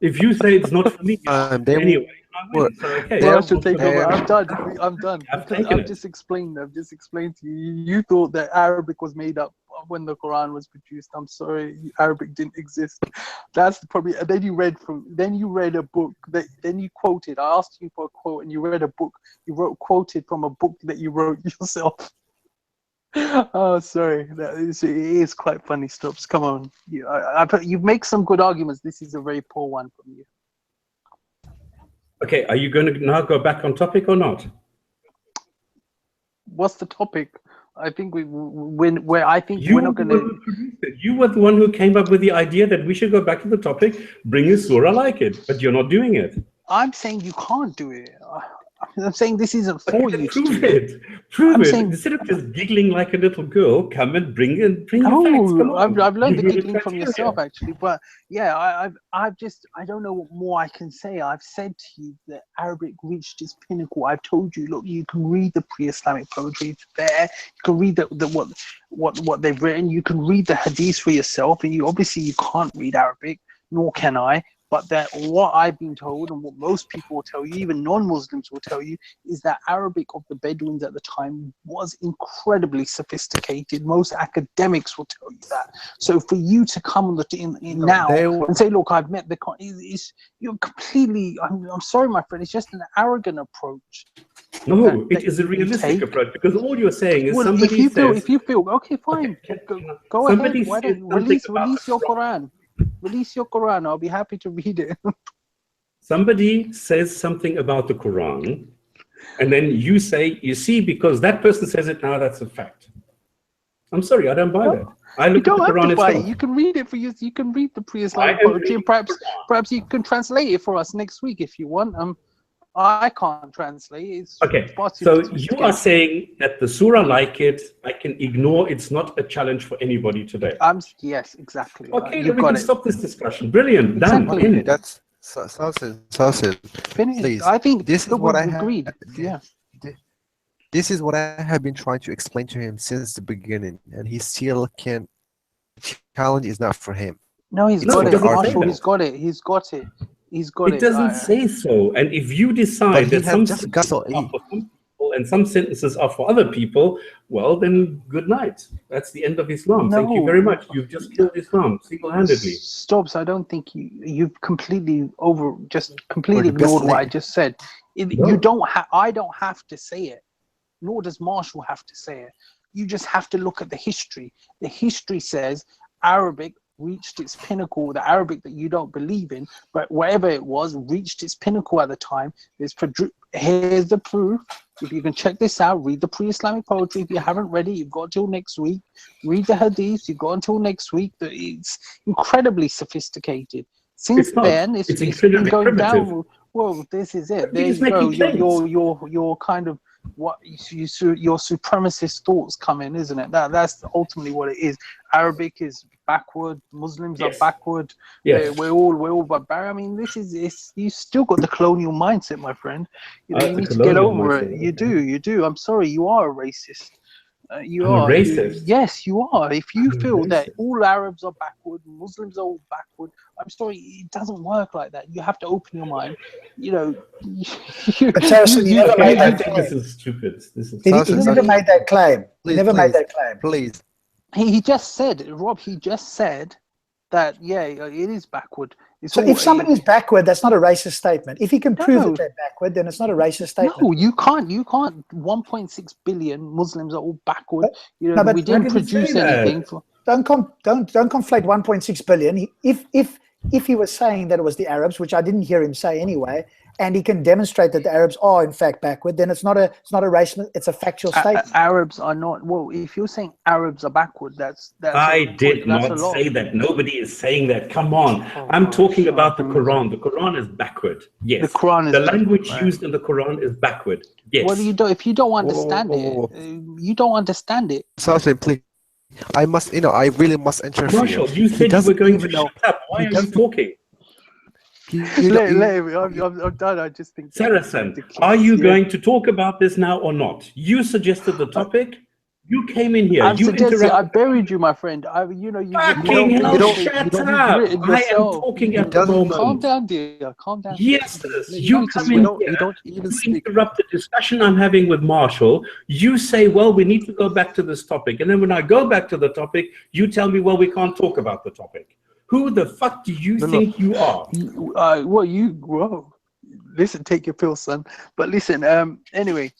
If you say it's not for me, anyway. Okay. I should take over. I'm done. I've just explained to you. You thought that Arabic was made up when the Quran was produced. I'm sorry, Arabic didn't exist. That's probably. And then you read a book. Then you quoted. I asked you for a quote, and you read a book. You quoted from a book that you wrote yourself. Oh, sorry. It is quite funny. Stops. Come on. You make some good arguments. This is a very poor one from you. Okay, are you going to now go back on topic or not? What's the topic? I think we're not going to. You were the one who came up with the idea that we should go back to the topic, bring a Sura-like-it, but you're not doing it. I'm saying you can't do it. I'm saying this isn't for you. Prove it. Prove it. Instead of just giggling like a little girl, come and bring your facts. Come on. I've learned the giggling from yourself, actually. But yeah, I don't know what more I can say. I've said to you that Arabic reached its pinnacle. I've told you, look, you can read the pre-Islamic poetry. It's there. You can read what they've written. You can read the hadiths for yourself. And you can't read Arabic, nor can I. But that what I've been told, and what most people will tell you, even non-Muslims will tell you, is that Arabic of the Bedouins at the time was incredibly sophisticated. Most academics will tell you that. So for you to come now and say, "Look, I've met the," you're completely. I'm sorry, my friend. It's just an arrogant approach. No, it is a realistic approach, because all you're saying is if you feel okay, fine, go ahead. Why don't release your Quran. Release your Quran. I'll be happy to read it. Somebody says something about the Quran, and then you say, "You see, because that person says it now, that's a fact." I'm sorry, I don't buy that. I look at the Quran itself. You can read it for you. You can read the pre-Islamic poetry, and perhaps you can translate it for us next week if you want. I can't translate. Okay, so you are saying that the Sura-like-it, I can ignore. It's not a challenge for anybody today. Yes, exactly. Okay, then we can stop this discussion. Brilliant. Exactly. Done. That's Sauces. Please. I think this is what I agreed. Yeah. This is what I have been trying to explain to him since the beginning, and he still can't. The challenge is not for him. No, he's got it. Marshall, he's got it. It doesn't say so. And if you decide that some sentences are for some people and some sentences are for other people, well, then good night. That's the end of Islam. No. Thank you very much. You've just killed Islam single-handedly. Stops. I don't think you've completely ignored what I just said. I don't have to say it, nor does Marshall have to say it. You just have to look at the history. The history says Arabic reached its pinnacle, the Arabic that you don't believe in, but whatever it was, reached its pinnacle at the time. Here's the proof. If you can check this out, read the pre-Islamic poetry. If you haven't read it, you've got until next week. Read the hadiths, you've got until next week. It's incredibly sophisticated. Since then, it's been going down. Well, this is it. There you go. You're kind of what your supremacist thoughts come in, isn't it? That's ultimately what it is. Arabic is backward. Muslims are backward. Yes. We're all barbarian. I mean, you still got the colonial mindset, my friend. You know, you need to get over it. You do. I'm sorry, you are a racist. You I'm are a racist. Yes, you are. If you I'm feel a that racist. all Arabs are backward, Muslims are all backward, I'm sorry, it doesn't work like that. You have to open your mind. You know, But Saracen, he never made that claim. This is stupid. He never made that claim. He never made that claim. Please. He just said, Rob. He just said that it is backward. So if somebody is backward, that's not a racist statement. If he can prove that they're backward, then it's not a racist statement. No, you can't. 1.6 billion Muslims are all backward. You know, we didn't produce anything. Don't conflate 1.6 billion. If he was saying that it was the Arabs, which I didn't hear him say anyway, and he can demonstrate that the Arabs are in fact backward, then it's not a racist. It's a factual statement. Arabs are not. Well, if you're saying Arabs are backward, that's. I did not say that. Nobody is saying that. Come on, I'm talking about the Quran. The Quran is backward. Yes, the Quran is the language used in the Quran is backward. Yes. Well, if you don't understand it, you don't understand it. Sorry, please. I really must interfere. Marshall, you said you were going to shut up. Why are you talking? I'm done. I just think. Saracen, are you going to talk about this now or not? You suggested the topic. You came in here. I buried you, my friend. Fucking hell, shut up. I am talking at the moment. Calm down, dear. Calm down. Yes, you come in here. You interrupt the discussion I'm having with Marshall. You say, well, we need to go back to this topic. And then when I go back to the topic, you tell me, well, we can't talk about the topic. Who the fuck do you think you are? Listen, take your pill, son. But listen, anyway,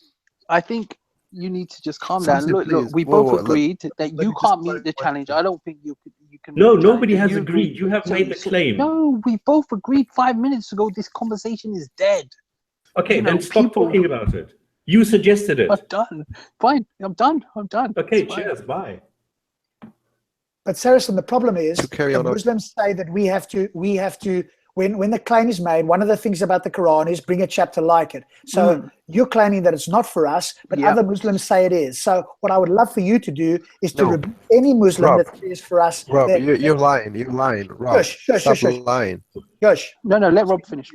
I think you need to just calm down. Look, we both agreed that you can't meet the challenge. I don't think you can. No, nobody has agreed. You have made the claim. No, we both agreed 5 minutes ago. This conversation is dead. Okay, then stop talking about it. You suggested it. I'm done. Fine, I'm done. Okay, cheers. Bye. But Saracen, the problem is that Muslims say that we have to. When the claim is made, one of the things about the Quran is bring a chapter like it. So you're claiming that it's not for us, but other Muslims say it is. So what I would love for you to do is to rebuke any Muslim that says for us. Rob, you're lying. You're lying. Rob, stop lying. Josh. No, let Rob finish.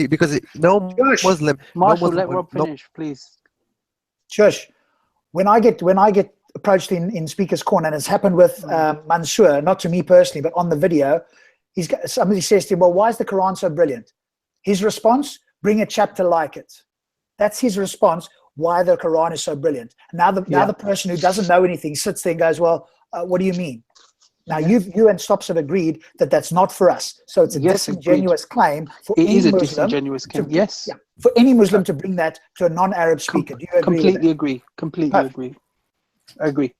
Because no Muslim. Marshall, let Rob finish, please. Josh, when I get approached in Speaker's Corner, and it's happened with Mansour, not to me personally, but on the video. Somebody says to him, well, why is the Quran so brilliant? His response, bring a chapter like it. That's his response, why the Quran is so brilliant. Now the person who doesn't know anything sits there and goes, well, what do you mean? Now, you and Stops have agreed that that's not for us. So it's a disingenuous claim for any Muslim. It is a disingenuous claim, yes. Yeah, for any Muslim to bring that to a non-Arab speaker. Do you agree? Completely agree. Completely agree. I agree.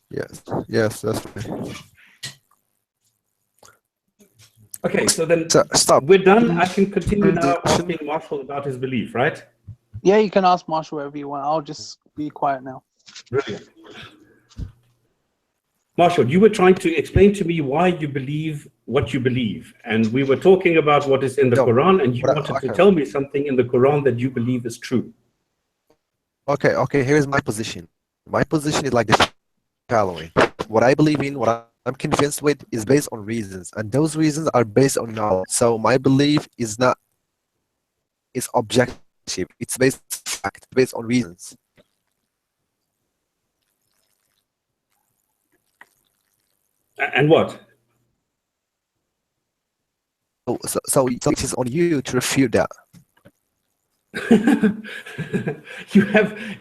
Yes, that's right. Okay, so then stop. We're done. I can continue now asking Marshall about his belief, right? Yeah, you can ask Marshall whatever you want. I'll just be quiet now. Brilliant. Marshall, you were trying to explain to me why you believe what you believe. And we were talking about what is in the Quran, and you wanted to tell me something in the Quran that you believe is true. Okay, here's my position. My position is like the following. What I believe in, what I'm convinced with is based on reasons, and those reasons are based on knowledge. So my belief is objective. It's based on fact, based on reasons. And what? So it is on you to refute that.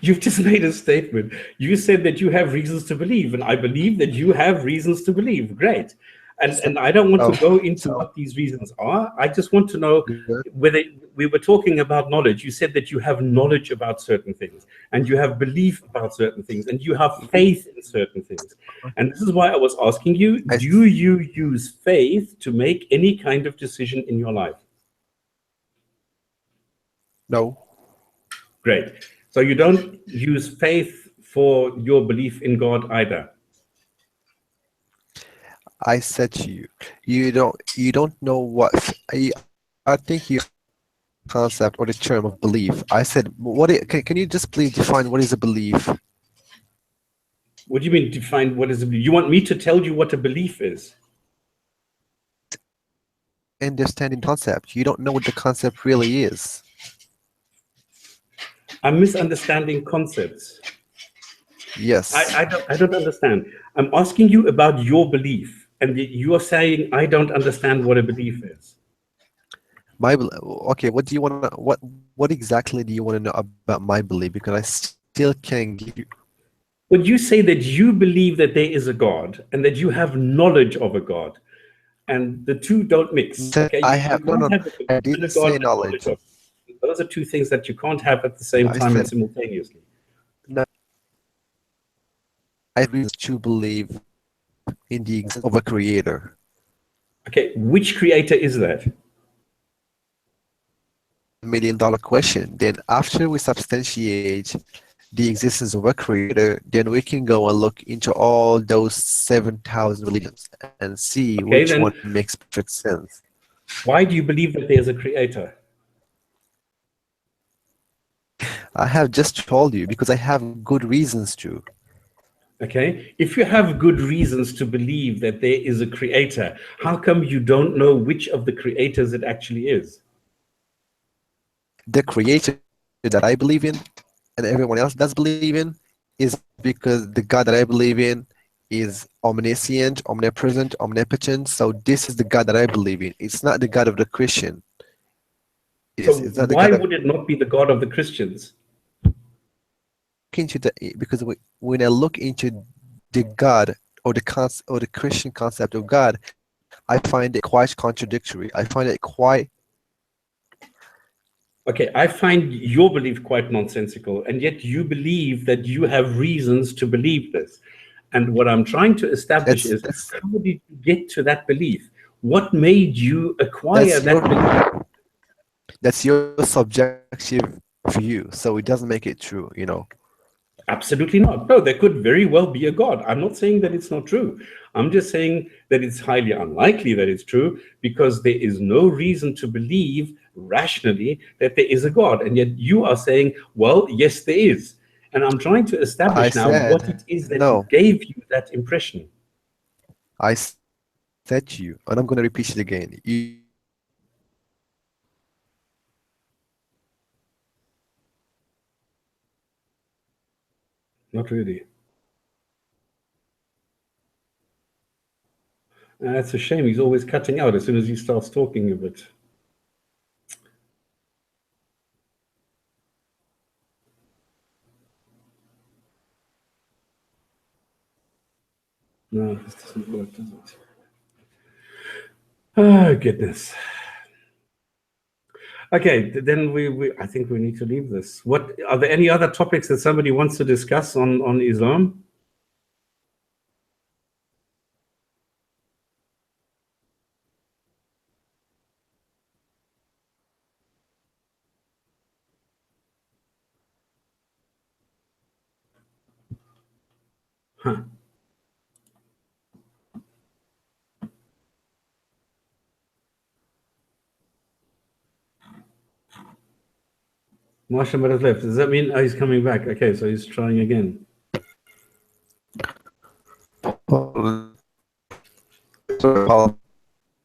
You've just made a statement. You said that you have reasons to believe, and I believe that you have reasons to believe. Great. And I don't want to go into what these reasons are. I just want to know whether we were talking about knowledge. You said that you have knowledge about certain things, and you have belief about certain things, and you have faith in certain things. And this is why I was asking you, do you use faith to make any kind of decision in your life? No. Great. So you don't use faith for your belief in God either? I said to you, you don't know what I think you concept or the term of belief. I said, can you just please define what is a belief? What do you mean define what is a belief? You want me to tell you what a belief is? Understanding concept. You don't know what the concept really is. I'm misunderstanding concepts. Yes. I don't understand. I'm asking you about your belief, and you are saying I don't understand what a belief is. Okay, what do you want to what exactly do you want to know about my belief? Because I still can't give you. Would you say that you believe that there is a God and that you have knowledge of a God, and the two don't mix? Okay, I have no. I didn't say knowledge. Those are two things that you can't have at the same time and simultaneously. No, I refuse to believe in the existence of a creator. Okay, which creator is that? $1 million question. Then after we substantiate the existence of a creator, then we can go and look into all those 7,000 religions and see which one makes perfect sense. Why do you believe that there's a creator? I have just told you because I have good reasons to. Okay, if you have good reasons to believe that there is a creator, how come you don't know which of the creators it actually is? The creator that I believe in and everyone else does believe in is because the God that I believe in is omniscient, omnipresent, omnipotent. So this is the God that I believe in. It's not the God of the Christian. So why would it not be the God of the Christians? Because when I look into the God or the Christian concept of God, I find it quite contradictory. I find it quite. Okay, I find your belief quite nonsensical, and yet you believe that you have reasons to believe this. And what I'm trying to establish is how did you get to that belief? What made you acquire that belief? That's your subjective view, so it doesn't make it true, you know. Absolutely not. No, there could very well be a God. I'm not saying that it's not true. I'm just saying that it's highly unlikely that it's true because there is no reason to believe rationally that there is a God. And yet you are saying, well, yes, there is. And I'm trying to establish now what it is that gave you that impression. I said to you, and I'm going to repeat it again. Not really. That's a shame. He's always cutting out as soon as he starts talking a bit. No, this doesn't work, does it? Oh, goodness. Okay, then I think we need to leave this. What are there any other topics that somebody wants to discuss on Islam? Huh. Marshall has left. Does that mean he's coming back? Okay, so he's trying again.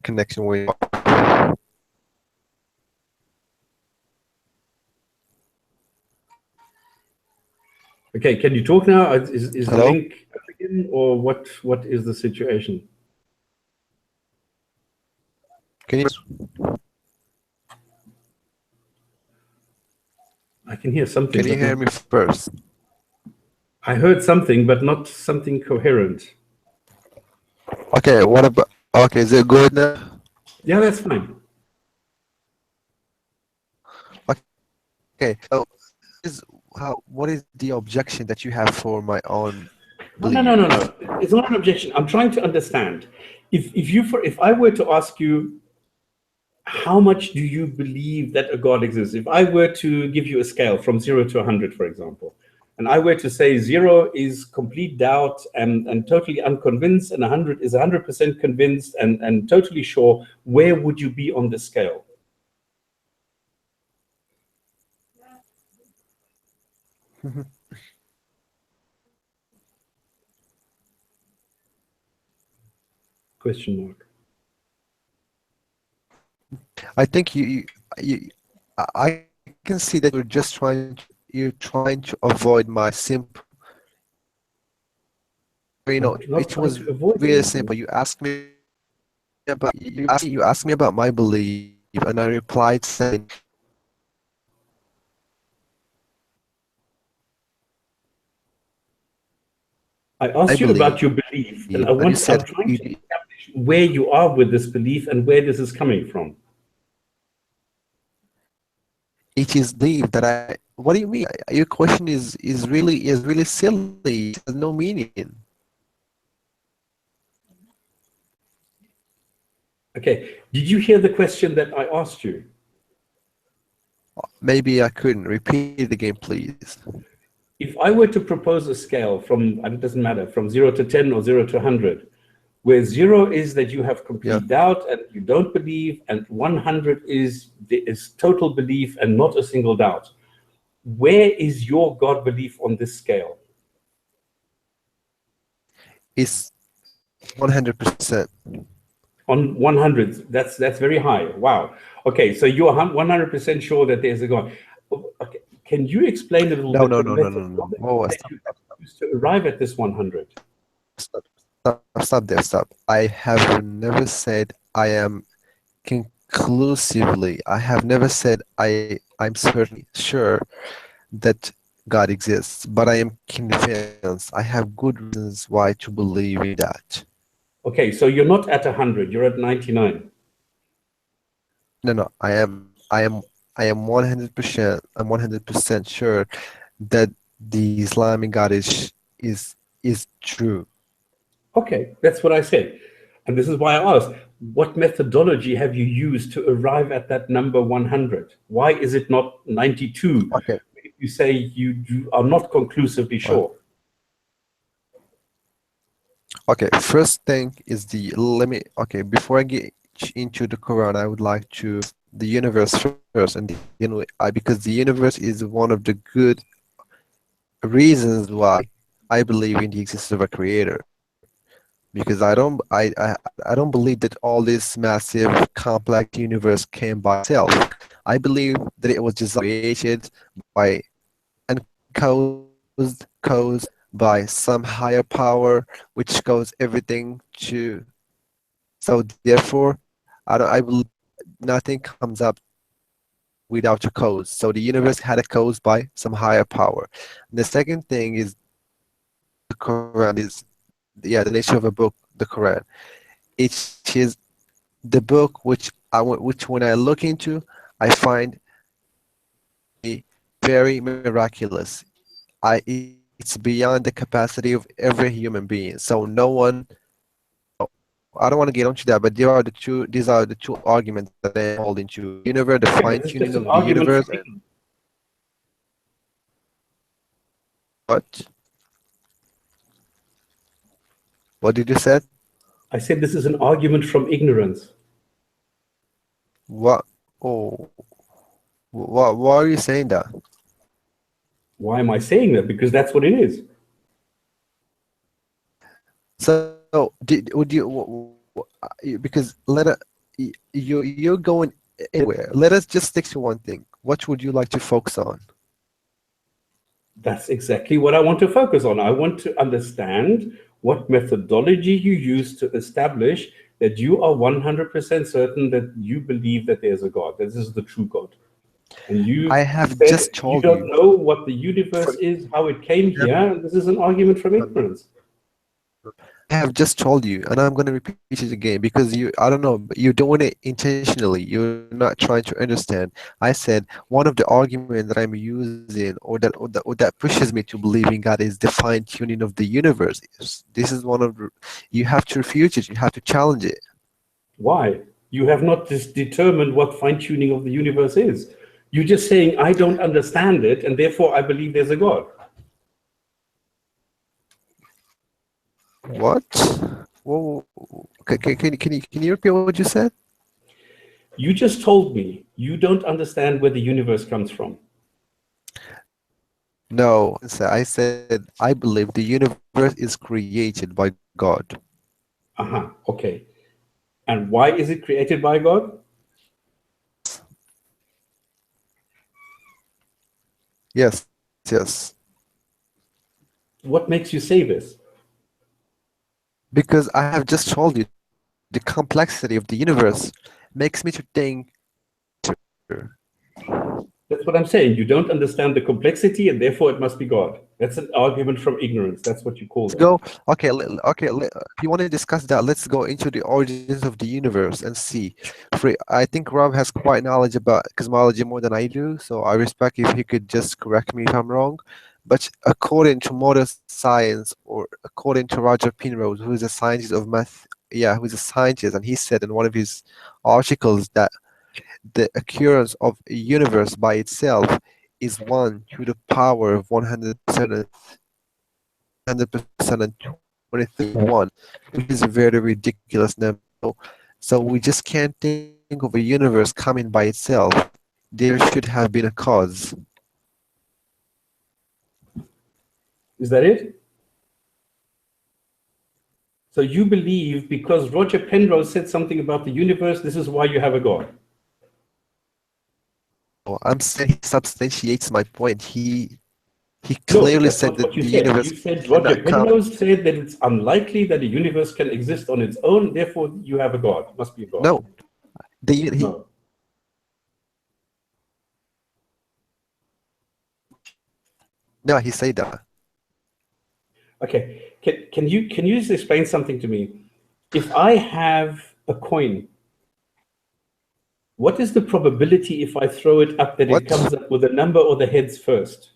Connection with. Okay, can you talk now? Is the link again, or what is the situation? Can you? I can hear something. Can you hear me first? I heard something, but not something coherent. Okay, what about? Okay, is it good now? Yeah, that's fine. Okay, so what is the objection that you have for my own belief? No. It's not an objection. I'm trying to understand. If I were to ask you, how much do you believe that a God exists? If I were to give you a scale from 0 to 100, for example, and I were to say 0 is complete doubt and totally unconvinced, and 100 is 100% convinced and totally sure, where would you be on the scale? Question mark. I think I can see that you're trying to avoid my simple. You know, I'm not it trying was to avoid very anything. simple. You asked me about my belief, and I replied saying, I asked you about your belief, and I'm trying to establish where you are with this belief and where this is coming from. it is belief that I. What do you mean? Your question is really silly. It has no meaning. Okay. Did you hear the question that I asked you? Maybe I couldn't. Repeat it again, please. If I were to propose a scale from, it doesn't matter, from 0 to 10 or 0 to 100, where 0 is that you have complete doubt and you don't believe, and 100 is total belief and not a single doubt, where is your God belief on this scale? It's 100%. On 100, that's very high. Wow. Okay, so you're 100% sure that there's a God. Okay. Can you explain a little bit the methodology that you used to arrive at this 100? Stop there. I have never said I am conclusively. I have never said I'm certainly sure that God exists, but I am convinced. I have good reasons why to believe in that. Okay, so you're not at 100. You're at 99. No. I am 100%. I'm 100% sure that the Islamic God is true. Okay, that's what I said. And this is why I asked, what methodology have you used to arrive at that number 100? Why is it not 92? Okay. If you say you are not conclusively sure. Okay, first thing is before I get into the Quran, I would like to the universe first, and because the universe is one of the good reasons why I believe in the existence of a creator. Because I don't believe that all this massive complex universe came by itself. I believe that it was just created by and caused by some higher power which goes everything to. So therefore I believe nothing comes up without a cause. So the universe had a cause by some higher power. And the second thing is the Quran is the nature of a book, the Quran. It is the book which when I look into, I find very miraculous. It's beyond the capacity of every human being. So no one. I don't want to get into that, but these are the two arguments that they hold into universe, the fine-tuning of the universe. What? What did you say? I said this is an argument from ignorance. What? Oh. Why are you saying that? Why am I saying that? Because that's what it is. So would you? Because you're going anywhere. Let us just stick to one thing. What would you like to focus on? That's exactly what I want to focus on. I want to understand what methodology you use to establish that you are 100% certain that you believe that there's a God, that this is the true God. And I have just told you don't know what the universe is, how it came here. This is an argument from ignorance. I have just told you, and I'm going to repeat it again because I don't know, but you're doing it intentionally. You're not trying to understand. I said one of the arguments that I'm using or that pushes me to believe in God is the fine-tuning of the universe. This is one of you have to refute it. You have to challenge it. Why? You have not just determined what fine-tuning of the universe is. You're just saying, I don't understand it, and therefore I believe there's a God. What? Whoa. Can you repeat what you said? You just told me you don't understand where the universe comes from. No, I said I believe the universe is created by God. Okay. And why is it created by God? Yes, yes. What makes you say this? Because I have just told you the complexity of the universe makes me to think. That's what I'm saying. You don't understand the complexity, and therefore it must be God. That's an argument from ignorance. That's what you call Let's it. go. Okay, if you want to discuss that, let's go into the origins of the universe and see. I think Rob has quite knowledge about cosmology more than I do, so I respect if he could just correct me if I'm wrong. But according to modern science, or according to Roger Penrose, who is a scientist of math, who's a scientist, and he said in one of his articles that the occurrence of a universe by itself is 1 to the power of 100% and 23 1, which is a very ridiculous number. So we just can't think of a universe coming by itself. There should have been a cause. Is that it? So you believe because Roger Penrose said something about the universe, this is why you have a God? I'm saying he substantiates my point. He clearly said that the universe. You said Roger Penrose said that it's unlikely that a universe can exist on its own, therefore you have a God. It must be a God. No. No. No, he said that. Okay. Can you just explain something to me? If I have a coin, what is the probability if I throw it up that it comes up with a number or the heads first?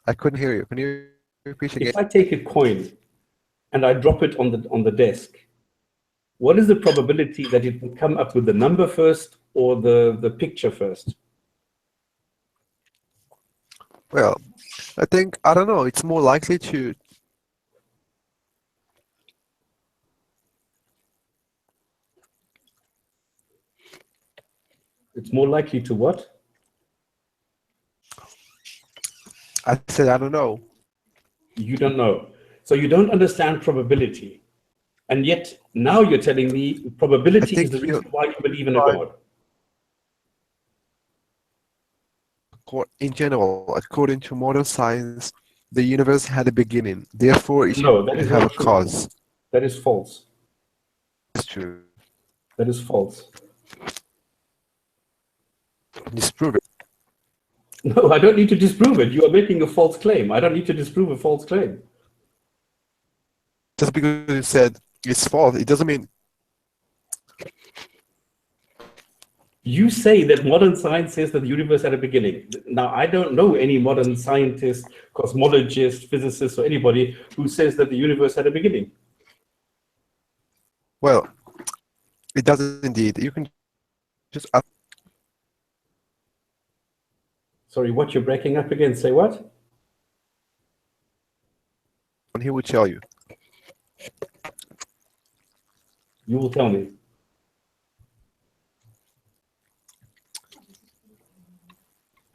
I couldn't hear you. Can you repeat again? If I take a coin and I drop it on the desk, what is the probability that it will come up with the number first or the picture first? Well, I don't know, it's more likely to. It's more likely to what? I said, I don't know. You don't know. So you don't understand probability. And yet now you're telling me probability is the reason why you believe in a God. In general, according to modern science, the universe had a beginning. Therefore, it should have a cause. That is false. That's true. That is false. Disprove it. No, I don't need to disprove it. You are making a false claim. I don't need to disprove a false claim. Just because you said it's false, it doesn't mean. You say that modern science says that the universe had a beginning. Now, I don't know any modern scientist, cosmologist, physicist, or anybody who says that the universe had a beginning. Well, it doesn't indeed. You can just. Sorry, what? You're breaking up again. Say what? And he will tell you. You will tell me.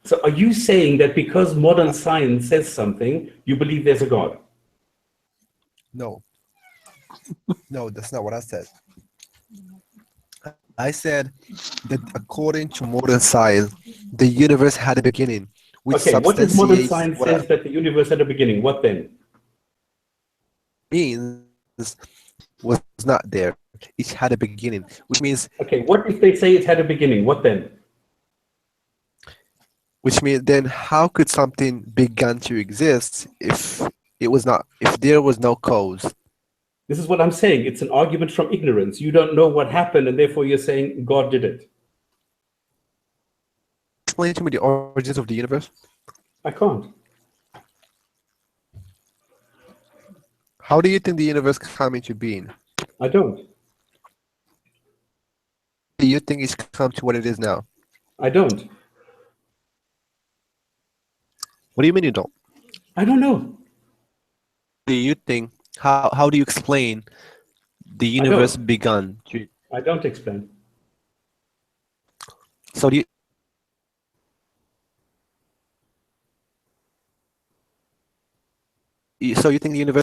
So are you saying that because modern science says something, you believe there's a God? No. No, that's not what I said. I said that according to modern science, the universe had a beginning. Which okay, what if modern science says that the universe had a beginning? What then? Means was not there. It had a beginning, which means. Okay, what if they say it had a beginning? What then? Which means then how could something begin to exist if it was not, if there was no cause? This is what I'm saying. It's an argument from ignorance. You don't know what happened, and therefore you're saying God did it. Explain to me the origins of the universe. I can't. How do you think the universe came into being? I don't. Do you think it's come to what it is now? I don't. What do you mean you don't? I don't know. Do you think, how do you explain the universe begun? I don't explain. So do you, so you think the universe?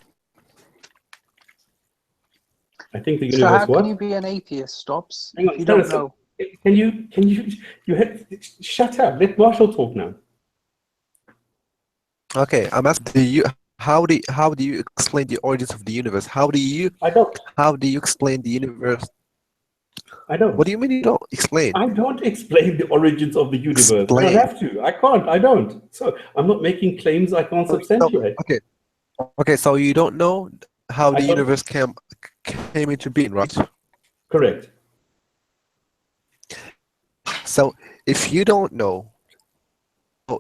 I think the So universe how what? can you be an atheist, Stops, Hang if on, you don't Sarah, know? Can you have, shut up, let Marshall talk now. Okay, I'm asking how do you explain the origins of the universe? I don't. How do you explain the universe? I don't. What do you mean you don't explain? I don't explain the origins of the universe. Explain. I don't have to. I can't. I don't. So I'm not making claims I can't substantiate. Okay, so you don't know how the don't. universe came into being, right? Correct. So if you don't know, No,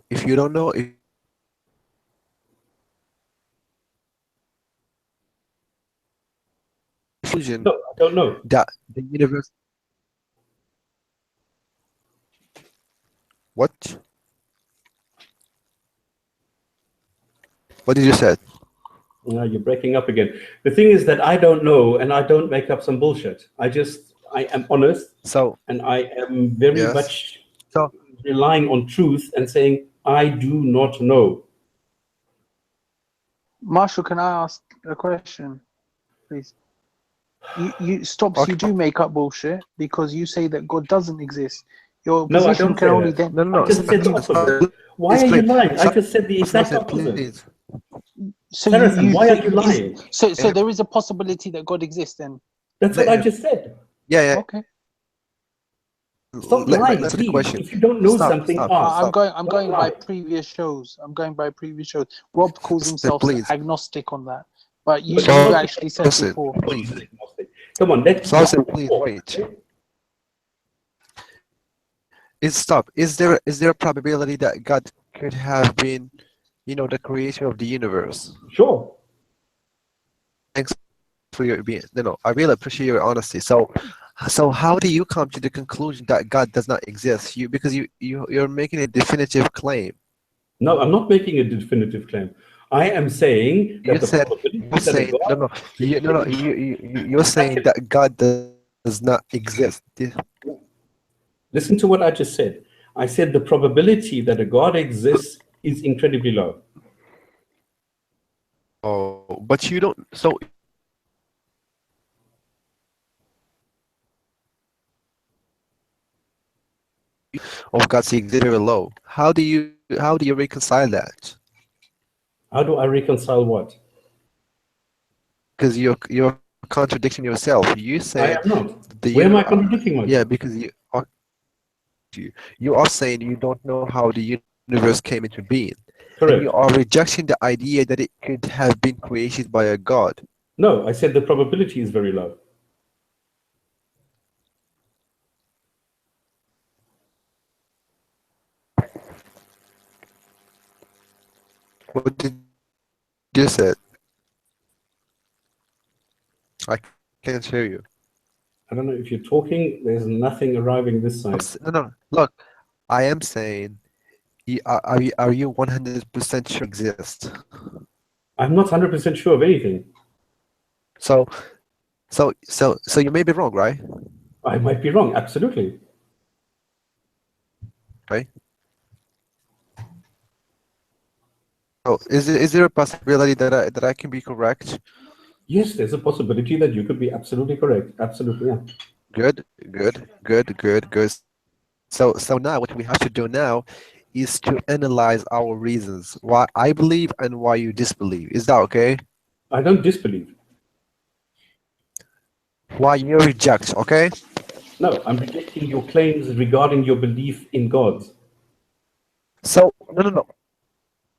I don't know. that the universe. What? What did you say? No, you're breaking up again. The thing is that I don't know, and I don't make up some bullshit. I am honest. So, and I am very much relying on truth and saying I do not know. Marshall, can I ask a question, please? You Stops. Okay. You do make up bullshit because you say that God doesn't exist. Your No, I position don't can say only that. then. No. I just said the opposite. Why are you lying? I just said the exact opposite. Please. So Saracen, why are you lying? So there is a possibility that God exists then. That's what I just said. Yeah. Okay. Stop lying, That's the please. question. If you don't know something, stop. ask. I'm going by previous shows. Rob calls himself Please. agnostic on that, but you So- actually said before. Please. Come on, let's Please wait. Is there a probability that God could have been, the creator of the universe? Sure. Thanks for your being. No. I really appreciate your honesty. So how do you come to the conclusion that God does not exist? Because you're making a definitive claim. No, I'm not making a definitive claim. I am saying that You're saying that God does not exist. Listen to what I just said. I said the probability that a God exists is incredibly low. Oh, but you don't. So of God's exist very low. How do you reconcile that? How do I reconcile what? Because you're contradicting yourself. You said I am not. Where am I contradicting myself? Yeah, because you are saying you don't know how the universe came into being. Correct. And you are rejecting the idea that it could have been created by a God. No, I said the probability is very low. What did you say? I can't hear you. I don't know if you're talking. There's nothing arriving this side. No. Look, I am saying, are you 100% sure exist? I'm not 100% sure of anything. So you may be wrong, right? I might be wrong. Absolutely. Right. Oh, is there a possibility that I can be correct? Yes, there's a possibility that you could be absolutely correct. Absolutely, yeah. Good. So now what we have to do now is to analyze our reasons why I believe and why you disbelieve. Is that okay? I don't disbelieve. Why you reject, okay? No, I'm rejecting your claims regarding your belief in God. So no.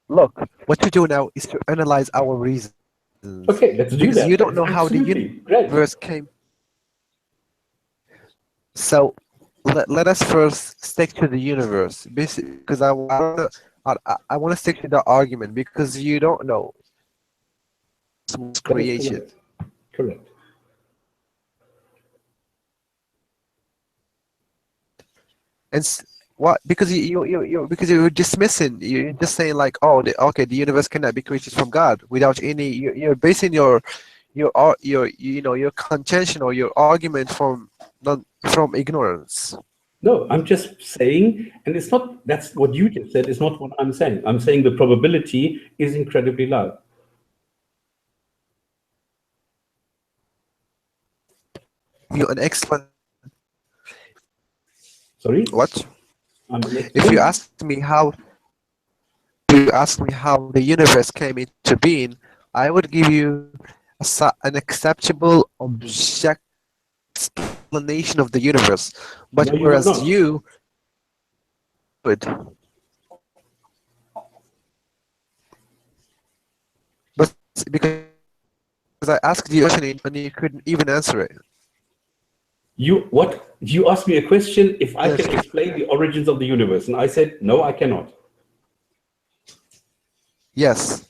Look, what we do now is to analyze our reasons. Okay, let's do that. Because you don't know how the universe came. So let us first stick to the universe, basically, because I want to stick to the argument because you don't know what's creation. Correct. And what? Because you're dismissing. You're just saying like, oh, the universe cannot be created from God without any. You're basing your contention or your argument from ignorance. No, I'm just saying, and it's not. That's what you just said. It's not what I'm saying. I'm saying the probability is incredibly low. you an explanation. Sorry? What? If you ask me how the universe came into being, I would give you an acceptable object explanation of the universe. But no, you whereas would not. you would. But because I asked you a question and you couldn't even answer it. You asked me a question if I can explain the origins of the universe, and I said no, I cannot. Yes.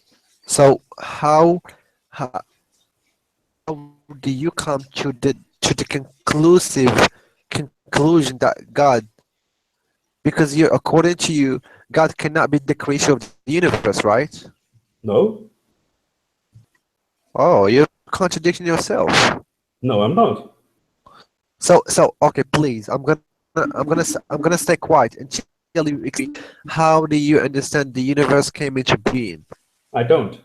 So how do you come to the conclusion that God, because according to you, God cannot be the creator of the universe, right? No. Oh, you're contradicting yourself. No, I'm not. So okay, please, I'm gonna stay quiet and tell you how do you understand the universe came into being? I don't.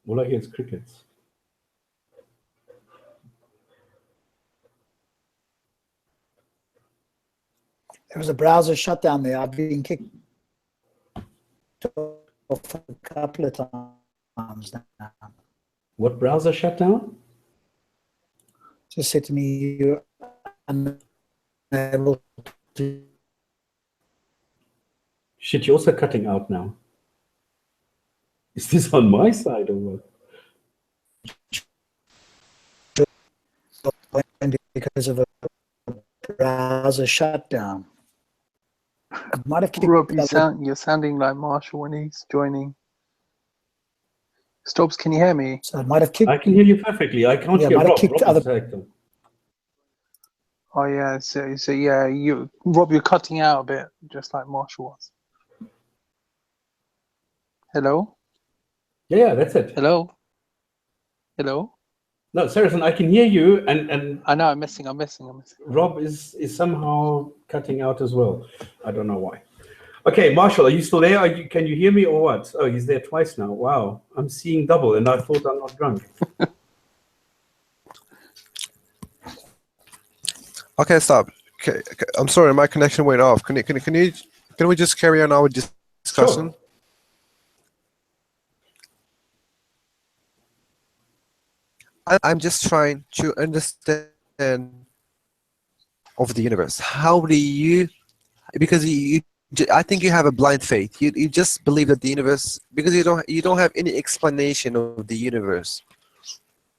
All I hear is crickets. There was a browser shutdown there. I've been kicked off a couple of times now. What browser shut down? Just said to me, you're unable to. Shit, you're also cutting out now. Is this on my side or what? Because of a browser shutdown. It might have kicked Rob, you're sounding like Marshall when he's joining. Stops, can you hear me? So it might have kicked. I can hear you perfectly. I can't hear Rob. Oh yeah, so yeah, Rob, you're cutting out a bit, just like Marshall was. Hello? Yeah, that's it. Hello? Hello? No, Saracen, I can hear you, and I know I'm missing. Rob is somehow cutting out as well. I don't know why. Okay, Marshall, are you still there? Can you hear me or what? Oh, he's there twice now. Wow, I'm seeing double, and I thought I'm not drunk. Okay, stop. Okay, I'm sorry, my connection went off. Can we just carry on our discussion? Sure. I'm just trying to understand of the universe. How do you? Because I think you have a blind faith. You just believe that the universe, because you don't have any explanation of the universe.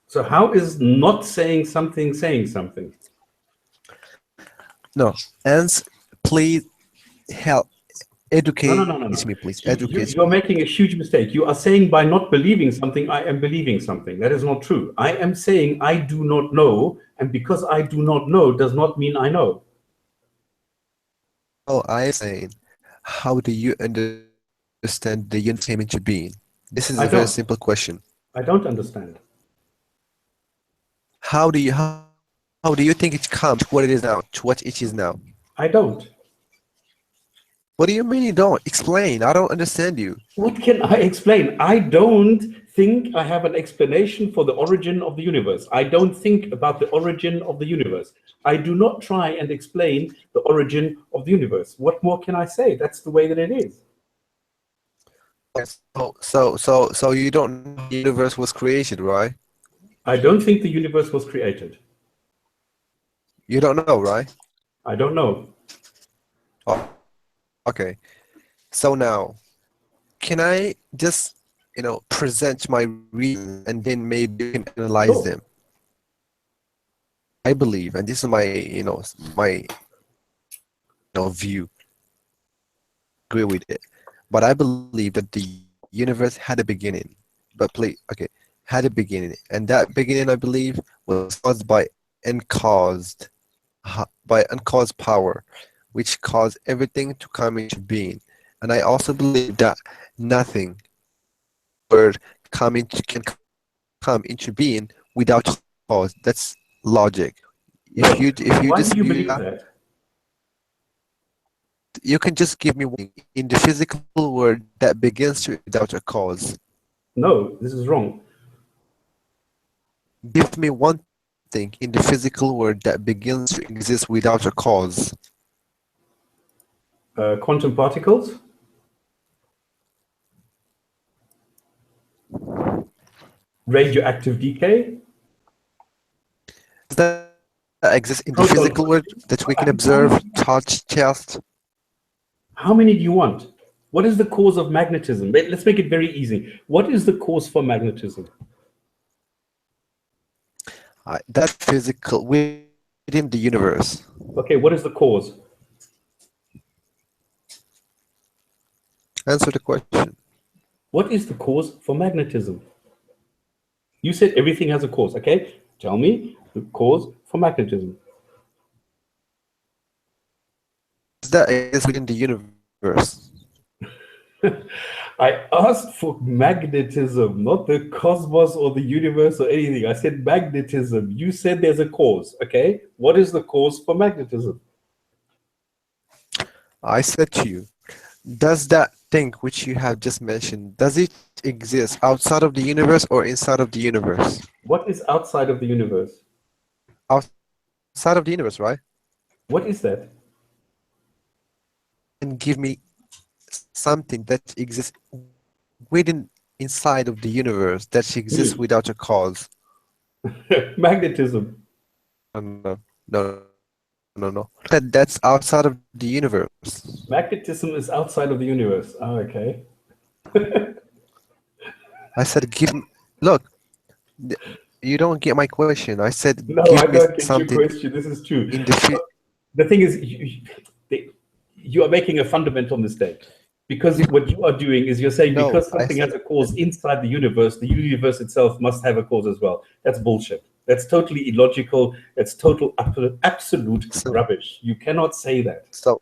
So how is not saying something saying something? No, and please help. Educate No. me, please. Educate You're me. making a huge mistake. You are saying by not believing something, I am believing something. That is not true. I am saying I do not know, and because I do not know does not mean I know. Oh, I am saying, how do you understand the universe came into being? This is a very simple question. I don't understand. How do you think it comes to what it is now, to what it is now? I don't. What do you mean you don't? Explain. I don't understand you. What can I explain? I don't think I have an explanation for the origin of the universe. I don't think about the origin of the universe. I do not try and explain the origin of the universe. What more can I say? That's the way that it is. So you don't know the universe was created, right? I don't think the universe was created. You don't know, right? I don't know. Oh, okay. So now, can I just, present my reasons and then maybe you can analyze them? I believe, and this is my, view. Agree with it, but I believe that the universe had a beginning. Had a beginning, and that beginning, I believe, was caused by uncaused power, which caused everything to come into being. And I also believe that nothing word come into being without cause. That's logic. If you Why do you dispute believe that, that? you can just give me one in the physical world that begins to without a cause. No, this is wrong. Give me one thing in the physical world that begins to exist without a cause. Quantum particles? Radioactive decay? Does that exist in the physical world that we can observe, touch, taste? How many do you want? What is the cause of magnetism? Let's make it very easy. What is the cause for magnetism? That physical within the universe. Okay, what is the cause? Answer the question. What is the cause for magnetism? You said everything has a cause, okay? Tell me the cause for magnetism. That is within the universe. I asked for magnetism, not the cosmos or the universe or anything. I said magnetism. You said there's a cause, okay? What is the cause for magnetism? I said to you, does that thing which you have just mentioned, does it exist outside of the universe or inside of the universe? What is outside of the universe? Outside of the universe, right? What is that? And give me something that exists inside of the universe that exists without a cause. Magnetism. No. That's outside of the universe. Magnetism is outside of the universe. Oh, okay. I said, look, you don't get my question. I said, no, give I me don't get something. your question. This is true. In the thing is, you are making a fundamental mistake. Because what you are doing is you're saying because something has a cause inside the universe itself must have a cause as well. That's bullshit. That's totally illogical. That's total absolute rubbish. You cannot say that. So,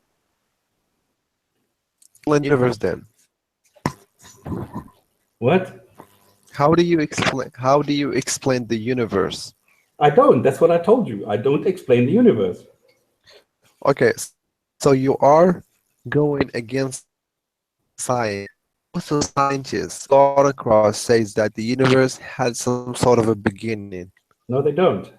universe then. What? How do you explain the universe? I don't. That's what I told you. I don't explain the universe. Okay, so you are going against science. Also, scientists, Laura Cross says that the universe had some sort of a beginning. No, they don't.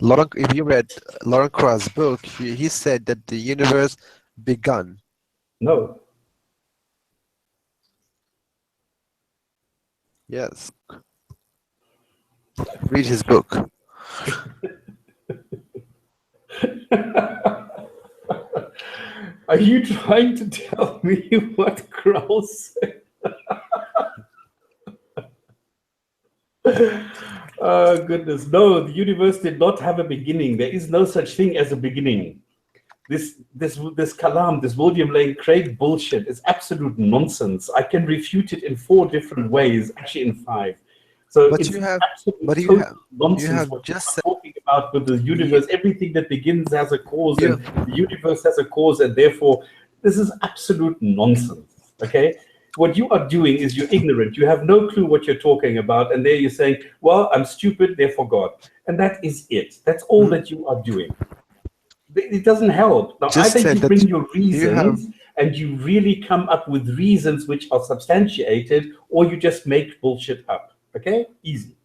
If you read Laura Cross' book, he said that the universe begun. No. Yes. Read his book. Are you trying to tell me what Krauss said? Oh, goodness. No, the universe did not have a beginning. There is no such thing as a beginning. This kalam, this William Lane Craig bullshit is absolute nonsense. I can refute it in 4 different ways, actually in 5. So but it's you have nonsense. You have what just you're talking about with the universe. Everything that begins has a cause, and the universe has a cause, and therefore this is absolute nonsense. Okay, what you are doing is you're ignorant. You have no clue what you're talking about, and there you're saying, "Well, I'm stupid, therefore God," and that is it. That's all that you are doing. It doesn't help. Now, either you bring your reasons and you really come up with reasons which are substantiated, or you just make bullshit up. Okay? Easy.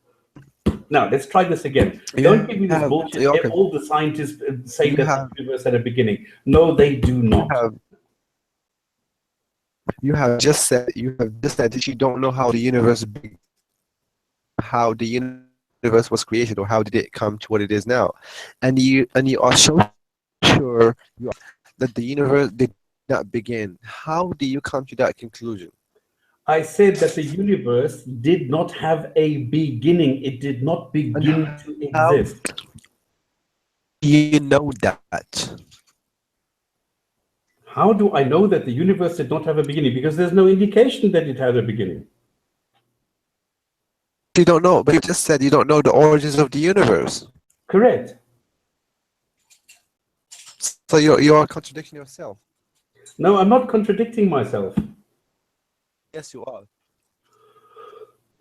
Now, let's try this again. Don't give me this bullshit. Okay. All the scientists say that the universe had a beginning. No, they do not. You have just said that you don't know how the universe was created, or how did it come to what it is now, and you are so sure that the universe did not begin. How do you come to that conclusion? I said that the universe did not have a beginning. It did not begin to exist. You know that. How do I know that the universe did not have a beginning? Because there's no indication that it had a beginning. You don't know, but you just said you don't know the origins of the universe. Correct. So you are contradicting yourself. No, I'm not contradicting myself. Yes, you are.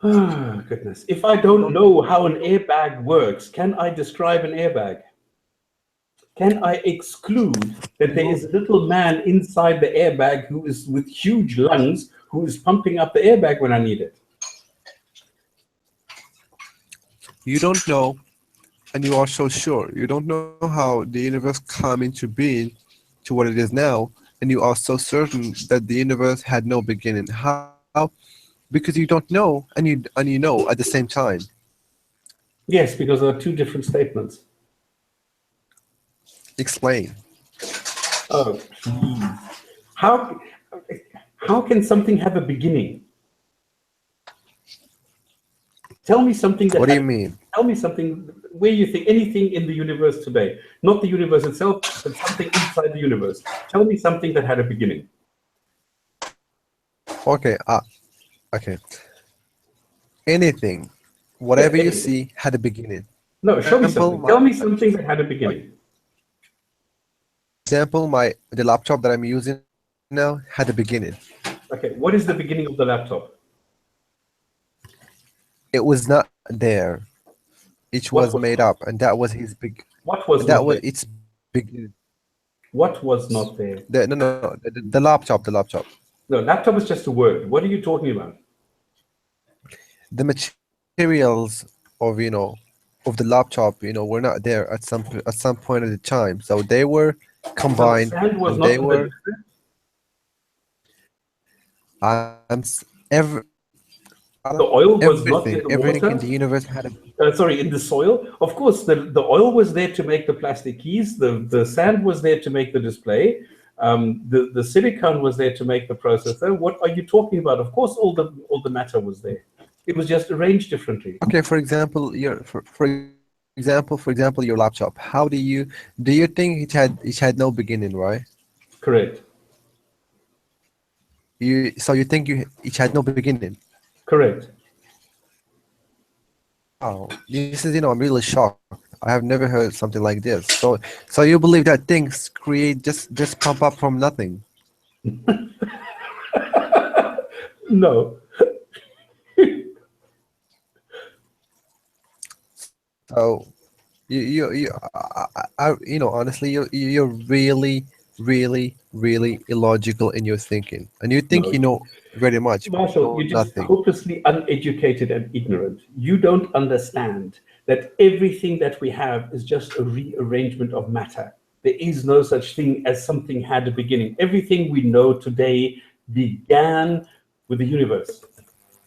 Oh, goodness. If I don't know how an airbag works, can I describe an airbag? Can I exclude that there is a little man inside the airbag who is with huge lungs who is pumping up the airbag when I need it? You don't know, and you are so sure. You don't know how the universe came into being to what it is now, and you are so certain that the universe had no beginning. How? Because you don't know, and you know at the same time. Yes, because there are two different statements. Explain. Oh, please. How can something have a beginning? Tell me something that. What do you mean? Tell me something where you think anything in the universe today, not the universe itself, but something inside the universe. Tell me something that had a beginning. Okay. Okay. Anything, whatever you see, had a beginning. No, show me something. Tell me something that had a beginning. Example, the laptop that I'm using now had a beginning. Okay, what is the beginning of the laptop? It was not there. It was made up, and that was his big. What was that not was there? its beginning. What was not there? The laptop. The laptop. No, laptop is just a word. What are you talking about? The materials of of the laptop were not there at some point at the time, so they were combined. So the sand was and not they were. The oil was not in the everything water. In the universe had a. Sorry, in the soil. Of course, the oil was there to make the plastic keys. The sand was there to make the display. The silicone was there to make the processor. What are you talking about? Of course, all the matter was there. It was just arranged differently. Okay, for example, for example, your laptop. How do you think it had no beginning, right? Correct. So you think it had no beginning? Correct. Oh, this is I'm really shocked. I have never heard something like this. So you believe that things create just pop up from nothing? No. So honestly, you're really illogical in your thinking, and you think you know very much. Marshall, you're just hopelessly uneducated and ignorant. You don't understand that everything that we have is just a rearrangement of matter. There is no such thing as something had a beginning. Everything we know today began with the universe.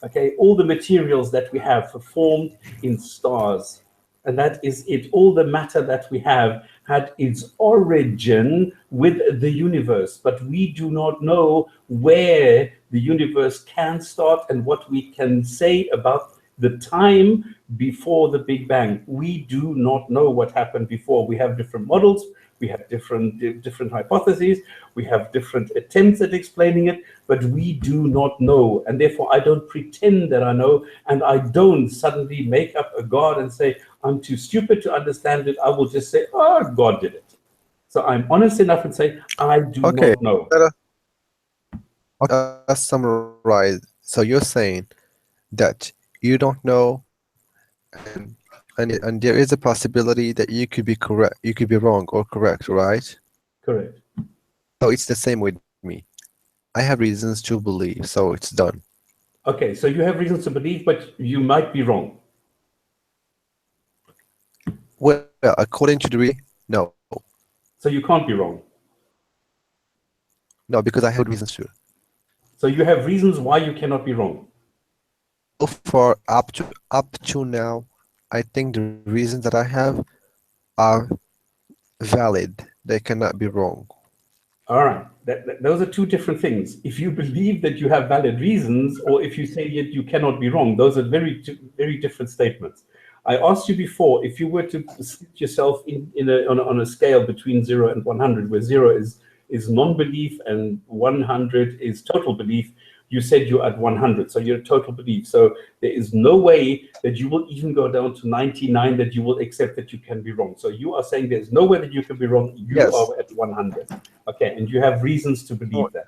Okay, all the materials that we have were formed in stars. And that is it. All the matter that we have had its origin with the universe, but we do not know where the universe can start and what we can say about the time before the Big Bang. We do not know what happened before. We have different models. We have different hypotheses. We have different attempts at explaining it, but we do not know. And therefore, I don't pretend that I know, and I don't suddenly make up a God and say, I'm too stupid to understand it. I will just say, oh, God did it. So I'm honest enough and say, I do not know. Let's summarize. So you're saying that you don't know, and there is a possibility that you could be correct, you could be wrong or correct, right? Correct. So it's the same with me. I have reasons to believe, so it's done. Okay, so you have reasons to believe, but you might be wrong. Well, according to the no. So you can't be wrong. No, because I have reasons to. So you have reasons why you cannot be wrong. For up to now, I think the reasons that I have are valid. They cannot be wrong. All right. Those are two different things. If you believe that you have valid reasons, or if you say that you cannot be wrong, those are very different statements. I asked you before, if you were to sit yourself on a scale between 0 and 100, where 0 is non-belief and 100 is total belief, you said you're at 100, so you're total belief. So there is no way that you will even go down to 99 that you will accept that you can be wrong. So you are saying there's no way that you can be wrong. You are at 100. Okay, and you have reasons to believe that.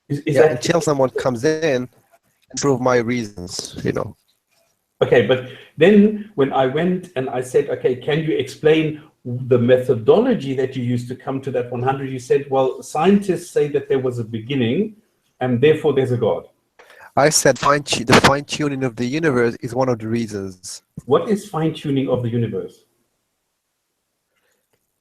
Is that until someone comes in prove my reasons, you know. Okay, but then when I went and I said, okay, can you explain the methodology that you used to come to that 100? You said, well, scientists say that there was a beginning and therefore there's a God. I said the fine-tuning of the universe is one of the reasons. What is fine-tuning of the universe?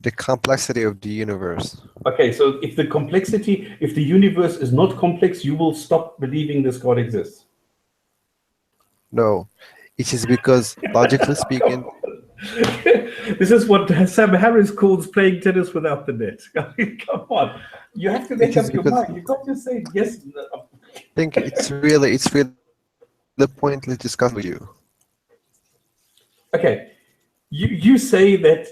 The complexity of the universe. Okay, so if the universe is not complex, you will stop believing this God exists. No, it is because, logically speaking, this is what Sam Harris calls playing tennis without the net. I mean, come on, you have to make up your mind. You can't just say yes. I think it's really the pointless discussion with you. Okay, you say that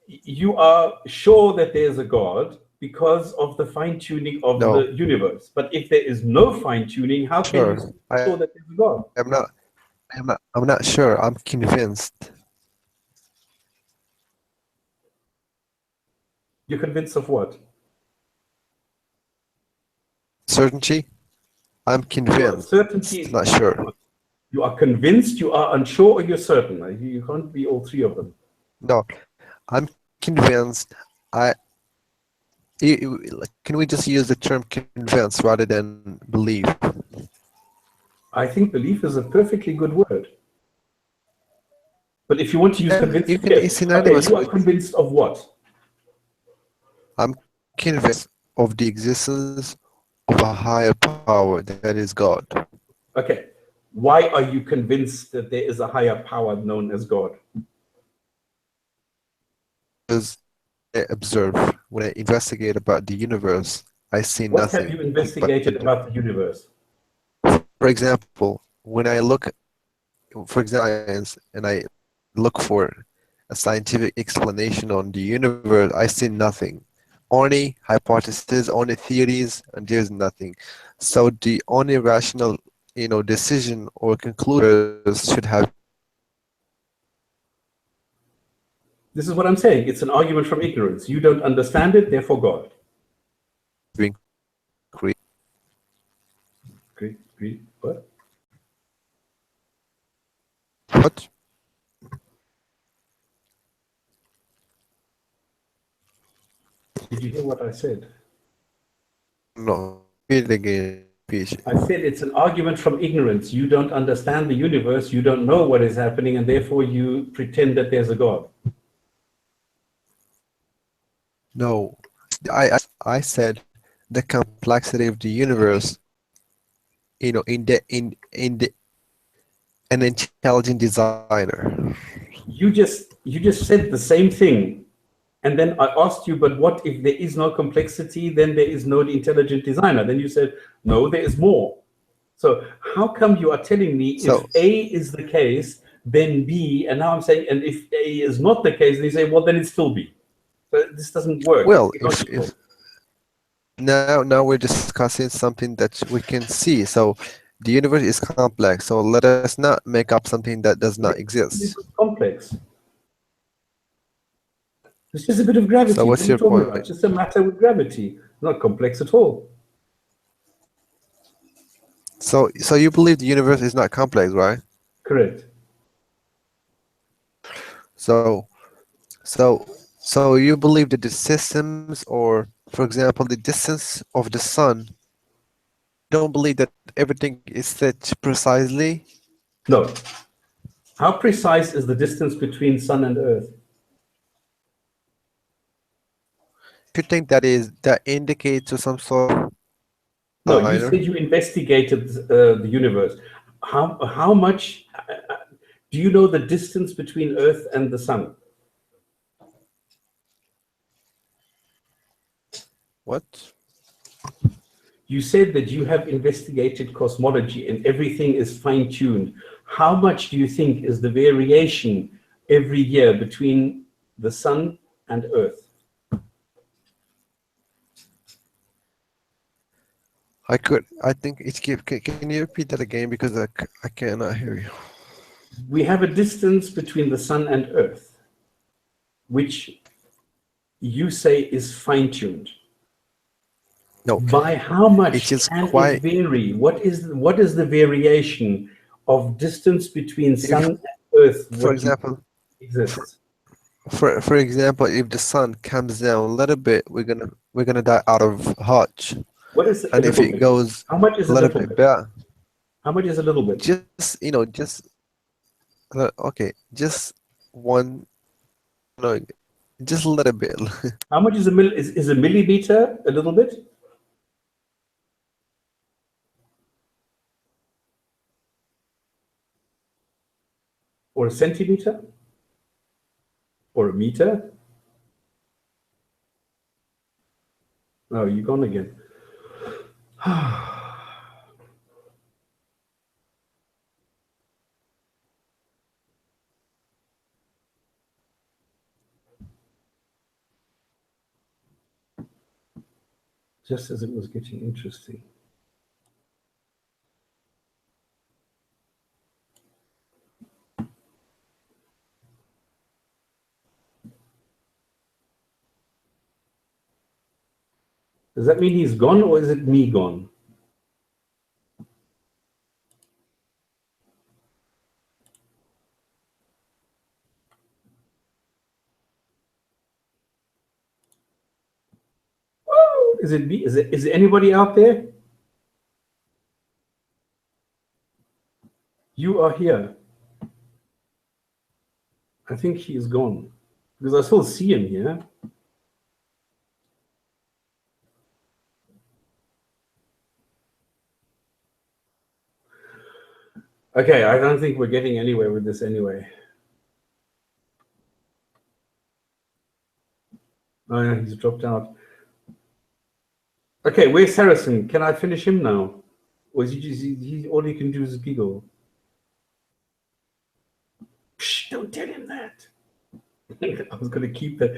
you are sure that there's a God because of the fine-tuning of the universe. But if there is no fine-tuning, how can you be sure that there's a God? I'm not sure. I'm convinced. You're convinced of what? Certainty? I'm convinced. Certainty. Not sure. You are convinced, you are unsure, or you're certain? You can't be all three of them. No, I'm convinced. Can we just use the term convinced rather than believe? I think belief is a perfectly good word. But if you want to use convinced, you are convinced of what? I'm convinced of the existence of a higher power that is God. Okay. Why are you convinced that there is a higher power known as God? Because I observe, when I investigate about the universe, I see nothing. What have you investigated about the universe? For example, when I look for science and I look for a scientific explanation on the universe, I see nothing. Only hypotheses, only theories, and there's nothing. So the only rational, decision or conclusion should have. This is what I'm saying. It's an argument from ignorance. You don't understand it, therefore God. What? What? Did you hear what I said? No. Read it again. I said it's an argument from ignorance. You don't understand the universe. You don't know what is happening, and therefore you pretend that there's a God. No. I said the complexity of the universe. In an intelligent designer. You just said the same thing, and then I asked you, but what if there is no complexity? Then there is no intelligent designer. Then you said, no, there is more. So how come you are telling me if A is the case, then B, and now I'm saying, and if A is not the case, then you say, well, then it's still B. So this doesn't work. Well, if now we're discussing something that we can see. So the universe is complex. So let us not make up something that does not exist. It's complex. It's just a bit of gravity. So what's your point? It's just a matter with gravity. Not complex at all. So you believe the universe is not complex, right? Correct. So you believe that the systems, or for example, the distance of the sun, don't believe that everything is set precisely? No. How precise is the distance between sun and earth? You think that indicates to some sort of... No, you said you investigated the universe. How much do you know the distance between earth and the sun? What? You said that you have investigated cosmology and everything is fine-tuned. How much do you think is the variation every year between the sun and earth? I think it's... Can you repeat that again, because I cannot hear you. We have a distance between the sun and earth, which you say is fine-tuned. No. By how much It is can quite. it vary? What is the variation of distance between Sun and Earth? For example, exists. For example, if the sun comes down a little bit, we're gonna die out of Hajj. What is And if it goes how much is a little bit back, how much is a little bit? just okay, just one, no, just a little bit. How much is is a millimeter a little bit? Or a centimeter? Or a meter? Oh, you're gone again. Just as it was getting interesting. Does that mean he's gone, or is it me gone? Oh, is it me? Is it anybody out there? You are here. I think he is gone, because I still see him here. Okay, I don't think we're getting anywhere with this anyway. Oh yeah, he's dropped out. Okay, where's Harrison? Can I finish him now? Or is he all he can do is giggle? Shh, don't tell him that. I was gonna keep that.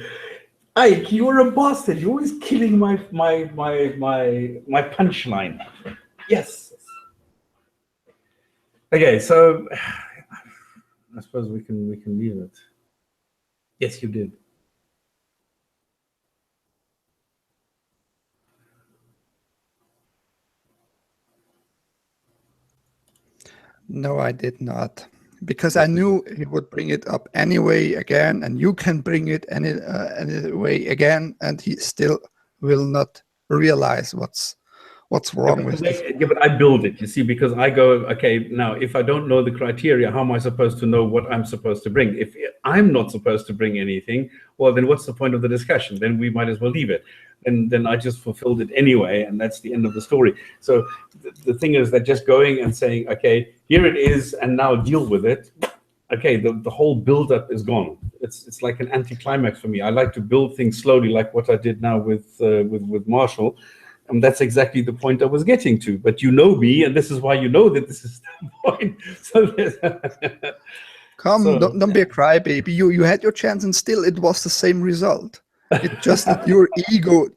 Ike, you're a bastard. You're always killing my punchline. Yes. Okay, so I suppose we can leave it. Yes, you did. No, I did not, because I knew he would bring it up anyway again, and you can bring it anyway again, and he still will not realize what's wrong with it. Yeah, but I build it, you see, because I go, okay, now if I don't know the criteria, how am I supposed to know what I'm supposed to bring? If I'm not supposed to bring anything, well, then what's the point of the discussion? Then we might as well leave it. And then I just fulfilled it anyway, and that's the end of the story. So the thing is that just going and saying, okay, here it is, and now deal with it. Okay, the whole build-up is gone. It's like an anticlimax for me. I like to build things slowly, like what I did now with Marshall. And that's exactly the point I was getting to. But you know me, and this is why you know that this is the point. So don't be a crybaby. You had your chance, and still it was the same result. It just that your ego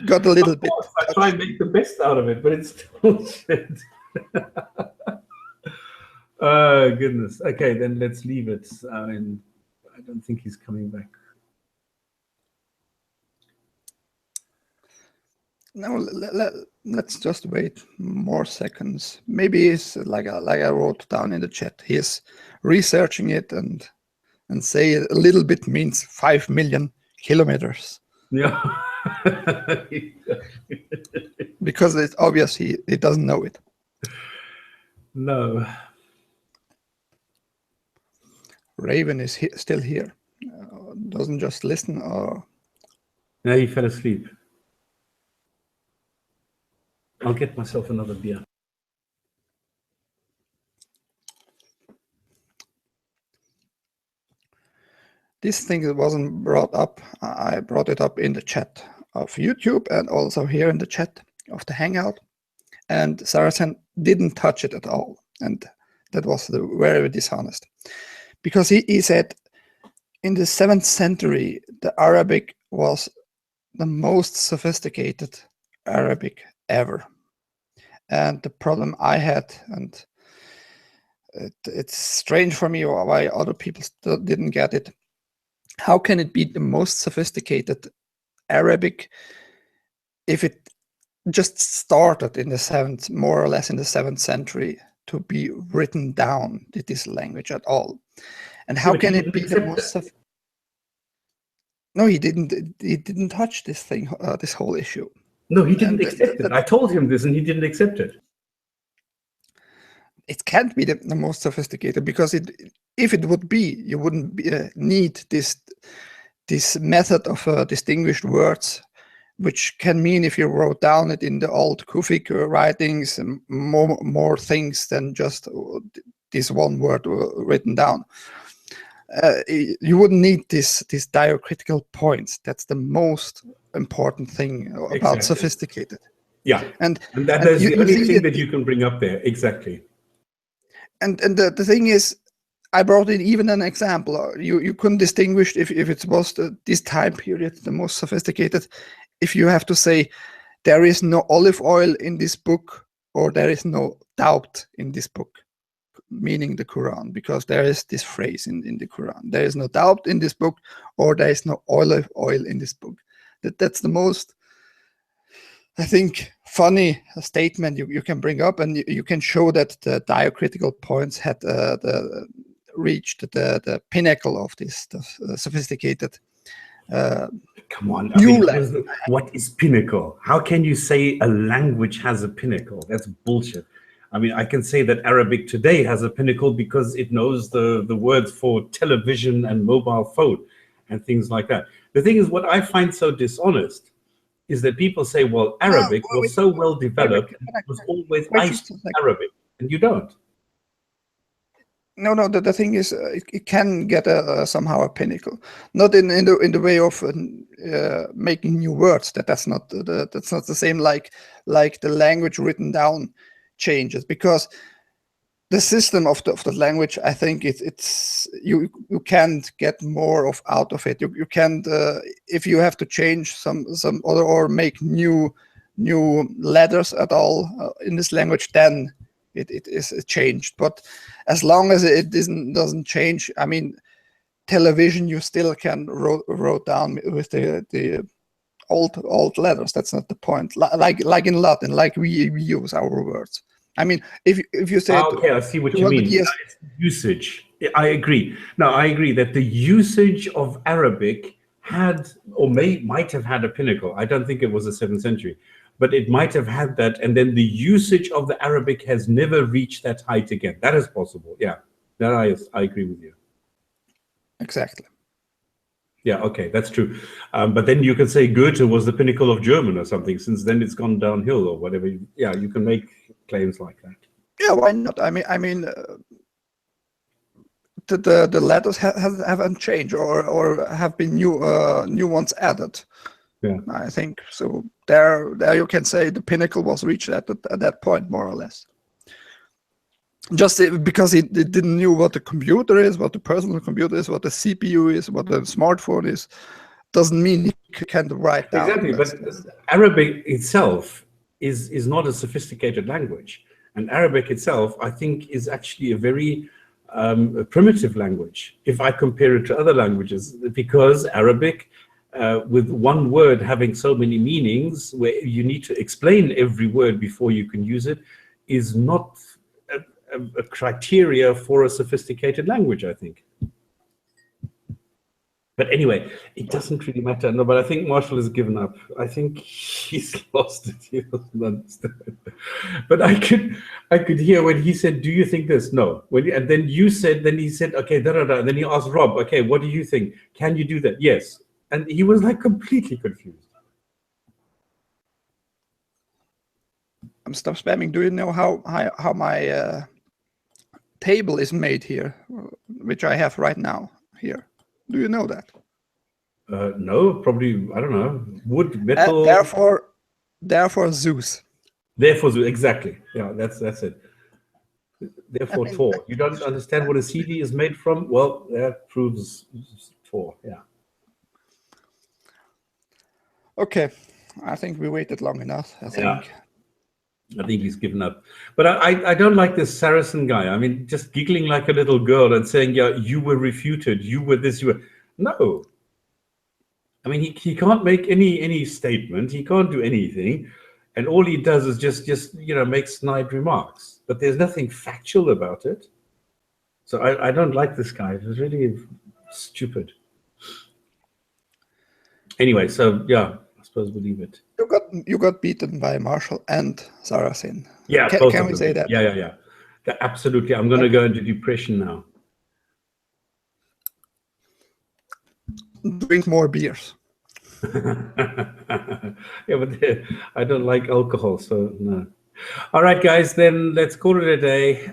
got a little bit. I try and make the best out of it, but it's still shit. Oh, goodness. Okay, then let's leave it. I mean, I don't think he's coming back. No, let's just wait more seconds. Maybe it's like I wrote down in the chat. He's researching it and say a little bit means 5 million kilometers. Yeah. Because it's obvious he doesn't know it. No. Raven is still here. Doesn't just listen or... No, he fell asleep. I'll get myself another beer. This thing wasn't brought up. I brought it up in the chat of YouTube and also here in the chat of the Hangout. And Saracen didn't touch it at all. And that was very dishonest. Because he said in the 7th century, the Arabic was the most sophisticated Arabic ever. And the problem I had, and it's strange for me why other people still didn't get it. How can it be the most sophisticated Arabic if it just started in the 7th, more or less in the 7th century, to be written down, this language at all. And how can it be the most of... No, he didn't touch this thing, this whole issue. No, he didn't accept it. I told him this and he didn't accept it. It can't be the most sophisticated, because if it would be, you wouldn't need this method of distinguished words, which can mean, if you wrote down it in the old Kufic writings, more things than just this one word written down. You wouldn't need these diacritical points. That's the most important thing about sophisticated. Yeah, and that is the only thing that you can bring up there. Exactly. And the thing is, I brought in even an example. You couldn't distinguish if it was this time period, the most sophisticated, if you have to say there is no olive oil in this book, or there is no doubt in this book, meaning the Quran, because there is this phrase in the Quran: there is no doubt in this book, or there is no olive oil in this book. That's the most, I think, funny statement you can bring up, and you can show that the diacritical points had reached the pinnacle of this sophisticated. Come on, what is pinnacle? How can you say a language has a pinnacle? That's bullshit. I mean, I can say that Arabic today has a pinnacle because it knows the words for television and mobile phone and things like that. The thing is, what I find so dishonest is that people say, well, Arabic was so well developed, it was always Arabic, and you don't. No. The thing is, it can get somehow a pinnacle, not in the way of making new words. That's not the same like the language written down changes, because the system of the language, I think it's you can't get more out of it. You can't if you have to change some other or make new letters at all in this language, then it is changed. But as long as it doesn't change, I mean, television you still can wrote down with the old letters. That's not the point. Like in Latin, like we use our words. I mean, if you say okay, I see what you mean. It's usage. I agree. No, I agree that the usage of Arabic had or might have had a pinnacle. I don't think it was the 7th century, but it might have had that, and then the usage of the Arabic has never reached that height again. That is possible. Yeah, that I agree with you. Exactly. Yeah, okay, that's true. But then you can say Goethe was the pinnacle of German or something, since then it's gone downhill or whatever. Yeah, you can make claims like that. Yeah, why not? I mean, the letters haven't changed or have been new ones added. Yeah, I think so. There you can say the pinnacle was reached at that point, more or less. Just because it didn't know what the computer is, what the personal computer is, what the CPU is, what the smartphone is, doesn't mean you can't write down. Exactly, but Arabic itself is not a sophisticated language. And Arabic itself, I think, is actually a very primitive language, if I compare it to other languages, because Arabic, with one word having so many meanings, where you need to explain every word before you can use it, is not a criteria for a sophisticated language, I think. But anyway, it doesn't really matter. No, but I think Marshall has given up. I think he's lost it. He doesn't understand. But I could hear when he said, "Do you think this?" No. And then you said, then he said, "Okay, da da da." And then he asked Rob, "Okay, what do you think? Can you do that?" Yes. And he was like completely confused. I'm stop spamming. Do you know how my table is made here, which I have right now here? Do you know that? No, probably, I don't know. Wood, metal. Therefore Zeus. Therefore Zeus, exactly. Yeah, that's it. Therefore Thor. You don't understand what a CD is made from? Well, that proves Thor, yeah. Okay, I think we waited long enough. I think he's given up. But I don't like this Saracen guy. I mean, just giggling like a little girl and saying, "Yeah, you were refuted. You were this. You were." No. I mean, he can't make any statement. He can't do anything. and all he does is just make snide remarks, but there's nothing factual about it. So I don't like this guy. It's really stupid. Anyway, so yeah, I suppose we'll leave it. You got beaten by Marshall and Saracen. Yeah, can we say that? Yeah. Absolutely. I'm going to go into depression now. Drink more beers. Yeah, but I don't like alcohol, so no. All right, guys, then let's call it a day.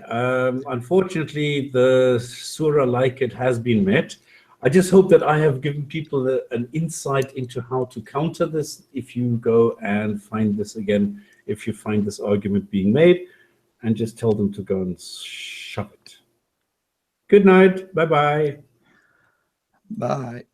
Unfortunately, the Sura-like-it has been met. I just hope that I have given people an insight into how to counter this if you go and find this again, if you find this argument being made, and just tell them to go and shove it. Good night. Bye-bye. Bye.